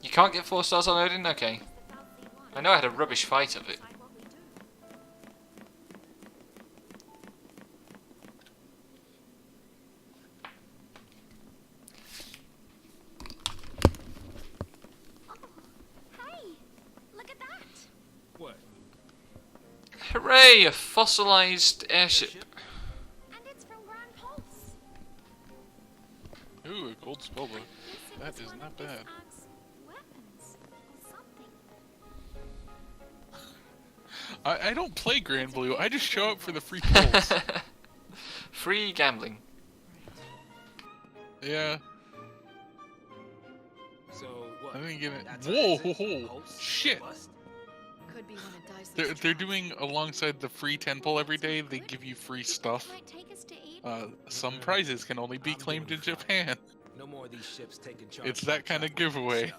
E: You can't get 4 stars on Odin? Okay. I know I had a rubbish fight of it. Hooray! A fossilized airship.
A: And it's from Grand Pulse.
J: Ooh, a gold spellbook. That is not bad.
A: Weapons or something.
J: I don't play Grand Blue, I just show up for the free pulls.
E: Free gambling.
J: Yeah.
B: So what?
J: I didn't get it.
B: That's
J: Whoa,
B: our exit?
J: ho, ho.
B: Post?
J: Shit.
B: Bust?
H: Could be one of Daisley's
J: They're
H: traps.
J: doing alongside the free 10 pull every day. They give you free stuff.
A: Might take us to Eden.
J: Some prizes can only be
B: I'm
J: claimed
B: doing
J: in
B: fine.
J: Japan.
B: No more of these ships taking charge.
J: It's that kind of giveaway.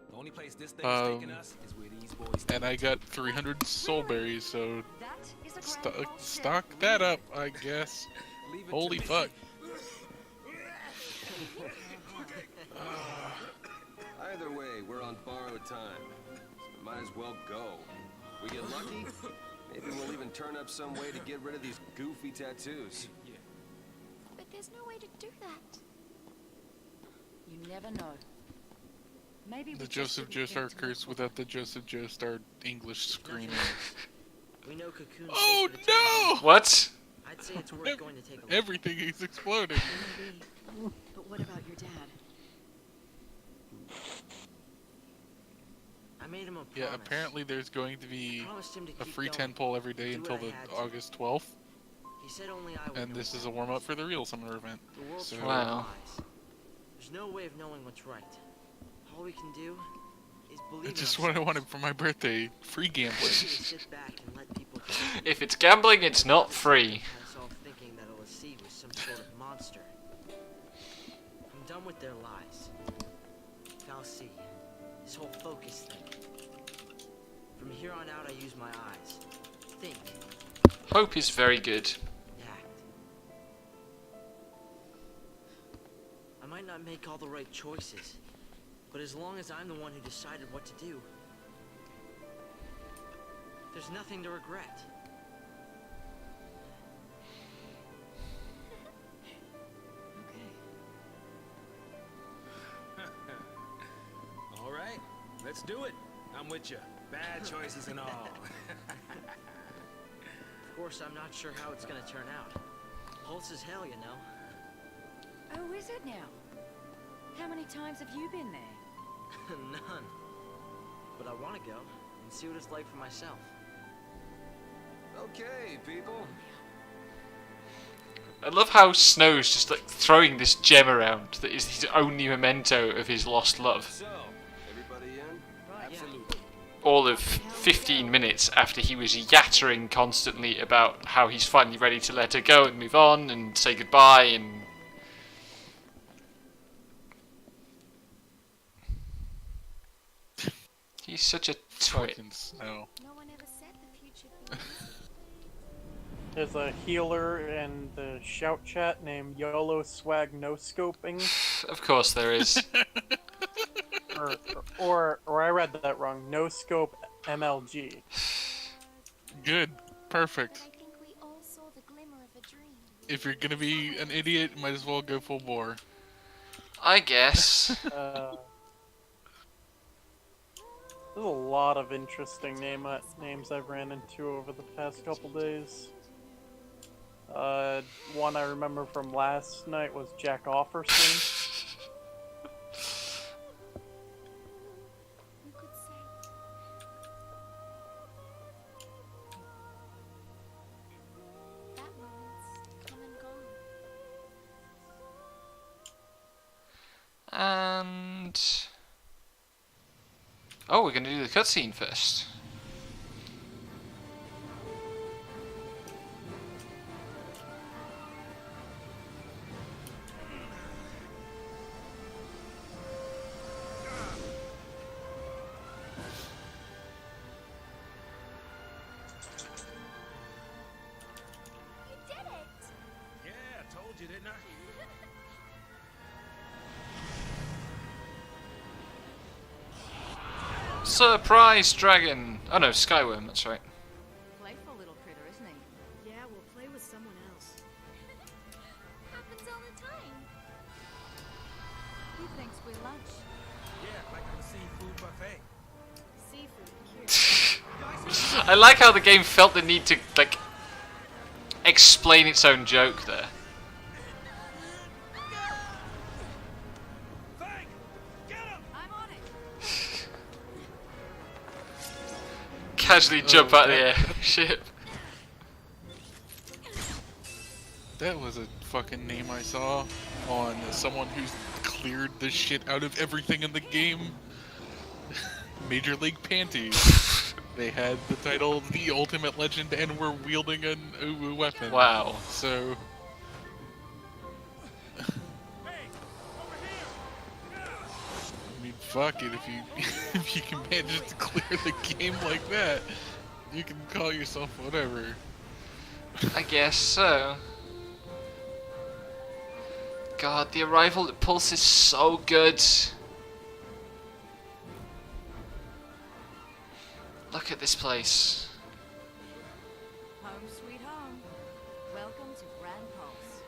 B: The only place this thing is taking us is where these boys.
J: And I got 300 soul berries, so
C: That is a grand old
J: stock that up, I guess.
B: Leave it to
J: Holy
B: me.
J: fuck.
I: Either way, we're on borrowed time. So we might as well go. We get lucky, maybe we'll even turn up some way to get rid of these goofy tattoos.
A: But there's no way to do that.
C: You never know. Maybe
J: The Joseph Joestar curse without the Joseph Joestar English screaming.
D: We know Cocoon's
J: Oh
D: safe for the time
J: no!
E: What?
D: being. I'd say it's worth going to take a look.
J: Everything is exploding.
H: Maybe. But what about your dad?
D: I made him a promise.
J: Yeah, apparently there's going to be
D: Promised him to
J: a
D: keep
J: free
D: going.
J: 10 pull every day
D: Do
J: until
D: what I
J: the
D: had to.
J: August 12th.
D: He said only I would
J: And
D: know
J: this is
D: why.
J: a warm up for the real summer event.
D: The world's
J: So-
D: full of
E: Wow.
D: lies. There's no way of knowing what's right. All we can do is believe
J: It's
D: in
J: just what I
D: ourselves.
J: wanted for my birthday. Free gambling.
D: We sit back and let people judge.
E: If it's gambling, it's not free.
D: Had us all thinking that LSC was some sort of monster. I'm done with their lies. Fal'Cie, this whole focus thing. From here on out, I use my eyes. Think,
E: Hope is very good.
D: act. I might not make all the right choices, but as long as I'm the one who decided what to do, there's nothing to regret.
B: All right, let's do it. I'm with you. Bad choices and all.
D: Of course, I'm not sure how it's gonna turn out. Pulse is hell, you know.
C: Oh, is it now? How many times have you been there?
D: None. But I want to go and see what it's like for myself.
I: Okay, people.
E: I love how Snow's just like throwing this gem around that is his only memento of his lost love.
I: So, everybody in?
B: Absolutely.
E: All of 15 minutes after he was yattering constantly about how he's finally ready to let her go and move on and say goodbye and... He's such a twit.
J: Fucking Snow.
A: No one ever said the future would be easy.
G: There's a healer in the shout chat named YOLO Swag No Scoping,
E: Of course there is.
G: or I read that wrong. No Scope MLG.
J: Good. Perfect.
A: I think we all saw the glimmer of a dream.
J: If you're gonna be an idiot, might as well go full bore.
E: I guess.
G: There's a lot of interesting names I've ran into over the past couple days. One I remember from last night was Jack Offerson.
A: Who could say? That moment's come and gone.
E: And... Oh, we're going to do the cutscene first.
A: You did it!
B: Yeah, I told you, didn't I?
E: Surprise dragon! Oh no, Skyworm, that's right.
C: Playful little critter, isn't he?
H: Yeah, we'll play with someone else.
A: Happens all the time.
C: He thinks we're lunch.
B: Yeah, like on a seafood buffet.
H: Seafood, cute.
E: I like how the game felt the need to, like, explain its own joke there.
B: Fang! Get him!
C: I'm on it.
E: Casually jump out of the airship.
J: That was a fucking name I saw. on someone who's cleared the shit out of everything in the game. Major League Panties. They had the title The Ultimate Legend and were wielding an uwu weapon.
E: Wow.
J: So... I mean, fuck it, if you if you can manage to clear the game like that, you can call yourself whatever.
E: I guess so. God, the arrival at Pulse is so good. Look at this place.
C: Home sweet home. Welcome to Grand Pulse.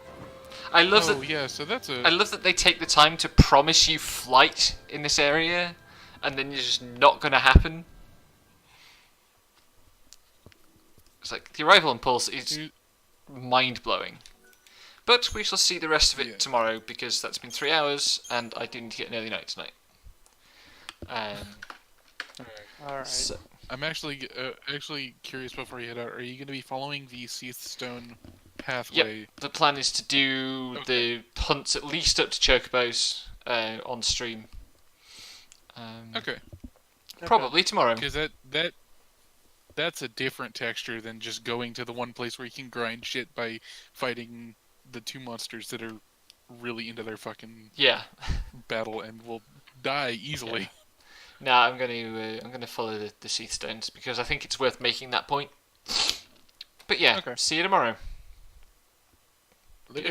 E: I love
J: Oh
E: that.
J: yeah, so that's a...
E: I love that they take the time to promise you flight in this area, and then it's just not going to happen. It's like the arrival on Pulse is mind blowing. But we shall see the rest of it tomorrow, because that's been 3 hours, and I do need to get an early night tonight.
G: Alright.
E: So,
J: I'm actually curious before you head out. Are you going to be following the Seath Stone pathway?
E: yep, the plan is to do the hunts at least up to Chocobos on stream.
J: Okay.
E: Probably tomorrow.
J: Because that's a different texture than just going to the one place where you can grind shit by fighting the 2 monsters that are really into their fucking battle and will die easily.
E: Yeah. Nah, I'm gonna follow the Seath Stones because I think it's worth making that point. But yeah, see you tomorrow.
J: Later.